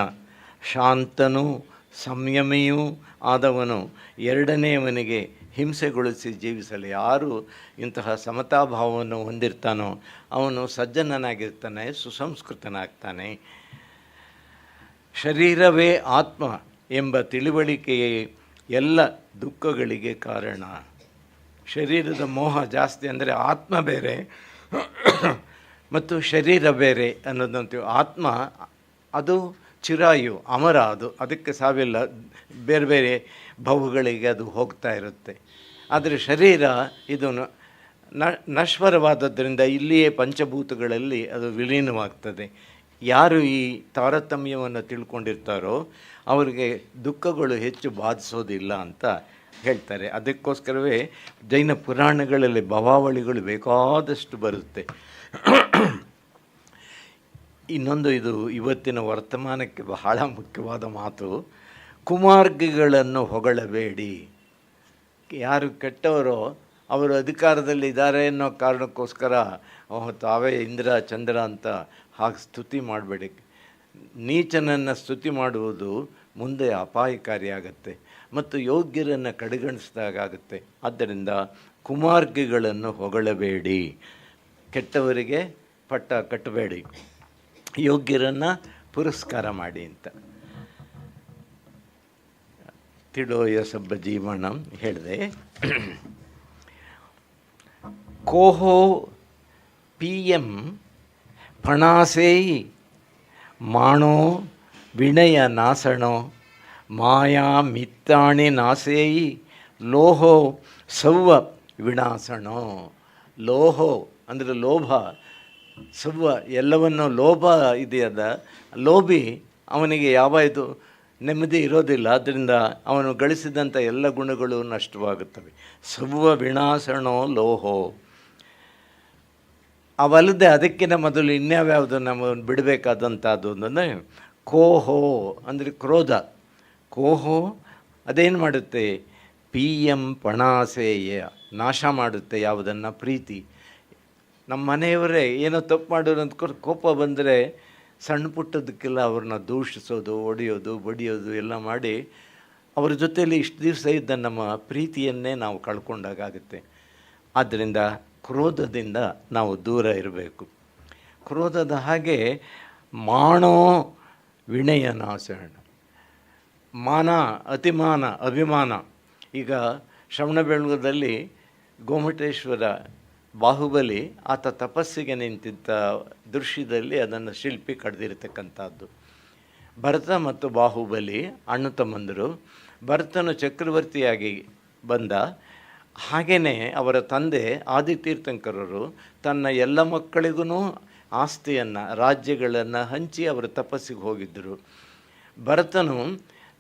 ಶಾಂತನೂ ಸಂಯಮಿಯೂ ಆದವನು ಎರಡನೆಯವನಿಗೆ ಹಿಂಸೆಗೊಳಿಸಿ ಜೀವಿಸಲಿ. ಯಾರು ಇಂತಹ ಸಮತಾಭಾವವನ್ನು ಹೊಂದಿರ್ತಾನೋ ಅವನು ಸಜ್ಜನನಾಗಿರ್ತಾನೆ, ಸುಸಂಸ್ಕೃತನಾಗ್ತಾನೆ. ಶರೀರವೇ ಆತ್ಮ ಎಂಬ ತಿಳುವಳಿಕೆಯೇ ಎಲ್ಲ ದುಃಖಗಳಿಗೆ ಕಾರಣ. ಶರೀರದ ಮೋಹ ಜಾಸ್ತಿ ಅಂದರೆ ಆತ್ಮ ಬೇರೆ ಮತ್ತು ಶರೀರ ಬೇರೆ ಅನ್ನೋದಂತೀವಿ. ಆತ್ಮ ಅದು ಚಿರಾಯು, ಅಮರ, ಅದಕ್ಕೆ ಸಾವಿಲ್ಲ, ಬೇರೆ ಬೇರೆ ಭವಗಳಿಗೆ ಅದು ಹೋಗ್ತಾ ಇರುತ್ತೆ. ಆದರೆ ಶರೀರ ಇದು ನಶ್ವರವಾದದ್ದರಿಂದ ಇಲ್ಲಿಯೇ ಪಂಚಭೂತಗಳಲ್ಲಿ ಅದು ವಿಲೀನವಾಗ್ತದೆ. ಯಾರು ಈ ತಾರತಮ್ಯವನ್ನು ತಿಳ್ಕೊಂಡಿರ್ತಾರೋ ಅವರಿಗೆ ದುಃಖಗಳು ಹೆಚ್ಚು ಬಾಧಿಸೋದಿಲ್ಲ ಅಂತ ಹೇಳ್ತಾರೆ. ಅದಕ್ಕೋಸ್ಕರವೇ ಜೈನ ಪುರಾಣಗಳಲ್ಲಿ ಭವಾವಳಿಗಳು ಬೇಕಾದಷ್ಟು ಬರುತ್ತೆ. ಇನ್ನೊಂದು, ಇದು ಇವತ್ತಿನ ವರ್ತಮಾನಕ್ಕೆ ಬಹಳ ಮುಖ್ಯವಾದ ಮಾತು. ಕುಮಾರ್ಗಿಗಳನ್ನು ಹೊಗಳಬೇಡಿ. ಯಾರು ಕೆಟ್ಟವರೋ ಅವರು ಅಧಿಕಾರದಲ್ಲಿದ್ದಾರೆ ಅನ್ನೋ ಕಾರಣಕ್ಕೋಸ್ಕರ ತಾವೇ ಇಂದ್ರ ಚಂದ್ರ ಅಂತ ಹಾಗೆ ಸ್ತುತಿ ಮಾಡಬೇಡಿ. ನೀಚನನ್ನು ಸ್ತುತಿ ಮಾಡುವುದು ಮುಂದೆ ಅಪಾಯಕಾರಿಯಾಗತ್ತೆ ಮತ್ತು ಯೋಗ್ಯರನ್ನು ಕಡೆಗಣಿಸಿದಾಗುತ್ತೆ. ಆದ್ದರಿಂದ ಕುಮಾರ್ಗಿಗಳನ್ನು ಹೊಗಳಬೇಡಿ, ಕೆಟ್ಟವರಿಗೆ ಪಟ್ಟ ಕಟ್ಟಬೇಡಿ, ಯೋಗ್ಯರನ್ನು ಪುರಸ್ಕಾರ ಮಾಡಿ ಅಂತ. ತಿಳೋಯ ಸಬ್ಬ ಜೀವನ ಹೇಳಿದೆ. ಕೋಹೋ PM ಫಣಾಸೇಯಿ ಮಾಣೋ ವಿನಯ ನಾಸಣೋ ಮಾಯಾ ಮಿತ್ತಾಣಿ ನಾಸೇಯಿ ಲೋಹೋ ಸವ್ವ ವಿನಾಸಣೋ. ಲೋಹೋ ಅಂದರೆ ಲೋಭ, ಸವ್ವ ಎಲ್ಲವನ್ನು ಲೋಭ ಇದೆಯಲ್ಲ, ಲೋಭಿ ಅವನಿಗೆ ಯಾವ ಇದು ನೆಮ್ಮದಿ ಇರೋದಿಲ್ಲ. ಆದ್ದರಿಂದ ಅವನು ಗಳಿಸಿದಂಥ ಎಲ್ಲ ಗುಣಗಳು ನಷ್ಟವಾಗುತ್ತವೆ. ಸವ್ವ ವಿನಾಶನೋ ಲೋಹೋ. ಅವಲ್ಲದೆ ಅದಕ್ಕಿಂತ ಮೊದಲು ಇನ್ಯಾವ್ಯಾವುದು ನಾವು ಬಿಡಬೇಕಾದಂಥದ್ದು ಅಂದರೆ ಕೋಹೋ ಅಂದರೆ ಕ್ರೋಧ. ಕೋಹೋ ಅದೇನು ಮಾಡುತ್ತೆ? PM ಪಣಾಸೇಯ ನಾಶ ಮಾಡುತ್ತೆ. ಯಾವುದನ್ನು? ಪ್ರೀತಿ. ನಮ್ಮ ಮನೆಯವರೇ ಏನೋ ತಪ್ಪು ಮಾಡೋರು ಅಂದ್ಕೊಂಡು ಕೋಪ ಬಂದರೆ ಸಣ್ಣ ಪುಟ್ಟದಕ್ಕೆಲ್ಲ ಅವ್ರನ್ನ ದೂಷಿಸೋದು, ಹೊಡೆಯೋದು, ಬಡಿಯೋದು ಎಲ್ಲ ಮಾಡಿ ಅವ್ರ ಜೊತೆಯಲ್ಲಿ ಇಷ್ಟು ದಿವಸ ಇದ್ದ ನಮ್ಮ ಪ್ರೀತಿಯನ್ನೇ ನಾವು ಕಳ್ಕೊಂಡಾಗುತ್ತೆ. ಆದ್ದರಿಂದ ಕ್ರೋಧದಿಂದ ನಾವು ದೂರ ಇರಬೇಕು. ಕ್ರೋಧದ ಹಾಗೆ ಮಾಣೋ ವಿನಯ ನಾಶನ. ಮಾನ, ಅತಿಮಾನ, ಅಭಿಮಾನ. ಈಗ ಶ್ರವಣಬೆಳಗೊಳದಲ್ಲಿ ಗೋಮಟೇಶ್ವರ ಬಾಹುಬಲಿ ಆತ ತಪಸ್ಸಿಗೆ ನಿಂತಿದ್ದ ದೃಶ್ಯದಲ್ಲಿ ಅದನ್ನು ಶಿಲ್ಪಿ ಕಡ್ದಿರತಕ್ಕಂಥದ್ದು. ಭರತ ಮತ್ತು ಬಾಹುಬಲಿ ಅಣ್ಣ ತಮ್ಮಂದರು. ಭರತನು ಚಕ್ರವರ್ತಿಯಾಗಿ ಬಂದ. ಹಾಗೆಯೇ ಅವರ ತಂದೆ ಆದಿತೀರ್ಥಂಕರರು ತನ್ನ ಎಲ್ಲ ಮಕ್ಕಳಿಗೂ ಆಸ್ತಿಯನ್ನು, ರಾಜ್ಯಗಳನ್ನು ಹಂಚಿ ಅವರು ತಪಸ್ಸಿಗೆ ಹೋಗಿದ್ದರು. ಭರತನು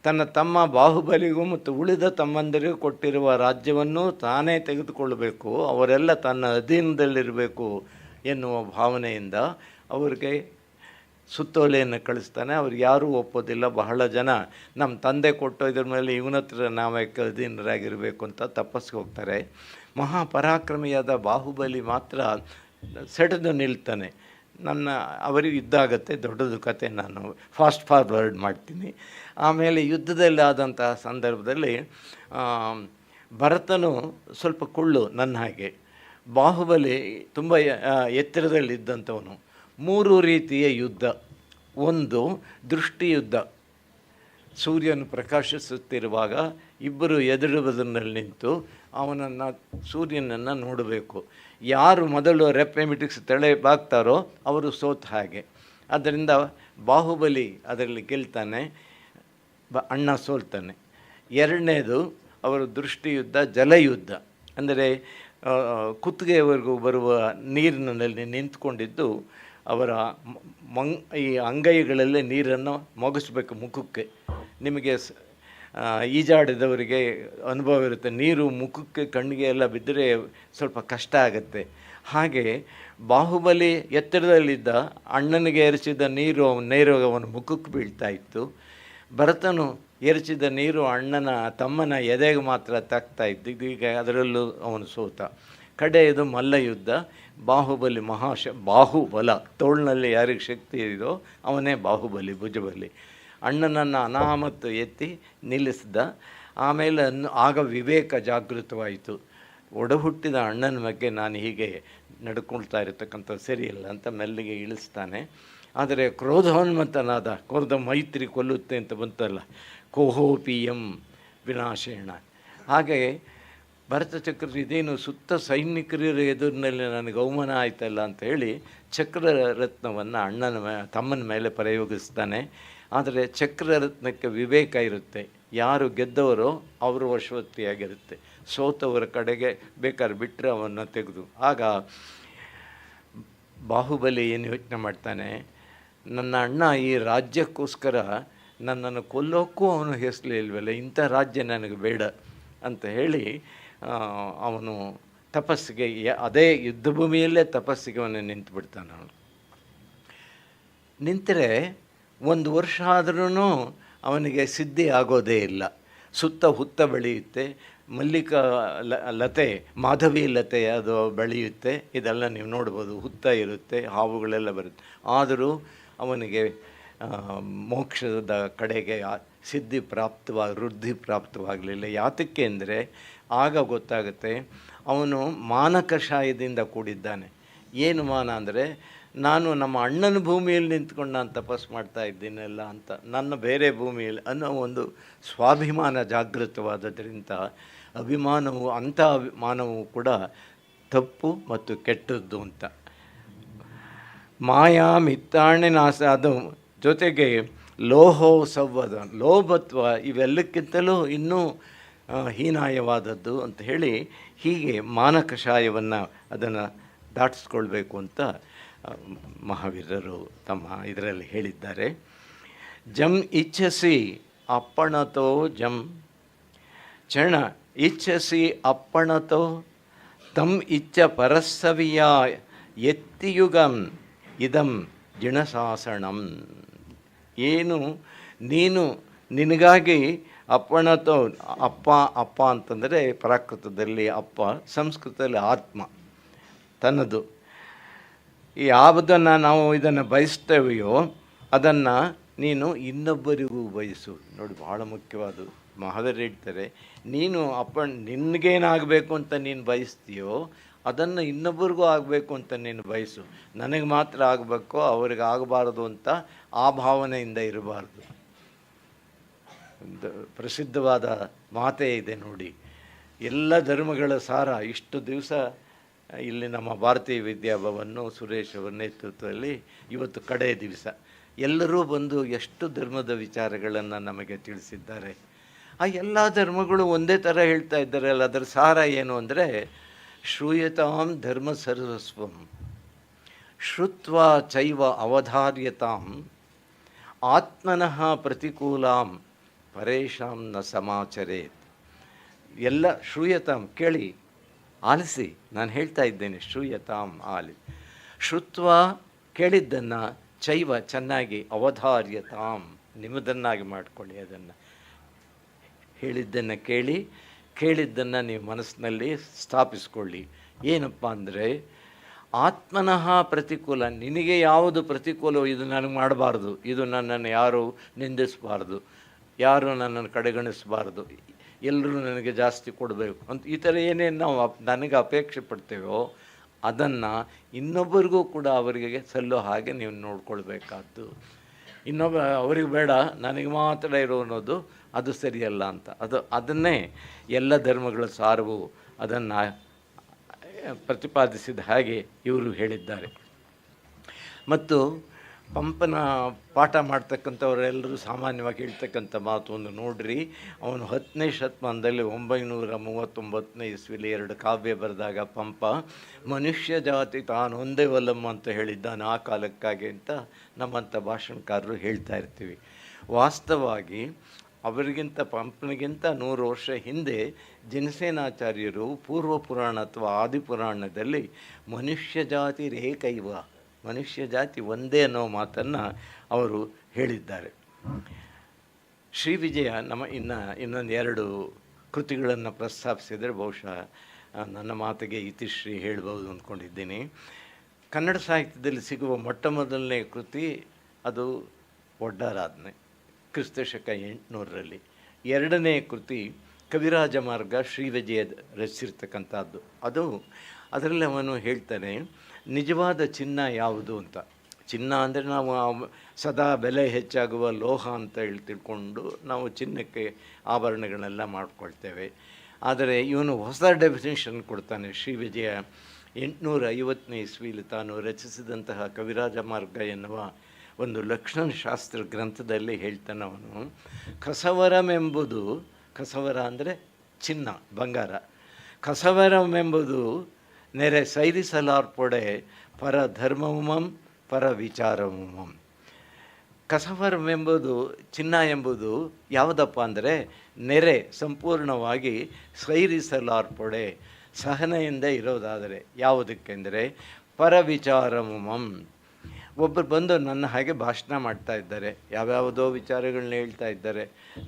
ತನ್ನ ತಮ್ಮ ಬಾಹುಬಲಿಗೂ ಮತ್ತು ಉಳಿದ ತಮ್ಮಂದರಿಗೂ ಕೊಟ್ಟಿರುವ ರಾಜ್ಯವನ್ನು ತಾನೇ ತೆಗೆದುಕೊಳ್ಳಬೇಕು, ಅವರೆಲ್ಲ ತನ್ನ ಅಧೀನದಲ್ಲಿರಬೇಕು ಎನ್ನುವ ಭಾವನೆಯಿಂದ ಅವರಿಗೆ ಸುತ್ತೋಲೆಯನ್ನು ಕಳಿಸ್ತಾನೆ. ಅವ್ರು ಯಾರೂ ಒಪ್ಪೋದಿಲ್ಲ. ಬಹಳ ಜನ ನಮ್ಮ ತಂದೆ ಕೊಟ್ಟು ಇದ್ರ ಮೇಲೆ ಇವನ ಹತ್ರ ನಾವೇ ಅಧೀನರಾಗಿರಬೇಕು ಅಂತ ತಪಸ್ಸಿಗೆ ಹೋಗ್ತಾರೆ. ಮಹಾಪರಾಕ್ರಮಿಯಾದ ಬಾಹುಬಲಿ ಮಾತ್ರ ಸೆಟೆದು ನಿಲ್ತಾನೆ. ಅವರಿಗೆ ಯುದ್ಧ ಆಗುತ್ತೆ. ದೊಡ್ಡದು ಕತೆ, ನಾನು ಫಾಸ್ಟ್ ಫಾರ್ವರ್ಡ್ ಮಾಡ್ತೀನಿ. ಆಮೇಲೆ ಯುದ್ಧದಲ್ಲಿ ಆದಂತಹ ಸಂದರ್ಭದಲ್ಲಿ ಭರತನು ಸ್ವಲ್ಪ ಕುಳ್ಳು ನನ್ನ ಹಾಗೆ, ಬಾಹುಬಲಿ ತುಂಬ ಎತ್ತರದಲ್ಲಿದ್ದಂಥವನು. 3 ರೀತಿಯ ಯುದ್ಧ. ಒಂದು ದೃಷ್ಟಿ ಯುದ್ಧ. ಸೂರ್ಯನು ಪ್ರಕಾಶಿಸುತ್ತಿರುವಾಗ ಇಬ್ಬರು ಎದುರು ಬದುರಿನಲ್ಲಿ ನಿಂತು ಅವನನ್ನು, ಸೂರ್ಯನನ್ನು ನೋಡಬೇಕು. ಯಾರು ಮೊದಲು ರೆಪ್ಮೆಟಿಕ್ಸ್ ತಲೆ ಬಾಗ್ತಾರೋ ಅವರು ಸೋತ ಹಾಗೆ. ಆದ್ದರಿಂದ ಬಾಹುಬಲಿ ಅದರಲ್ಲಿ ಗೆಲ್ತಾನೆ, ಅಣ್ಣ ಸೋಲ್ತಾನೆ. ಎರಡನೇದು ಅವರು ದೃಷ್ಟಿಯುದ್ಧ, ಜಲಯುದ್ಧ. ಅಂದರೆ ಕುತ್ತಿಗೆವರೆಗೂ ಬರುವ ನೀರಿನಲ್ಲಿ ನಿಂತ್ಕೊಂಡಿದ್ದು ಅವರ ಈ ಅಂಗೈಗಳಲ್ಲೇ ನೀರನ್ನು ಮೊಗಸ್ಬೇಕು ಮುಖಕ್ಕೆ. ನಿಮಗೆ ಈಜಾಡಿದವರಿಗೆ ಅನುಭವ ಇರುತ್ತೆ. ನೀರು ಮುಖಕ್ಕೆ, ಕಣ್ಣಿಗೆ ಎಲ್ಲ ಬಿದ್ದರೆ ಸ್ವಲ್ಪ ಕಷ್ಟ ಆಗುತ್ತೆ. ಹಾಗೆ ಬಾಹುಬಲಿ ಎತ್ತರದಲ್ಲಿದ್ದ, ಅಣ್ಣನಿಗೆ ಎರಚಿದ ನೀರು ನೇರವಾಗಿ ಅವನ ಮುಖಕ್ಕೆ ಬೀಳ್ತಾ ಇತ್ತು. ಭರತನು ಎರಚಿದ ನೀರು ಅಣ್ಣನ ತಮ್ಮನ ಎದೆಗೆ ಮಾತ್ರ ತಾಗ್ತಾ ಇದ್ದು. ಈಗ ಅದರಲ್ಲೂ ಅವನು ಸೋತ. ಕಡೆಯದು ಮಲ್ಲಯುದ್ಧ. ಬಾಹುಬಲಿ ಬಾಹುಬಲ, ತೋಳಿನಲ್ಲಿ ಯಾರಿಗೆ ಶಕ್ತಿ ಇದೆಯೋ ಅವನೇ ಬಾಹುಬಲಿ, ಭುಜಬಲಿ. ಅಣ್ಣನನ್ನು ಅನಾಮತ್ತು ಎತ್ತಿ ನಿಲ್ಲಿಸಿದ. ಆಮೇಲೆ ಆಗ ವಿವೇಕ ಜಾಗೃತವಾಯಿತು. ಒಡಹುಟ್ಟಿದ ಅಣ್ಣನ ಬಗ್ಗೆ ನಾನು ಹೀಗೆ ನಡ್ಕೊಳ್ತಾ ಇರತಕ್ಕಂಥ ಸರಿಯಿಲ್ಲ ಅಂತ ಮೆಲ್ಲಿಗೆ ಇಳಿಸ್ತಾನೆ. ಆದರೆ ಕ್ರೋಧೋನ್ಮತ್ತನಾದ, ಕ್ರೋಧ ಮೈತ್ರಿ ಕೊಲ್ಲುತ್ತೆ ಅಂತ ಬಂತಲ್ಲ, ಕೋಹೋಪಿಯಂ ವಿನಾಶೇಣ. ಹಾಗೆ ಭರತ ಚಕ್ರ ಇದೇನು ಸುತ್ತ ಸೈನಿಕರ ಎದುರಿನಲ್ಲಿ ನನಗೆ ಅವಮಾನ ಆಯ್ತಲ್ಲ ಅಂತ ಹೇಳಿ ಚಕ್ರರತ್ನವನ್ನು ತಮ್ಮನ ಮೇಲೆ ಪ್ರಯೋಗಿಸ್ತಾನೆ. ಆದರೆ ಚಕ್ರರತ್ನಕ್ಕೆ ವಿವೇಕ ಇರುತ್ತೆ. ಯಾರು ಗೆದ್ದವರೋ ಅವರು ವಶವರ್ತಿಯಾಗಿರುತ್ತೆ. ಸೋತವರ ಕಡೆಗೆ ಬೇಕಾದ್ರೆ ಬಿಟ್ಟರೆ ಅವನ್ನು ತೆಗೆದು. ಆಗ ಬಾಹುಬಲಿ ಏನು ಯೋಚನೆ ಮಾಡ್ತಾನೆ, ನನ್ನ ಅಣ್ಣ ಈ ರಾಜ್ಯಕ್ಕೋಸ್ಕರ ನನ್ನನ್ನು ಕೊಲ್ಲೋಕ್ಕೂ ಅವನು ಹೆಸಲಿಲ್ವಲ್ಲ, ಇಂಥ ರಾಜ್ಯ ನನಗೆ ಬೇಡ ಅಂತ ಹೇಳಿ ಅವನು ತಪಸ್ಸಿಗೆ, ಅದೇ ಯುದ್ಧಭೂಮಿಯಲ್ಲೇ ತಪಸ್ಸಿಗೆ ಅವನು ನಿಂತು ಬಿಡ್ತಾನೆ. ಅವನು ನಿಂತರೆ 1 ವರ್ಷ ಆದ್ರೂ ಅವನಿಗೆ ಸಿದ್ಧಿ ಆಗೋದೇ ಇಲ್ಲ. ಸುತ್ತ ಹುತ್ತ ಬೆಳೆಯುತ್ತೆ, ಮಲ್ಲಿಕಾ ಲತೆ, ಮಾಧವಿ ಲತೆ ಅದು ಬೆಳೆಯುತ್ತೆ. ಇದೆಲ್ಲ ನೀವು ನೋಡ್ಬೋದು. ಹುತ್ತ ಇರುತ್ತೆ, ಹಾವುಗಳೆಲ್ಲ ಬರುತ್ತೆ. ಆದರೂ ಅವನಿಗೆ ಮೋಕ್ಷದ ಕಡೆಗೆ ಸಿದ್ಧಿ ವೃದ್ಧಿ ಪ್ರಾಪ್ತವಾಗಲಿಲ್ಲ. ಯಾತಕ್ಕೆ ಅಂದರೆ ಆಗ ಗೊತ್ತಾಗುತ್ತೆ ಅವನು ಮಾನ ಕಷಾಯದಿಂದ ಕೂಡಿದ್ದಾನೆ. ಏನು ಮಾನ ಅಂದರೆ, ನಾನು ನಮ್ಮ ಅಣ್ಣನ ಭೂಮಿಯಲ್ಲಿ ನಿಂತ್ಕೊಂಡು ನಾನು ತಪಸ್ಸು ಮಾಡ್ತಾ ಇದ್ದೀನಲ್ಲ ಅಂತ, ನನ್ನ ಬೇರೆ ಭೂಮಿಯಲ್ಲಿ ಅನ್ನೋ ಒಂದು ಸ್ವಾಭಿಮಾನ ಜಾಗೃತವಾದದ್ರಿಂದ ಅಭಿಮಾನವು, ಅಂಥ ಅಭಿಮಾನವು ಕೂಡ ತಪ್ಪು ಮತ್ತು ಕೆಟ್ಟದ್ದು ಅಂತ. ಮಾಯಾ ಮಿತ್ತಾಣೆ ನಾಶ, ಅದು ಜೊತೆಗೆ ಲೋಹೋ ಸಂವದ, ಲೋಭತ್ವ ಇವೆಲ್ಲಕ್ಕಿಂತಲೂ ಇನ್ನೂ ಹೀನಾಯವಾದದ್ದು ಅಂತ ಹೇಳಿ ಹೀಗೆ ಮಾನ ಕಷಾಯವನ್ನು ಅದನ್ನು ದಾಟಿಸ್ಕೊಳ್ಬೇಕು ಅಂತ ಮಹಾವೀರರು ತಮ್ಮ ಇದರಲ್ಲಿ ಹೇಳಿದ್ದಾರೆ. ಜಂ ಇಚ್ಛಸಿ ಅಪ್ಪಣತೋ ಜಂ ಚಣ ಇಚ್ಛಸಿ ಅಪ್ಪಣತೋ ತಂ ಇಚ್ಛ ಪರಸ್ಸವಿಯ ಎತ್ತಿಯುಗಂ ಇದಂ ಜಿಣಶಾಸನಂ. ಏನು ನೀನು ನಿನಗಾಗಿ ಅಪ್ಪಣತೋ, ಅಪ್ಪ ಅಂತಂದರೆ ಪ್ರಾಕೃತದಲ್ಲಿ ಅಪ್ಪ, ಸಂಸ್ಕೃತದಲ್ಲಿ ಆತ್ಮ ತನ್ನದು. ಯಾವುದನ್ನು ನಾವು ಇದನ್ನು ಬಯಸ್ತೇವೆಯೋ ಅದನ್ನು ನೀನು ಇನ್ನೊಬ್ಬರಿಗೂ ಬಯಸು. ನೋಡಿ, ಭಾಳ ಮುಖ್ಯವಾದ ಮಹಾವೀರ ಹೇಳ್ತಾರೆ, ನೀನು ನಿನಗೇನಾಗಬೇಕು ಅಂತ ನೀನು ಬಯಸ್ತೀಯೋ ಅದನ್ನು ಇನ್ನೊಬ್ಬರಿಗೂ ಆಗಬೇಕು ಅಂತ ನೀನು ಬಯಸು. ನನಗೆ ಮಾತ್ರ ಆಗಬೇಕು, ಅವ್ರಿಗೆ ಆಗಬಾರ್ದು ಅಂತ ಆ ಭಾವನೆಯಿಂದ ಇರಬಾರ್ದು. ಒಂದು ಪ್ರಸಿದ್ಧವಾದ ಮಾತೇ ಇದೆ ನೋಡಿ, ಎಲ್ಲ ಧರ್ಮಗಳ ಸಾರ. ಇಷ್ಟು ದಿವಸ ಇಲ್ಲಿ ನಮ್ಮ ಭಾರತೀಯ ವಿದ್ಯಾಭವನ ಸುರೇಶ್ ಅವರ ನೇತೃತ್ವದಲ್ಲಿ ಇವತ್ತು ಕಡೆಯ ದಿವಸ ಎಲ್ಲರೂ ಬಂದು ಎಷ್ಟು ಧರ್ಮದ ವಿಚಾರಗಳನ್ನು ನಮಗೆ ತಿಳಿಸಿದ್ದಾರೆ. ಆ ಎಲ್ಲ ಧರ್ಮಗಳು ಒಂದೇ ಥರ ಹೇಳ್ತಾ ಇದ್ದಾರೆ ಅಲ್ಲ. ಅದರ ಸಾರ ಏನು ಅಂದರೆ, ಶ್ರೂಯತಾಂ ಧರ್ಮ ಸರ್ವಸ್ವಂ ಶ್ರುತ್ವಾ ಚೈವ ಅವಧಾರ್ಯತಾಂ ಆತ್ಮನಃ ಪ್ರತಿಕೂಲಾಂ ಪರೇಶಾಂ ನ ಸಮಾಚರೇತ್. ಎಲ್ಲ ಶ್ರೂಯತಾಂ, ಕೇಳಿ ಆಲಿಸಿ, ನಾನು ಹೇಳ್ತಾ ಇದ್ದೇನೆ. ಶ್ರೂಯತಾಂ, ಶ್ರುತ್ವ ಕೇಳಿದ್ದನ್ನು, ಚೈವ ಚೆನ್ನಾಗಿ, ಅವಧಾರ್ಯತಾಂ ನಿಮ್ಮದನ್ನಾಗಿ ಮಾಡಿಕೊಳ್ಳಿ. ಅದನ್ನು ಹೇಳಿದ್ದನ್ನು ಕೇಳಿ, ಕೇಳಿದ್ದನ್ನು ನೀವು ಮನಸ್ಸಿನಲ್ಲಿ ಸ್ಥಾಪಿಸ್ಕೊಳ್ಳಿ. ಏನಪ್ಪ ಅಂದರೆ, ಆತ್ಮನಃ ಪ್ರತಿಕೂಲ, ನಿನಗೆ ಯಾವುದು ಪ್ರತಿಕೂಲವೋ ಇದು ನನಗೆ ಮಾಡಬಾರ್ದು, ಇದು ನನ್ನನ್ನು ಯಾರು ನಿಂದಿಸಬಾರ್ದು, ಯಾರು ನನ್ನನ್ನು ಕಡೆಗಣಿಸಬಾರ್ದು, ಎಲ್ಲರೂ ನನಗೆ ಜಾಸ್ತಿ ಕೊಡಬೇಕು ಅಂತ ಈ ಥರ ಏನೇನು ನಾವು ನನಗೆ ಅಪೇಕ್ಷೆ ಪಡ್ತೇವೋ ಅದನ್ನು ಇನ್ನೊಬ್ಬರಿಗೂ ಕೂಡ ಅವರಿಗೆ ಸಲ್ಲೋ ಹಾಗೆ ನೀವು ನೋಡ್ಕೊಳ್ಬೇಕಾದ್ದು. ಇನ್ನೊಬ್ಬ ಅವ್ರಿಗೆ ಬೇಡ, ನನಗೆ ಮಾತ್ರ ಇರೋ ಅನ್ನೋದು ಅದು ಸರಿಯಲ್ಲ ಅಂತ. ಅದನ್ನೇ ಎಲ್ಲ ಧರ್ಮಗಳ ಸಾರವು ಅದನ್ನು ಪ್ರತಿಪಾದಿಸಿದ ಹಾಗೆ ಇವರು ಹೇಳಿದ್ದಾರೆ. ಮತ್ತು ಪಂಪನ ಪಾಠ ಮಾಡ್ತಕ್ಕಂಥವರೆಲ್ಲರೂ ಸಾಮಾನ್ಯವಾಗಿ ಹೇಳ್ತಕ್ಕಂಥ ಮಾತು ಒಂದು ನೋಡ್ರಿ, ಅವನು 10ನೇ ಶತಮಾನದಲ್ಲಿ 939ನೇ ಇಸ್ವಿಲಿ 2 ಕಾವ್ಯ ಬರೆದಾಗ ಪಂಪ ಮನುಷ್ಯ ಜಾತಿ ತಾನು ಒಂದೇ ಒಲ್ಲಮ್ಮ ಅಂತ ಹೇಳಿದ್ದಾನೆ ಆ ಕಾಲಕ್ಕಾಗಿ ಅಂತ ನಮ್ಮಂಥ ಭಾಷಣಕಾರರು ಹೇಳ್ತಾ ಇರ್ತೀವಿ. ವಾಸ್ತವವಾಗಿ ಅವರಿಗಿಂತ ಪಂಪನಿಗಿಂತ 100 ವರ್ಷ ಹಿಂದೆ ಜನಸೇನಾಚಾರ್ಯರು ಪೂರ್ವ ಪುರಾಣ ಅಥವಾ ಆದಿಪುರಾಣದಲ್ಲಿ ಮನುಷ್ಯ ಜಾತಿ ರೇಕೈವ, ಮನುಷ್ಯ ಜಾತಿ ಒಂದೇ ಅನ್ನೋ ಮಾತನ್ನು ಅವರು ಹೇಳಿದ್ದಾರೆ. ಶ್ರೀ ವಿಜಯ ಇನ್ನೊಂದು 2 ಕೃತಿಗಳನ್ನು ಪ್ರಸ್ತಾಪಿಸಿದರೆ ಬಹುಶಃ ನನ್ನ ಮಾತಿಗೆ ಇತಿಶ್ರೀ ಹೇಳ್ಬೋದು ಅಂದ್ಕೊಂಡಿದ್ದೀನಿ. ಕನ್ನಡ ಸಾಹಿತ್ಯದಲ್ಲಿ ಸಿಗುವ ಮೊಟ್ಟ ಮೊದಲನೇ ಕೃತಿ ಅದು ಒಡ್ಡಾರಾಧನೆ, ಕ್ರಿಸ್ತಶಕ 800ರಲ್ಲಿ. 2ನೇ ಕೃತಿ ಕವಿರಾಜ ಮಾರ್ಗ ಶ್ರೀ ವಿಜಯ ರಚಿಸಿರ್ತಕ್ಕಂಥದ್ದು. ಅದರಲ್ಲಿ ಅವನು ಹೇಳ್ತಾನೆ ನಿಜವಾದ ಚಿನ್ನ ಯಾವುದು ಅಂತ. ಚಿನ್ನ ಅಂದರೆ ನಾವು ಸದಾ ಬೆಲೆ ಹೆಚ್ಚಾಗುವ ಲೋಹ ಅಂತ ತಿಳ್ಕೊಂಡು ನಾವು ಚಿನ್ನಕ್ಕೆ ಆಭರಣಗಳೆಲ್ಲ ಮಾಡ್ಕೊಳ್ತೇವೆ. ಆದರೆ ಇವನು ಹೊಸ ಡೆಫಿನೇಷನ್ ಕೊಡ್ತಾನೆ. ಶ್ರೀ ವಿಜಯ 850ನೇ ಇಸ್ವಿಯಲ್ಲಿ ತಾನು ರಚಿಸಿದಂತಹ ಕವಿರಾಜ ಮಾರ್ಗ ಎನ್ನುವ ಒಂದು ಲಕ್ಷಣಶಾಸ್ತ್ರ ಗ್ರಂಥದಲ್ಲಿ ಹೇಳ್ತಾನೆ ಅವನು, ಕಸವರಮೆಂಬುದು, ಕಸವರ ಅಂದರೆ ಚಿನ್ನ, ಬಂಗಾರ, ಕಸವರಮೆಂಬುದು ನೆರೆ ಸೈರಿಸಲಾರ್ಪೊಡೆ ಪರ ಧರ್ಮಮಂ ಪರ ವಿಚಾರಮಂ. ಕಸವರಮೆಂಬುದು, ಚಿನ್ನ ಎಂಬುದು ಯಾವುದಪ್ಪ ಅಂದರೆ ನೆರೆ ಸಂಪೂರ್ಣವಾಗಿ ಸೈರಿಸಲಾರ್ಪೊಡೆ, ಸಹನೆಯಿಂದ ಇರೋದಾದರೆ. ಯಾವುದಕ್ಕೆಂದರೆ ಪರ ವಿಚಾರಮಂ. ಒಬ್ಬರು ಬಂದು ನನ್ನ ಹಾಗೆ ಭಾಷಣ ಮಾಡ್ತಾ ಇದ್ದಾರೆ, ಯಾವ್ಯಾವುದೋ ವಿಚಾರಗಳನ್ನ ಹೇಳ್ತಾ ಇದ್ದಾರೆ,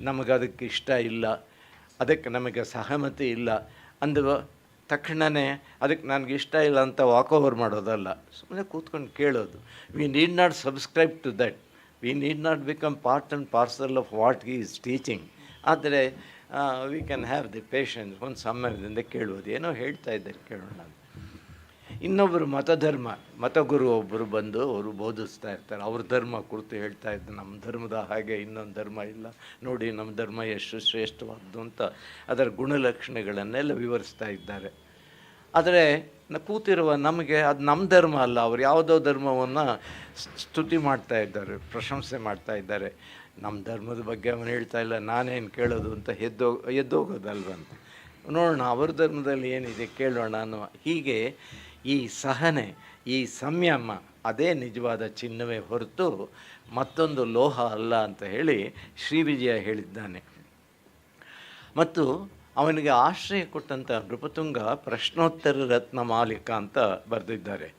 ನಮಗದಕ್ಕೆ ಇಷ್ಟ ಇಲ್ಲ, ಅದಕ್ಕೆ ನಮಗೆ ಸಹಮತಿ ಇಲ್ಲ ಅಂದ ತಕ್ಷಣವೇ ಅದಕ್ಕೆ ನನಗೆ ಇಷ್ಟ ಇಲ್ಲ ಅಂತ ವಾಕ್ ಓವರ್ ಮಾಡೋದಲ್ಲ, ಸುಮ್ಮನೆ ಕೂತ್ಕೊಂಡು ಕೇಳೋದು. We need not subscribe to that, we need not become part and parcel of what he is teaching. ಆದರೆ we can have the patience, ಒಂದು ಸಮಯದಿಂದ ಕೇಳುವುದು, ಏನೋ ಹೇಳ್ತಾ ಇದ್ದಾರೆ ಕೇಳೋಣ. ಇನ್ನೊಬ್ಬರು ಮತಗುರು ಒಬ್ಬರು ಬಂದು ಅವರು ಬೋಧಿಸ್ತಾ ಇರ್ತಾರೆ, ಅವ್ರ ಧರ್ಮ ಕುರಿತು ಹೇಳ್ತಾ ಇದ್ದ, ನಮ್ಮ ಧರ್ಮದ ಹಾಗೆ ಇನ್ನೊಂದು ಧರ್ಮ ಇಲ್ಲ ನೋಡಿ, ನಮ್ಮ ಧರ್ಮ ಎಷ್ಟು ಶ್ರೇಷ್ಠವಾದ್ದು ಅಂತ ಅದರ ಗುಣಲಕ್ಷಣಗಳನ್ನೆಲ್ಲ ವಿವರಿಸ್ತಾ ಇದ್ದಾರೆ. ಆದರೆ ಕೂತಿರುವ ನಮಗೆ ಅದು ನಮ್ಮ ಧರ್ಮ ಅಲ್ಲ, ಅವ್ರು ಯಾವುದೋ ಧರ್ಮವನ್ನು ಸ್ತುತಿ ಮಾಡ್ತಾ ಇದ್ದಾರೆ, ಪ್ರಶಂಸೆ ಮಾಡ್ತಾ ಇದ್ದಾರೆ. ನಮ್ಮ ಧರ್ಮದ ಬಗ್ಗೆ ಅವನು ಹೇಳ್ತಾ ಇಲ್ಲ, ನಾನೇನು ಕೇಳೋದು ಅಂತ ಎದ್ದೋಗೋದಲ್ವಂತ. ನೋಡೋಣ ಅವ್ರ ಧರ್ಮದಲ್ಲಿ ಏನಿದೆ ಕೇಳೋಣ ಅನ್ನೋ ಹೀಗೆ ಈ ಸಹನೆ, ಈ ಸಂಯಮ ಅದೇ ನಿಜವಾದ ಚಿನ್ನವೇ ಹೊರತು ಮತ್ತೊಂದು ಲೋಹ ಅಲ್ಲ ಅಂತ ಹೇಳಿ ಶ್ರೀ ವಿಜಯ ಹೇಳಿದ್ದಾನೆ. ಮತ್ತು ಅವನಿಗೆ ಆಶ್ರಯ ಕೊಟ್ಟಂಥ ನೃಪತುಂಗ ಪ್ರಶ್ನೋತ್ತರ ರತ್ನ ಮಾಲಿಕ ಅಂತ ಬರೆದಿದ್ದಾರೆ,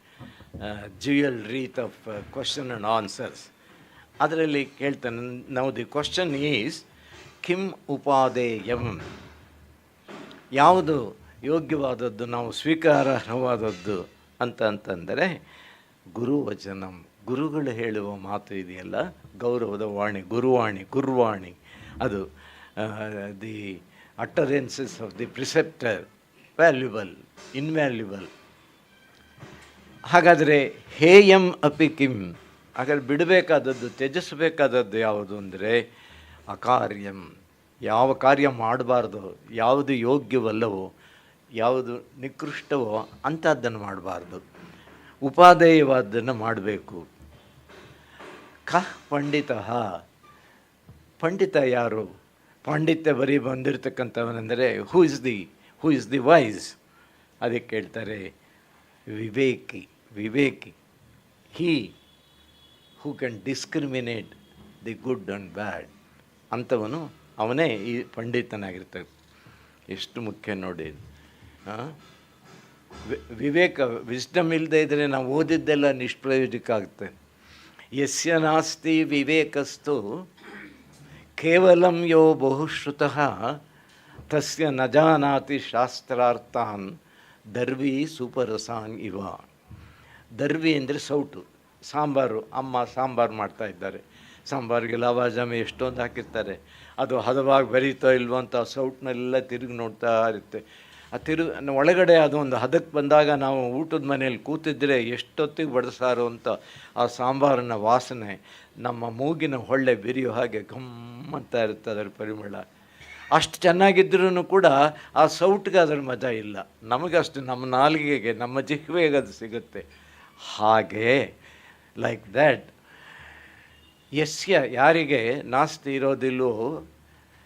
ಜ್ಯುಯಲ್ ರೀತ್ ಆಫ್ ಕ್ವಶನ್ ಆ್ಯಂಡ್ ಆನ್ಸರ್ಸ್. ಅದರಲ್ಲಿ ಕೇಳ್ತಾನೆ, ನಾವು ದಿ ಕ್ವಶನ್ ಈಸ್ ಕಿಂ ಉಪಾದೇಯಂ, ಯಾವುದು ಯೋಗ್ಯವಾದದ್ದು, ನಾವು ಸ್ವೀಕಾರಾರ್ಹವಾದದ್ದು ಅಂತಂದರೆ ಗುರುವಚನಂ, ಗುರುಗಳು ಹೇಳುವ ಮಾತು ಇದೆಯಲ್ಲ, ಗೌರವದ ವಾಣಿ, ಗುರುವಾಣಿ, ಅದು the utterances of the preceptor, valuable, invaluable. ಹಾಗಾದರೆ ಹೇಯಂ ಅಪಿ ಕಿಂ, ಹಾಗಾದ್ರೆ ಬಿಡಬೇಕಾದದ್ದು, ತ್ಯಜಿಸಬೇಕಾದದ್ದು ಯಾವುದು ಅಂದರೆ ಅಕಾರ್ಯಂ, ಯಾವ ಕಾರ್ಯ ಮಾಡಬಾರ್ದು, ಯಾವುದು ಯೋಗ್ಯವಲ್ಲವೋ, ಯಾವುದು ನಿಕೃಷ್ಟವೋ ಅಂಥದ್ದನ್ನು ಮಾಡಬಾರ್ದು, ಉಪಾದೇಯವಾದ್ದನ್ನು ಮಾಡಬೇಕು. ಪಂಡಿತ, ಪಂಡಿತ ಯಾರು? ಪಾಂಡಿತ್ಯ ಬರೀ ಬಂದಿರತಕ್ಕಂಥವನೆಂದರೆ ಹೂ ಇಸ್ ದಿ ವೈಸ್. ಅದಕ್ಕೆ ಹೇಳ್ತಾರೆ ವಿವೇಕಿ, he who can discriminate the good and bad ಅಂಥವನು, ಅವನೇ ಈ ಪಂಡಿತನಾಗಿರ್ತಾರೆ. ಎಷ್ಟು ಮುಖ್ಯ ನೋಡಿ. ವಿಸ್ಡಮ್ ಇಲ್ಲದೆ ಇದ್ದರೆ ನಾವು ಓದಿದ್ದೆಲ್ಲ ನಿಷ್ಪ್ರಯೋಜಕ ಆಗುತ್ತೆ. ಯಸ್ಯ ನಾಸ್ತಿ ವಿವೇಕಸ್ತು ಕೇವಲಂ ಯೋ ಬಹುಶ್ರುತಃ ತಸ್ಯ ನ ಜಾನಾತಿ ಶಾಸ್ತ್ರಾರ್ಥಾನ್ ದರ್ವಿ ಸುಪರಸಾನ್ ಇವ. ದರ್ವಿ ಅಂದರೆ ಸೌಟು, ಸಾಂಬಾರು. ಅಮ್ಮ ಸಾಂಬಾರು ಮಾಡ್ತಾ ಇದ್ದಾರೆ, ಸಾಂಬಾರಿಗೆ ಲವಾಜಾಮೆ ಎಷ್ಟೊಂದು ಹಾಕಿರ್ತಾರೆ, ಅದು ಹದವಾಗಿ ಬೆರೀತೋ ಇಲ್ವೋ ಅಂತ ಸೌಟ್ನೆಲ್ಲ ತಿರುಗಿ ನೋಡ್ತಾ ಇರುತ್ತೆ. ಆ ಒಳಗಡೆ ಅದು ಒಂದು ಹದಕ್ಕೆ ಬಂದಾಗ ನಾವು ಊಟದ ಮನೇಲಿ ಕೂತಿದ್ರೆ ಎಷ್ಟೊತ್ತಿಗೆ ಬಡಿಸಾರು ಅಂತ ಆ ಸಾಂಬಾರಿನ ವಾಸನೆ ನಮ್ಮ ಮೂಗಿನ ಹೊಳ್ಳೆ ಬಿರಿಯೋ ಹಾಗೆ ಗಮ್ಮಂತ ಇರುತ್ತೆ ಅದರ ಪರಿಮಳ. ಅಷ್ಟು ಚೆನ್ನಾಗಿದ್ರೂ ಕೂಡ ಆ ಸೌಟ್ಗೆ ಅದರ ಮಜಾ ಇಲ್ಲ. ನಮಗಷ್ಟು ನಮ್ಮ ನಾಲಿಗೆಗೆ, ನಮ್ಮ ಜಿಹ್ವೆಗೆ ಅದು ಸಿಗುತ್ತೆ. ಹಾಗೆ ಲೈಕ್ ದ್ಯಾಟ್ ಯಸ್ಯ, ಯಾರಿಗೆ ನಾಸ್ತಿ ಇರೋದಿಲ್ಲೋ,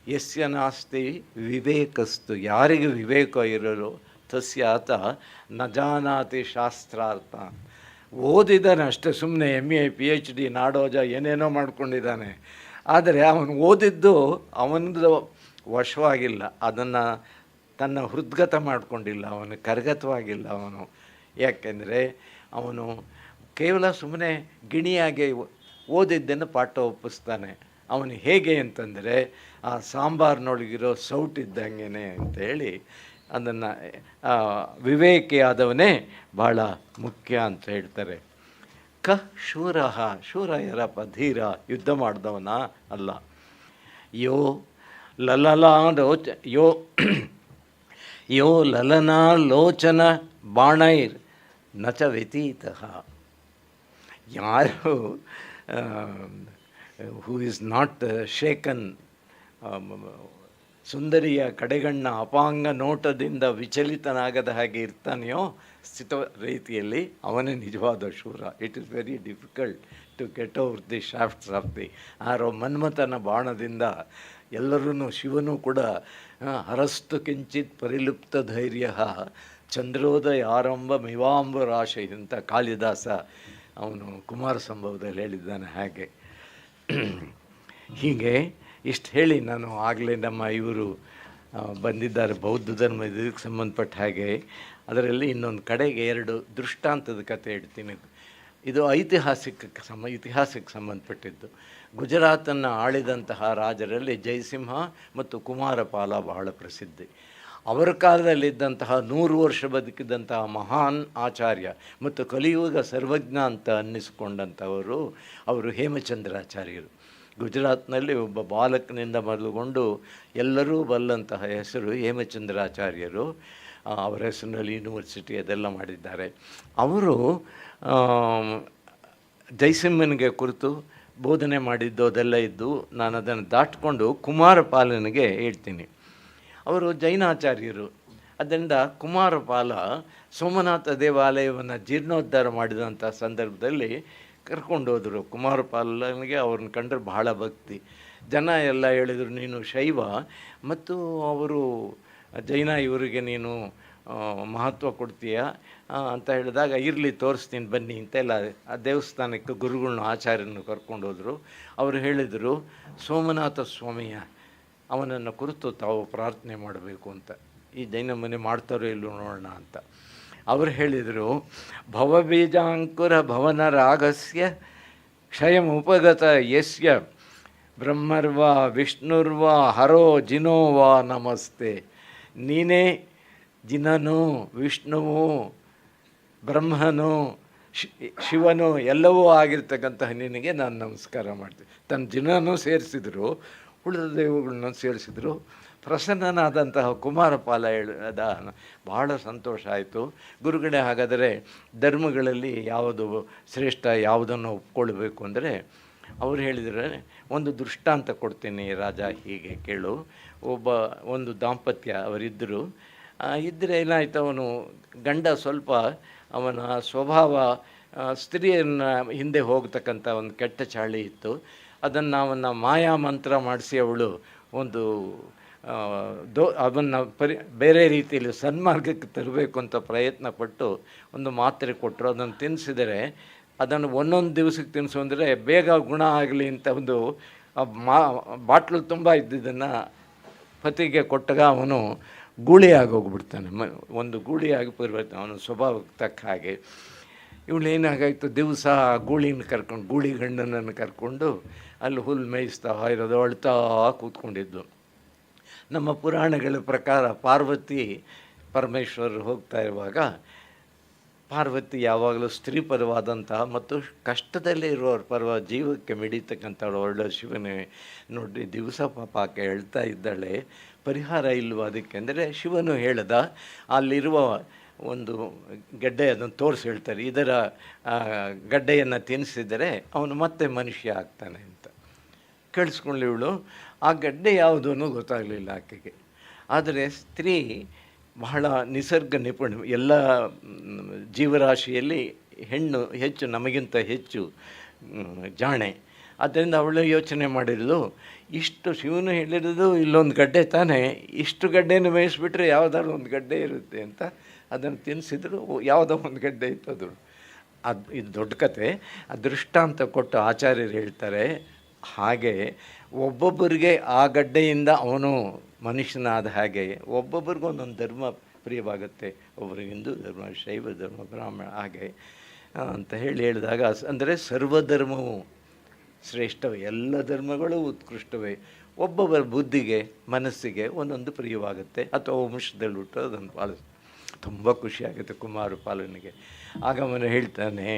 ಯಸ್ಯ ನಾಸ್ತಿ ವಿವೇಕಸ್ತು, ಯಾರಿಗೆ ವಿವೇಕ ಇರೋರು, ತಸ್ಯ ಆತ ನ ಜಾನಾತಿ ಶಾಸ್ತ್ರಾರ್ಥ. ಓದಿದ್ದಾನೆ ಅಷ್ಟೇ, ಸುಮ್ಮನೆ MA PhD ನಾಡೋಜ ಏನೇನೋ ಮಾಡ್ಕೊಂಡಿದ್ದಾನೆ, ಆದರೆ ಅವನು ಓದಿದ್ದು ಅವನದು ವಶವಾಗಿಲ್ಲ, ಅದನ್ನು ತನ್ನ ಹೃದ್ಗತ ಮಾಡಿಕೊಂಡಿಲ್ಲ, ಅವನು ಕರಗತವಾಗಿಲ್ಲ ಅವನು. ಯಾಕೆಂದರೆ ಅವನು ಕೇವಲ ಸುಮ್ಮನೆ ಗಿಣಿಯಾಗಿ ಓದಿದ್ದನ್ನು ಪಾಠ ಒಪ್ಪಿಸ್ತಾನೆ. ಅವನು ಹೇಗೆ ಅಂತಂದರೆ ಆ ಸಾಂಬಾರಿನೊಳಗಿರೋ ಸೌಟಿದ್ದಂಗೆ ಅಂತೇಳಿ ಅದನ್ನು ವಿವೇಕಿಯಾದವನೇ ಭಾಳ ಮುಖ್ಯ ಅಂತ ಹೇಳ್ತಾರೆ. ಶೂರ, ಶೂರ ಯಾರಪ್ಪ? ಧೀರ, ಯುದ್ಧ ಮಾಡಿದವನ ಅಲ್ಲ. ಯೋ ಲಲಲಾಲೋಚ ಯೋ ಲಲನಾಲೋಚನ ಬಾಣೈರ್ ನಚ ವ್ಯತೀತಃ. ಯಾರು ಹೂ ಇಸ್ ನಾಟ್ ಶೇಕನ್, ಸುಂದರಿಯ ಕಡೆಗಣ್ಣ ಅಪಾಂಗ ನೋಟದಿಂದ ವಿಚಲಿತನಾಗದ ಹಾಗೆ ಇರ್ತಾನೆಯೋ ಸ್ಥಿತ ರೀತಿಯಲ್ಲಿ, ಅವನೇ ನಿಜವಾದ ಶೂರ. It is very difficult to get over the shafts of the arrow ಮನ್ಮಥನ ಬಾಣದಿಂದ ಎಲ್ಲರೂ, ಶಿವನು ಕೂಡ ಹರಸ್ತು ಕಿಂಚಿತ್ ಪರಿಲುಪ್ತ ಧೈರ್ಯ ಚಂದ್ರೋದಯ ಆರಂಭ ಮಿವಾಂಬ ರಾಶಿ ಅಂತ ಕಾಳಿದಾಸ ಅವನು ಕುಮಾರ ಸಂಭವದಲ್ಲಿ ಹೇಳಿದ್ದಾನೆ. ಹಾಗೆ ಹೀಗೆ ಇಷ್ಟು ಹೇಳಿ ನಾನು ಆಗಲೇ ನಮ್ಮ ಇವರು ಬಂದಿದ್ದಾರೆ ಬೌದ್ಧ ಧರ್ಮ ಇದಕ್ಕೆ ಸಂಬಂಧಪಟ್ಟ ಹಾಗೆ, ಅದರಲ್ಲಿ ಇನ್ನೊಂದು ಕಡೆಗೆ 2 ದೃಷ್ಟಾಂತದ ಕಥೆ ಹೇಳ್ತೀನಿ. ಇದು ಇತಿಹಾಸಕ್ಕೆ ಸಂಬಂಧಪಟ್ಟಿದ್ದು. ಗುಜರಾತನ್ನು ಆಳಿದಂತಹ ರಾಜರಲ್ಲಿ ಜಯಸಿಂಹ ಮತ್ತು ಕುಮಾರಪಾಲ ಬಹಳ ಪ್ರಸಿದ್ಧಿ. ಅವರ ಕಾಲದಲ್ಲಿದ್ದಂತಹ 100 ವರ್ಷ ಬದುಕಿದಂತಹ ಮಹಾನ್ ಆಚಾರ್ಯ ಮತ್ತು ಕಲಿಯುಗ ಸರ್ವಜ್ಞ ಅಂತ ಅನ್ನಿಸ್ಕೊಂಡಂಥವರು ಅವರು ಹೇಮಚಂದ್ರಾಚಾರ್ಯರು. ಗುಜರಾತ್ನಲ್ಲಿ ಒಬ್ಬ ಬಾಲಕನಿಂದ ಮೊದಲುಗೊಂಡು ಎಲ್ಲರೂ ಬಲ್ಲಂತಹ ಹೆಸರು ಹೇಮಚಂದ್ರಾಚಾರ್ಯರು. ಅವರ ಹೆಸರಿನಲ್ಲಿ ಯೂನಿವರ್ಸಿಟಿ ಅದೆಲ್ಲ ಮಾಡಿದ್ದಾರೆ. ಅವರು ಜಯಸಿಂಹನಿಗೆ ಕುರಿತು ಬೋಧನೆ ಮಾಡಿದ್ದು ಅದೆಲ್ಲ ಇದ್ದು, ನಾನು ಅದನ್ನು ದಾಟಿಕೊಂಡು ಕುಮಾರಪಾಲನಿಗೆ ಹೇಳ್ತೀನಿ. ಅವರು ಜೈನಾಚಾರ್ಯರು. ಅದರಿಂದ ಕುಮಾರಪಾಲ ಸೋಮನಾಥ ದೇವಾಲಯವನ್ನು ಜೀರ್ಣೋದ್ಧಾರ ಮಾಡಿದಂಥ ಸಂದರ್ಭದಲ್ಲಿ ಕರ್ಕೊಂಡೋದ್ರು. ಕುಮಾರಪಾಲನಿಗೆ ಅವ್ರನ್ನ ಕಂಡ್ರೆ ಬಹಳ ಭಕ್ತಿ. ಜನ ಎಲ್ಲ ಹೇಳಿದರು, ನೀನು ಶೈವ ಮತ್ತು ಅವರು ಜೈನ, ಇವರಿಗೆ ನೀನು ಮಹತ್ವ ಕೊಡ್ತೀಯ ಅಂತ ಹೇಳಿದಾಗ, ಇರಲಿ ತೋರಿಸ್ತೀನಿ ಬನ್ನಿ ಅಂತೆಲ್ಲ ಆ ದೇವಸ್ಥಾನಕ್ಕೆ ಗುರುಗಳನ್ನ ಆಚಾರ್ಯನ ಕರ್ಕೊಂಡೋದ್ರು. ಅವರು ಹೇಳಿದರು, ಸೋಮನಾಥ ಸ್ವಾಮಿಯ ಅವನನ್ನು ಕುರಿತು ತಾವು ಪ್ರಾರ್ಥನೆ ಮಾಡಬೇಕು ಅಂತ. ಈ ಜೈನ ಮನೆ ಮಾಡ್ತಾರೋ ಇಲ್ಲೋ ನೋಡೋಣ ಅಂತ. ಅವರು ಹೇಳಿದರು, ಭವಬೀಜಾಂಕುರ ಭವನ ರಾಗಸ್ಯ ಕ್ಷಯಮುಪಗತ ಯಸ್ಯ ಬ್ರಹ್ಮರ್ವಾ ವಿಷ್ಣುರ್ವಾ ಹರೋ ಜಿನೋವಾ ನಮಸ್ತೆ. ನೀನೇ ಜಿನನು, ವಿಷ್ಣುವು, ಬ್ರಹ್ಮನು, ಶಿವನು ಎಲ್ಲವೂ ಆಗಿರ್ತಕ್ಕಂತಹ ನಿನಗೆ ನಾನು ನಮಸ್ಕಾರ ಮಾಡ್ತೀನಿ. ತನ್ನ ಜಿನನೂ ಸೇರಿಸಿದರು, ಉಳಿದ ದೇವಗಳನ್ನ ಸೇರಿಸಿದರು. ಪ್ರಸನ್ನನಾದಂತಹ ಕುಮಾರಪಾಲ ಹೇಳಿದ ಬಹಳ ಸಂತೋಷ ಆಯಿತು. ಗುರುಗಳೇ, ಹಾಗಾದರೆ ಧರ್ಮಗಳಲ್ಲಿ ಯಾವುದು ಶ್ರೇಷ್ಠ, ಯಾವುದನ್ನು ಒಪ್ಕೊಳ್ಬೇಕು ಅಂದರೆ ಅವ್ರು ಹೇಳಿದರೆ, ಒಂದು ದೃಷ್ಟಾಂತ ಕೊಡ್ತೀನಿ ರಾಜ, ಹೀಗೆ ಕೇಳು. ಒಂದು ದಾಂಪತ್ಯ ಅವರಿದ್ದರು. ಇದ್ದರೆ ಏನಾಯಿತು, ಅವನು ಗಂಡ ಸ್ವಲ್ಪ ಅವನ ಸ್ವಭಾವ ಸ್ತ್ರೀಯನ್ನು ಹಿಂದೆ ಹೋಗ್ತಕ್ಕಂಥ ಒಂದು ಕೆಟ್ಟ ಚಾಳಿ ಇತ್ತು. ಅದನ್ನು ಅವನ್ನ ಮಾಯಾ ಮಂತ್ರ ಮಾಡಿಸಿ ಅವಳು ಒಂದು ಅದನ್ನು ಬೇರೆ ರೀತಿಯಲ್ಲಿ ಸನ್ಮಾರ್ಗಕ್ಕೆ ತರಬೇಕು ಅಂತ ಪ್ರಯತ್ನ ಪಟ್ಟು ಒಂದು ಮಾತ್ರೆ ಕೊಟ್ಟರು. ಅದನ್ನು ತಿನ್ನಿಸಿದರೆ, ಅದನ್ನು ಒಂದೊಂದು ದಿವಸಕ್ಕೆ ತಿನ್ನಿಸು ಅಂದರೆ ಬೇಗ ಗುಣ ಆಗಲಿ ಅಂತ ಒಂದು ಬಾಟ್ಲು ತುಂಬ ಇದ್ದಿದ್ದನ್ನು ಪತಿಗೆ ಕೊಟ್ಟಾಗ ಅವನು ಗೂಳಿಯಾಗಿ ಹೋಗ್ಬಿಡ್ತಾನೆ. ಒಂದು ಗೂಳಿಯಾಗಿ ಪರಿವರ್ತನೆ, ಅವನ ಸ್ವಭಾವಕ್ಕೆ ತಕ್ಕ ಹಾಗೆ. ಇವಳು ಏನಾಗಾಯಿತು, ದಿವಸ ಗೂಳಿ ಗಂಡನನ್ನು ಕರ್ಕೊಂಡು ಅಲ್ಲಿ ಹುಲ್ಲು ಮೇಯಿಸ್ತಾ ಇರೋದು, ಅಳ್ತಾ ಕೂತ್ಕೊಂಡಿದ್ದು. ನಮ್ಮ ಪುರಾಣಗಳ ಪ್ರಕಾರ ಪಾರ್ವತಿ ಪರಮೇಶ್ವರರು ಹೋಗ್ತಾ ಇರುವಾಗ, ಪಾರ್ವತಿ ಯಾವಾಗಲೂ ಸ್ತ್ರೀ ಪರವಾದಂತಹ ಮತ್ತು ಕಷ್ಟದಲ್ಲೇ ಇರುವವ್ರ ಜೀವಕ್ಕೆ ಮಿಡಿತಕ್ಕಂಥವ್ಳು ಒಳ್ಳೆ ಶಿವನೇ ನೋಡಿ, ದಿವಸ ಪಾಪ ಆಕೆ ಹೇಳ್ತಾ ಇದ್ದಾಳೆ, ಪರಿಹಾರ ಇಲ್ವ ಅದಕ್ಕೆ ಅಂದರೆ, ಶಿವನು ಹೇಳ್ದ, ಅಲ್ಲಿರುವ ಒಂದು ಗಡ್ಡೆ ಅದನ್ನು ತೋರಿಸಿ ಹೇಳ್ತಾರೆ, ಇದರ ಗಡ್ಡೆಯನ್ನು ತಿನ್ನಿಸಿದರೆ ಅವನು ಮತ್ತೆ ಮನುಷ್ಯ ಆಗ್ತಾನೆ ಅಂತ. ಕೇಳಿಸ್ಕೊಳ್ಳಿ, ಇವಳು ಆ ಗಡ್ಡೆ ಯಾವುದು ಅನ್ನೋ ಗೊತ್ತಾಗಲಿಲ್ಲ ಆಕೆಗೆ. ಆದರೆ ಸ್ತ್ರೀ ಬಹಳ ನಿಸರ್ಗ ನಿಪುಣ, ಎಲ್ಲ ಜೀವರಾಶಿಯಲ್ಲಿ ಹೆಣ್ಣು ಹೆಚ್ಚು, ನಮಗಿಂತ ಹೆಚ್ಚು ಜಾಣೆ. ಆದ್ದರಿಂದ ಅವಳು ಯೋಚನೆ ಮಾಡಿರೋದು, ಇಷ್ಟು ಶಿವನು ಹೇಳಿರೋದು ಇಲ್ಲೊಂದು ಗಡ್ಡೆ ತಾನೇ, ಇಷ್ಟು ಗಡ್ಡೆಯನ್ನು ಮೇಯಿಸ್ಬಿಟ್ರೆ ಯಾವುದಾದ್ರು ಒಂದು ಗಡ್ಡೆ ಇರುತ್ತೆ ಅಂತ ಅದನ್ನು ತಿನ್ನಿಸಿದ್ರು, ಯಾವುದೋ ಒಂದು ಗಡ್ಡೆ ಇತ್ತದು. ಇದು ದೊಡ್ಡ ಕತೆ. ಆ ದೃಷ್ಟಾಂತ ಕೊಟ್ಟು ಆಚಾರ್ಯರು ಹೇಳ್ತಾರೆ, ಹಾಗೆ ಒಬ್ಬೊಬ್ಬರಿಗೆ ಆ ಗಡ್ಡೆಯಿಂದ ಅವನು ಮನುಷ್ಯನಾದ ಹಾಗೆ ಒಬ್ಬೊಬ್ಬರಿಗೂ ಒಂದೊಂದು ಧರ್ಮ ಪ್ರಿಯವಾಗುತ್ತೆ. ಒಬ್ಬರಿಗೆ ಹಿಂದೂ ಧರ್ಮ, ಶೈವ ಧರ್ಮ, ಬ್ರಾಹ್ಮಣ ಹಾಗೆ ಅಂತ ಹೇಳಿದಾಗ ಅಂದರೆ ಸರ್ವಧರ್ಮವು ಶ್ರೇಷ್ಠವೇ, ಎಲ್ಲ ಧರ್ಮಗಳು ಉತ್ಕೃಷ್ಟವೇ. ಒಬ್ಬೊಬ್ಬರ ಬುದ್ಧಿಗೆ ಮನಸ್ಸಿಗೆ ಒಂದೊಂದು ಪ್ರಿಯವಾಗುತ್ತೆ ಅಥವಾ ವಂಶದಲ್ಲಿ ಹುಟ್ಟು ಅದನ್ನು ಪಾಲಿಸ್. ತುಂಬ ಖುಷಿಯಾಗುತ್ತೆ ಕುಮಾರ ಪಾಲನಿಗೆ. ಆಗ ಅವನು ಹೇಳ್ತಾನೆ,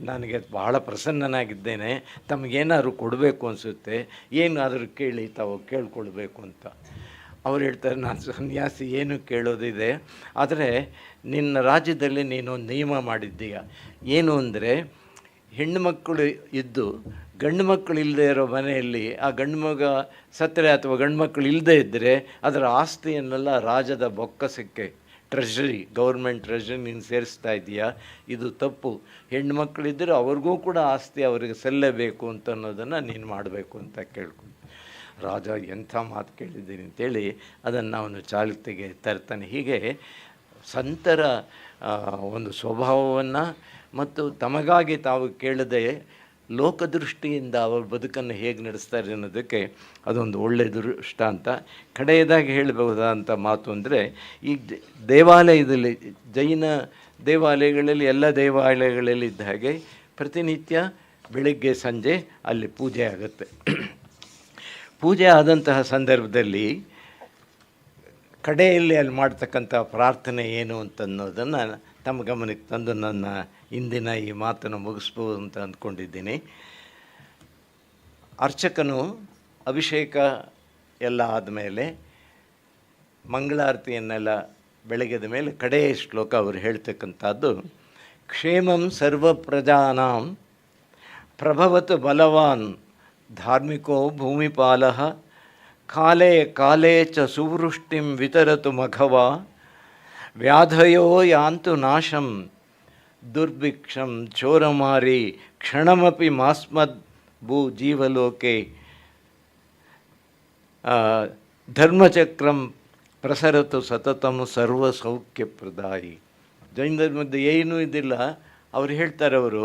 ನನಗೆ ಭಾಳ ಪ್ರಸನ್ನನಾಗಿದ್ದೇನೆ, ತಮಗೇನಾದ್ರು ಕೊಡಬೇಕು ಅನಿಸುತ್ತೆ, ಏನಾದರೂ ಕೇಳಿ ತಾವು ಕೇಳ್ಕೊಳ್ಬೇಕು ಅಂತ. ಅವ್ರು ಹೇಳ್ತಾರೆ, ನಾನು ಸನ್ಯಾಸಿ, ಏನು ಕೇಳೋದಿದೆ, ಆದರೆ ನಿನ್ನ ರಾಜ್ಯದಲ್ಲಿ ನೀನೊಂದು ನಿಯಮ ಮಾಡಿದ್ದೀಯ. ಏನು ಅಂದರೆ, ಹೆಣ್ಣು ಮಕ್ಕಳು ಇದ್ದು ಗಂಡು ಮಕ್ಕಳು ಇಲ್ಲದೆ ಇರೋ ಮನೆಯಲ್ಲಿ ಆ ಗಂಡು ಮಗ ಸತ್ತರೆ ಅಥವಾ ಗಂಡು ಮಕ್ಕಳು ಇಲ್ಲದೇ ಇದ್ದರೆ ಅದರ ಆಸ್ತಿಯನ್ನೆಲ್ಲ ರಾಜ್ಯದ ಬೊಕ್ಕಸಕ್ಕೆ, ಟ್ರೆಷರಿ, ಗೌರ್ಮೆಂಟ್ ಟ್ರೆಷರಿ ನೀನು ಸೇರಿಸ್ತಾ ಇದೆಯಾ, ಇದು ತಪ್ಪು. ಹೆಣ್ಣು ಮಕ್ಕಳಿದ್ದರೆ ಅವ್ರಿಗೂ ಕೂಡ ಆಸ್ತಿ ಅವರಿಗೆ ಸಲ್ಲಬೇಕು ಅಂತ ಅನ್ನೋದನ್ನು ನೀನು ಮಾಡಬೇಕು ಅಂತ ಕೇಳ್ಕೊಂಡು ರಾಜ ಎಂಥ ಮಾತು ಕೇಳಿದ್ದೀನಿ ಅಂತೇಳಿ ಅದನ್ನು ಅವನು ಚಾಲ್ತಿಗೆ ತರ್ತಾನೆ. ಹೀಗೆ ಸಂತರ ಒಂದು ಸ್ವಭಾವವನ್ನು ಮತ್ತು ತಮಗಾಗಿ ತಾವು ಕೇಳದೆ ಲೋಕದೃಷ್ಟಿಯಿಂದ ಅವ್ರ ಬದುಕನ್ನು ಹೇಗೆ ನಡೆಸ್ತಾರೆ ಅನ್ನೋದಕ್ಕೆ ಅದೊಂದು ಒಳ್ಳೆಯ ದೃಷ್ಟಾಂತ. ಕಡೆಯದಾಗಿ ಹೇಳಬಹುದಾದಂಥ ಮಾತು ಅಂದರೆ, ಈ ದೇವಾಲಯದಲ್ಲಿ, ಜೈನ ದೇವಾಲಯಗಳಲ್ಲಿ, ಎಲ್ಲ ದೇವಾಲಯಗಳಲ್ಲಿ ಇದ್ದ ಹಾಗೆ ಪ್ರತಿನಿತ್ಯ ಬೆಳಗ್ಗೆ ಸಂಜೆ ಅಲ್ಲಿ ಪೂಜೆ ಆಗುತ್ತೆ. ಪೂಜೆ ಆದಂತಹ ಸಂದರ್ಭದಲ್ಲಿ ಕಡೆಯಲ್ಲಿ ಅಲ್ಲಿ ಮಾಡ್ತಕ್ಕಂಥ ಪ್ರಾರ್ಥನೆ ಏನು ಅಂತನ್ನೋದನ್ನು ತಮ್ಮ ಗಮನಕ್ಕೆ ತಂದು ನನ್ನ ಇಂದಿನ ಈ ಮಾತನ್ನು ಮುಗಿಸ್ಬೋದು ಅಂತ ಅಂದ್ಕೊಂಡಿದ್ದೀನಿ. ಅರ್ಚಕನು ಅಭಿಷೇಕ ಎಲ್ಲ ಆದಮೇಲೆ ಮಂಗಳಾರತಿಯನ್ನೆಲ್ಲ ಬೆಳಗ್ಗೆದ ಮೇಲೆ ಕಡೆಯ ಶ್ಲೋಕ ಅವರು ಹೇಳ್ತಕ್ಕಂಥದ್ದು, ಕ್ಷೇಮಂ ಸರ್ವ ಪ್ರಜಾನಾಂ ಪ್ರಭವತು ಬಲವಾನ್ ಧಾರ್ಮಿಕೋ ಭೂಮಿಪಾಲಃ ಕಾಲೇ ಕಾಲೇ ಚ ಸುವೃಷ್ಟಿಂ ವಿತರತು ಮಘವ ವ್ಯಾಧಯೋ ಯಾಂತು ನಾಶಂ ದುರ್ಭಿಕ್ಷಂ ಚೋರಮಾರಿ ಕ್ಷಣಮಪಿ ಮಾಸ್ಮದ್ ಭೂ ಜೀವಲೋಕೆ ಧರ್ಮಚಕ್ರಂ ಪ್ರಸರತು ಸತತಂ ಸರ್ವ ಸೌಖ್ಯಪ್ರದಾಯಿ. ಜೈನ ಧರ್ಮದ ಏನೂ ಇದಿಲ್ಲ. ಅವ್ರು ಹೇಳ್ತಾರೆ, ಅವರು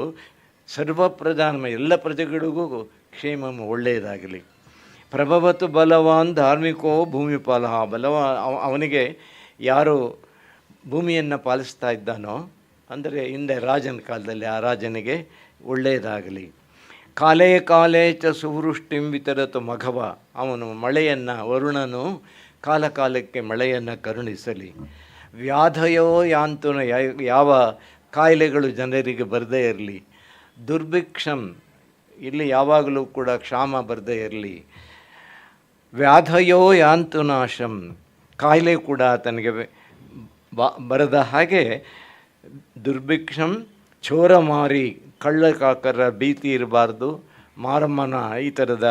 ಸರ್ವ ಪ್ರಧಾನ, ಎಲ್ಲ ಪ್ರಜೆಗಳಿಗೂ ಕ್ಷೇಮ ಒಳ್ಳೆಯದಾಗಲಿ. ಪ್ರಭವತು ಬಲವಾನ್ ಧಾರ್ಮಿಕೋ ಭೂಮಿಪಾಲ, ಅವನಿಗೆ ಯಾರು ಭೂಮಿಯನ್ನು ಪಾಲಿಸ್ತಾ ಇದ್ದಾನೋ, ಅಂದರೆ ಹಿಂದೆ ರಾಜನ ಕಾಲದಲ್ಲಿ ಆ ರಾಜನಿಗೆ ಒಳ್ಳೆಯದಾಗಲಿ. ಕಾಲೇ ಕಾಲೇ ಚ ಸುವೃಷ್ಟಿಂ ವಿತರತು ಮಘವ, ಅವನು ಮಳೆಯನ್ನು, ವರುಣನು ಕಾಲ ಕಾಲಕ್ಕೆ ಮಳೆಯನ್ನು ಕರುಣಿಸಲಿ. ವ್ಯಾಧಯೋ ಯಾಂತುನ, ಯಾವ ಕಾಯಿಲೆಗಳು ಜನರಿಗೆ ಬರದೇ ಇರಲಿ. ದುರ್ಭಿಕ್ಷಂ, ಇಲ್ಲಿ ಯಾವಾಗಲೂ ಕೂಡ ಕ್ಷಾಮ ಬರದೇ ಇರಲಿ. ವ್ಯಾಧಯೋ ಯಾಂತು ನಾಶಂ, ಕಾಯಿಲೆ ಕೂಡ ತನಗೆ ಬರದ ಹಾಗೆ. ದುರ್ಭಿಕ್ಷಂ ಚೋರಮಾರಿ, ಕಳ್ಳಕಾಕರ ಭೀತಿ ಇರಬಾರ್ದು, ಮಾರಮ್ಮನ ಈ ಥರದ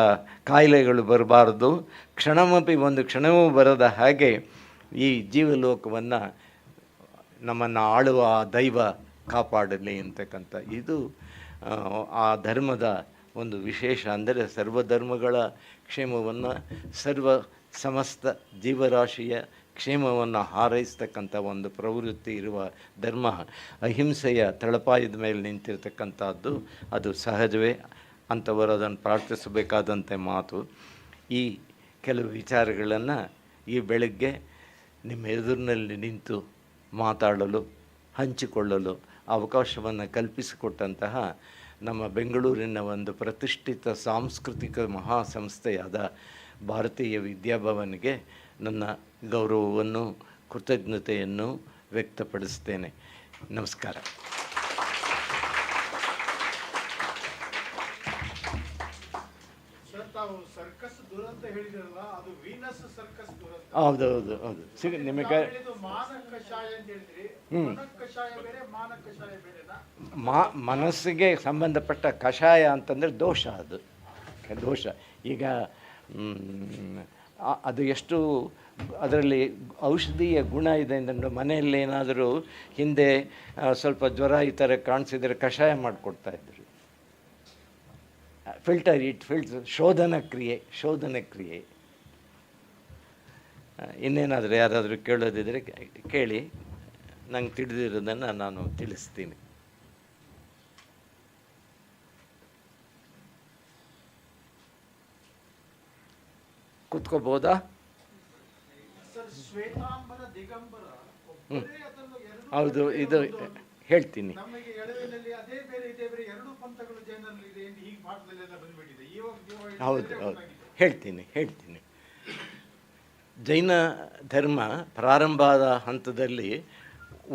ಕಾಯಿಲೆಗಳು ಬರಬಾರ್ದು. ಕ್ಷಣಮಪಿ, ಒಂದು ಕ್ಷಣವೂ ಬರದ ಹಾಗೆ ಈ ಜೀವಲೋಕವನ್ನು, ನಮ್ಮನ್ನು ಆಳುವ ದೈವ ಕಾಪಾಡಲಿ ಅಂತಕ್ಕಂಥ ಇದು ಆ ಧರ್ಮದ ಒಂದು ವಿಶೇಷ. ಅಂದರೆ ಸರ್ವಧರ್ಮಗಳ ಕ್ಷೇಮವನ್ನು, ಸಮಸ್ತ ಜೀವರಾಶಿಯ ಕ್ಷೇಮವನ್ನು ಹಾರೈಸ್ತಕ್ಕಂಥ ಒಂದು ಪ್ರವೃತ್ತಿ ಇರುವ ಧರ್ಮ. ಅಹಿಂಸೆಯ ತಳಪಾಯದ ಮೇಲೆ ನಿಂತಿರ್ತಕ್ಕಂಥದ್ದು, ಅದು ಸಹಜವೇ. ಅಂಥವರು ಅದನ್ನು ಪ್ರಾರ್ಥಿಸಬೇಕಾದಂಥ ಮಾತು. ಈ ಕೆಲವು ವಿಚಾರಗಳನ್ನು ಈ ಬೆಳಗ್ಗೆ ನಿಮ್ಮ ಎದುರಿನಲ್ಲಿ ನಿಂತು ಮಾತಾಡಲು, ಹಂಚಿಕೊಳ್ಳಲು ಅವಕಾಶವನ್ನು ಕಲ್ಪಿಸಿಕೊಟ್ಟಂತಹ ನಮ್ಮ ಬೆಂಗಳೂರಿನ ಒಂದು ಪ್ರತಿಷ್ಠಿತ ಸಾಂಸ್ಕೃತಿಕ ಮಹಾಸಂಸ್ಥೆಯಾದ ಭಾರತೀಯ ವಿದ್ಯಾಭವನ್ಗೆ ನನ್ನ ಗೌರವವನ್ನು, ಕೃತಜ್ಞತೆಯನ್ನು ವ್ಯಕ್ತಪಡಿಸ್ತೇನೆ. ನಮಸ್ಕಾರ. ಹೌದೌದು ಹೌದು. ನಿಮಗೆ ಮನಸ್ಸಿಗೆ ಸಂಬಂಧಪಟ್ಟ ಕಷಾಯ ಅಂತಂದರೆ ದೋಷ, ಅದು ದೋಷ. ಈಗ ಅದು ಎಷ್ಟು ಅದರಲ್ಲಿ ಔಷಧೀಯ ಗುಣ ಇದೆ ಅಂದರೆ, ಮನೆಯಲ್ಲಿ ಏನಾದರೂ ಹಿಂದೆ ಸ್ವಲ್ಪ ಜ್ವರ ಈ ಥರ ಕಾಣಿಸಿದರೆ ಕಷಾಯ ಮಾಡಿಕೊಡ್ತಾಯಿದ್ರು. ಫಿಲ್ಟರ್ ಶೋಧನ ಕ್ರಿಯೆ. ಇನ್ನೇನಾದರೂ ಯಾರಾದರೂ ಕೇಳೋದಿದ್ದರೆ ಕೇಳಿ, ನಂಗೆ ತಿಳಿದಿರೋದನ್ನು ನಾನು ತಿಳಿಸ್ತೀನಿ. ಕೂತ್ಕೋಬೋದಾ? ಹೌದು, ಇದು ಹೇಳ್ತೀನಿ. ಹೌದು ಹೌದು, ಹೇಳ್ತೀನಿ. ಜೈನ ಧರ್ಮ ಪ್ರಾರಂಭ ಆದ ಹಂತದಲ್ಲಿ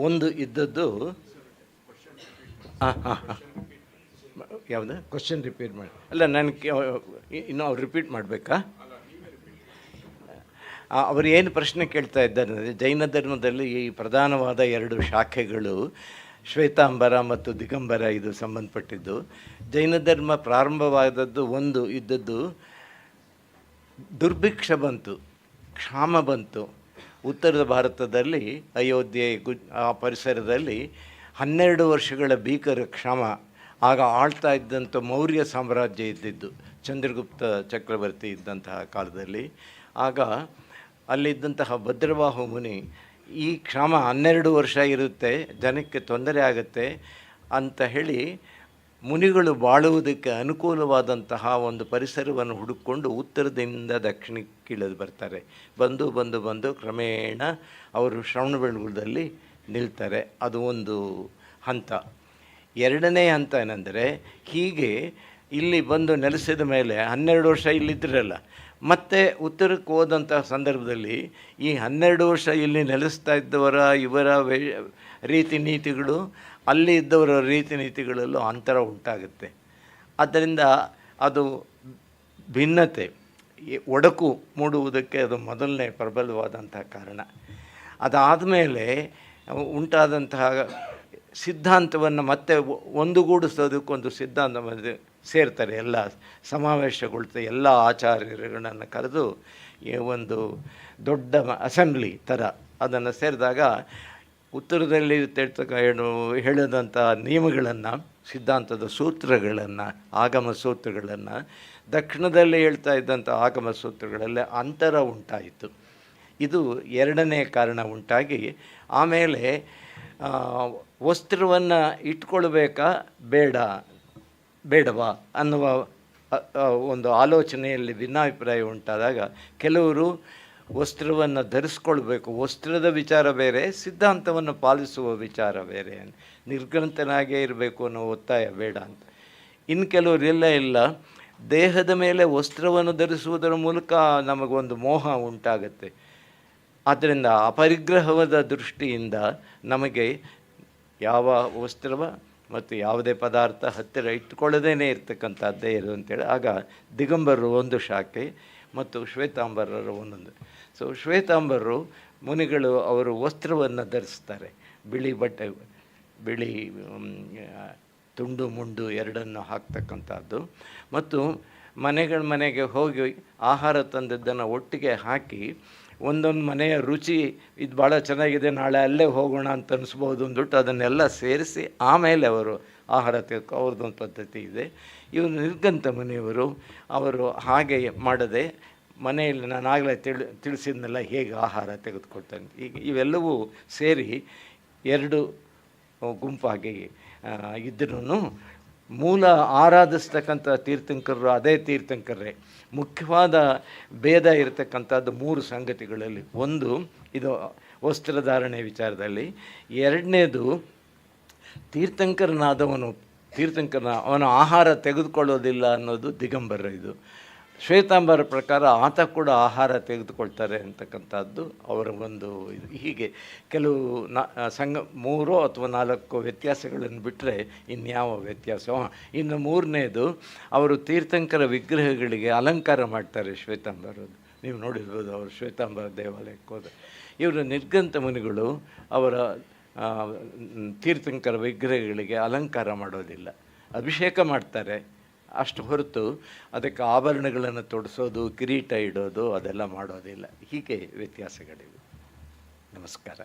ಒಂದು ಇದ್ದದ್ದು, ಯಾವುದು ಕ್ವಶನ್ ರಿಪೀಟ್ ಮಾಡಿ? ಅಲ್ಲ, ನನಗೆ ಇನ್ನೂ ಅವ್ರು ರಿಪೀಟ್ ಮಾಡಬೇಕಾ? ಅವರು ಏನು ಪ್ರಶ್ನೆ ಕೇಳ್ತಾ ಇದ್ದಾರೆ ಅಂದರೆ, ಜೈನ ಧರ್ಮದಲ್ಲಿ ಈ ಪ್ರಧಾನವಾದ 2 ಶಾಖೆಗಳು ಶ್ವೇತಾಂಬರ ಮತ್ತು ದಿಗಂಬರ, ಇದು ಸಂಬಂಧಪಟ್ಟಿದ್ದು. ಜೈನ ಧರ್ಮ ಪ್ರಾರಂಭವಾದದ್ದು ಇದ್ದದ್ದು ದುರ್ಭಿಕ್ಷ ಬಂತು, ಕ್ಷಾಮ ಬಂತು. ಉತ್ತರ ಭಾರತದಲ್ಲಿ ಅಯೋಧ್ಯೆ ಆ ಪರಿಸರದಲ್ಲಿ 12 ವರ್ಷಗಳ ಭೀಕರ ಕ್ಷಾಮ. ಆಗ ಆಳ್ತಾ ಇದ್ದಂಥ ಮೌರ್ಯ ಸಾಮ್ರಾಜ್ಯ ಇದ್ದಿದ್ದು, ಚಂದ್ರಗುಪ್ತ ಚಕ್ರವರ್ತಿ ಇದ್ದಂತಹ ಕಾಲದಲ್ಲಿ. ಆಗ ಅಲ್ಲಿದ್ದಂತಹ ಭದ್ರವಾಹು ಮುನಿ, ಈ ಕ್ಷಾಮ 12 ವರ್ಷ ಇರುತ್ತೆ, ಜನಕ್ಕೆ ತೊಂದರೆ ಆಗುತ್ತೆ ಅಂತ ಹೇಳಿ ಮುನಿಗಳು ಬಾಳುವುದಕ್ಕೆ ಅನುಕೂಲವಾದಂತಹ ಒಂದು ಪರಿಸರವನ್ನು ಹುಡುಕಿಕೊಂಡು ಉತ್ತರದಿಂದ ದಕ್ಷಿಣಕ್ಕೆ ಇಳಿದು ಬರ್ತಾರೆ. ಬಂದು ಕ್ರಮೇಣ ಅವರು ಶ್ರವಣಬೆಳಗೊಳದಲ್ಲಿ ನಿಲ್ತಾರೆ. ಅದು ಒಂದು ಹಂತ. ಎರಡನೇ ಹಂತ ಏನೆಂದರೆ, ಹೀಗೆ ಇಲ್ಲಿ ಬಂದು ನೆಲೆಸಿದ ಮೇಲೆ 12 ವರ್ಷ ಇಲ್ಲಿದ್ದರಲ್ಲ, ಮತ್ತು ಉತ್ತರಕ್ಕೆ ಹೋದಂಥ ಸಂದರ್ಭದಲ್ಲಿ ಈ 12 ವರ್ಷ ಇಲ್ಲಿ ನೆಲೆಸ್ತಾ ಇದ್ದವರ ಇವರ ರೀತಿ ನೀತಿಗಳು, ಅಲ್ಲಿ ಇದ್ದವರ ರೀತಿ ನೀತಿಗಳಲ್ಲೂ ಅಂತರ ಉಂಟಾಗುತ್ತೆ. ಆದ್ದರಿಂದ ಅದು ಭಿನ್ನತೆ, ಒಡಕು ಮೂಡುವುದಕ್ಕೆ ಅದು ಮೊದಲನೇ ಪ್ರಬಲವಾದಂತಹ ಕಾರಣ. ಅದಾದಮೇಲೆ ಉಂಟಾದಂತಹ ಸಿದ್ಧಾಂತವನ್ನು ಮತ್ತೆ ಒಂದುಗೂಡಿಸೋದಕ್ಕೊಂದು ಸಿದ್ಧಾಂತ ಸೇರ್ತಾರೆ. ಎಲ್ಲ ಸಮಾವೇಶಗೊಳ್ತಾ ಎಲ್ಲ ಆಚಾರ್ಯರುಗಳನ್ನು ಕರೆದು ಒಂದು ದೊಡ್ಡ ಅಸೆಂಬ್ಲಿ ಥರ ಅದನ್ನು ಸೇರಿದಾಗ ಉತ್ತರದಲ್ಲಿ ಹೇಳಿದಂಥ ನಿಯಮಗಳನ್ನು, ಸಿದ್ಧಾಂತದ ಸೂತ್ರಗಳನ್ನು, ಆಗಮ ಸೂತ್ರಗಳನ್ನು, ದಕ್ಷಿಣದಲ್ಲಿ ಹೇಳ್ತಾ ಇದ್ದಂಥ ಆಗಮ ಸೂತ್ರಗಳಲ್ಲೇ ಅಂತರ ಉಂಟಾಯಿತು. ಇದು ಎರಡನೇ ಕಾರಣ ಉಂಟಾಗಿ, ಆಮೇಲೆ ವಸ್ತ್ರವನ್ನು ಇಟ್ಕೊಳ್ಬೇಕಾ ಬೇಡವಾ ಅನ್ನುವ ಒಂದು ಆಲೋಚನೆಯಲ್ಲಿ ಭಿನ್ನಾಭಿಪ್ರಾಯ ಉಂಟಾದಾಗ ಕೆಲವರು ವಸ್ತ್ರವನ್ನು ಧರಿಸ್ಕೊಳ್ಬೇಕು, ವಸ್ತ್ರದ ವಿಚಾರ ಬೇರೆ, ಸಿದ್ಧಾಂತವನ್ನು ಪಾಲಿಸುವ ವಿಚಾರ ಬೇರೆ, ನಿರ್ಗ್ರಂಥನಾಗೇ ಇರಬೇಕು ಅನ್ನೋ ಒತ್ತಾಯ ಬೇಡ ಅಂತ. ಇನ್ನು ಕೆಲವರು ಇಲ್ಲ, ದೇಹದ ಮೇಲೆ ವಸ್ತ್ರವನ್ನು ಧರಿಸುವುದರ ಮೂಲಕ ನಮಗೊಂದು ಮೋಹ ಉಂಟಾಗುತ್ತೆ. ಆದ್ದರಿಂದ ಅಪರಿಗ್ರಹವಾದ ದೃಷ್ಟಿಯಿಂದ ನಮಗೆ ಯಾವ ವಸ್ತ್ರವ ಮತ್ತು ಯಾವುದೇ ಪದಾರ್ಥ ಹತ್ತಿರ ಇಟ್ಟುಕೊಳ್ಳದೇ ಇರ್ತಕ್ಕಂಥದ್ದೇ ಇರು ಅಂತೇಳಿ. ಆಗ ದಿಗಂಬರರು ಒಂದು ಶಾಖೆ ಮತ್ತು ಶ್ವೇತಾಂಬರರು ಒಂದೊಂದು. ಸೊ ಶ್ವೇತಾಂಬರರು ಮುನಿಗಳು ಅವರು ವಸ್ತ್ರವನ್ನು ಧರಿಸ್ತಾರೆ, ಬಿಳಿ ಬಟ್ಟೆ, ಬಿಳಿ ತುಂಡು ಮುಂಡು ಎರಡನ್ನು ಹಾಕ್ತಕ್ಕಂಥದ್ದು. ಮತ್ತು ಮನೆಗೆ ಹೋಗಿ ಆಹಾರ ತಂದದ್ದನ್ನು ಒಟ್ಟಿಗೆ ಹಾಕಿ ಒಂದೊಂದು ಮನೆಯ ರುಚಿ ಇದು ಭಾಳ ಚೆನ್ನಾಗಿದೆ, ನಾಳೆ ಅಲ್ಲೇ ಹೋಗೋಣ ಅಂತ ಅನಿಸ್ಬೋದು ಅಂದ್ಬಿಟ್ಟು ಅದನ್ನೆಲ್ಲ ಸೇರಿಸಿ ಆಮೇಲೆ ಅವರು ಆಹಾರ ತೆಗೆದುಕೊ, ಅವ್ರದ್ದೊಂದು ಪದ್ಧತಿ ಇದೆ. ಇವರು ನಿರ್ಗಂತ ಮನೆಯವರು, ಅವರು ಹಾಗೆ ಮಾಡದೆ ಮನೆಯಲ್ಲಿ ನಾನು ಆಗಲೇ ತಿಳಿಸಿದ್ನೆಲ್ಲ ಹೇಗೆ ಆಹಾರ ತೆಗೆದುಕೊಳ್ತಾನೆ. ಈಗ ಇವೆಲ್ಲವೂ ಸೇರಿ 2 ಗುಂಪಾಗಿ ಇದ್ರೂ ಮೂಲ ಆರಾಧಿಸ್ತಕ್ಕಂಥ ತೀರ್ಥಂಕರರು ಅದೇ ತೀರ್ಥಂಕರೇ. ಮುಖ್ಯವಾದ ಭೇದ ಇರತಕ್ಕಂಥದ್ದು 3 ಸಂಗತಿಗಳಲ್ಲಿ. ಒಂದು ಇದು ವಸ್ತ್ರಧಾರಣೆ ವಿಚಾರದಲ್ಲಿ, ಎರಡನೇದು ಅವನ ಆಹಾರ ತೆಗೆದುಕೊಳ್ಳೋದಿಲ್ಲ ಅನ್ನೋದು ದಿಗಂಬರ. ಇದು ಶ್ವೇತಾಂಬರ ಪ್ರಕಾರ ಆತ ಕೂಡ ಆಹಾರ ತೆಗೆದುಕೊಳ್ತಾರೆ ಅಂತಕ್ಕಂಥದ್ದು ಅವರ ಒಂದು ಇದು. ಹೀಗೆ ಕೆಲವು 3 ಅಥವಾ 4 ವ್ಯತ್ಯಾಸಗಳನ್ನು ಬಿಟ್ಟರೆ ಇನ್ಯಾವ ವ್ಯತ್ಯಾಸ. ಇನ್ನು 3ನೇದು, ಅವರು ತೀರ್ಥಂಕರ ವಿಗ್ರಹಗಳಿಗೆ ಅಲಂಕಾರ ಮಾಡ್ತಾರೆ ಶ್ವೇತಾಂಬರದ್ದು. ನೀವು ನೋಡಿರ್ಬೋದು, ಅವರು ಶ್ವೇತಾಂಬರ ದೇವಾಲಯಕ್ಕೆ ಹೋದ. ಇವರು ನಿರ್ಗಂತ ಮುನಿಗಳು ಅವರ ತೀರ್ಥಂಕರ ವಿಗ್ರಹಗಳಿಗೆ ಅಲಂಕಾರ ಮಾಡೋದಿಲ್ಲ, ಅಭಿಷೇಕ ಮಾಡ್ತಾರೆ ಅಷ್ಟು ಹೊರತು ಅದಕ್ಕೆ ಆಭರಣಗಳನ್ನು ತೊಡಿಸೋದು, ಕಿರೀಟ ಇಡೋದು ಅದೆಲ್ಲ ಮಾಡೋದಿಲ್ಲ. ಹೀಗೆ ವ್ಯತ್ಯಾಸಗಳಿವೆ. ನಮಸ್ಕಾರ.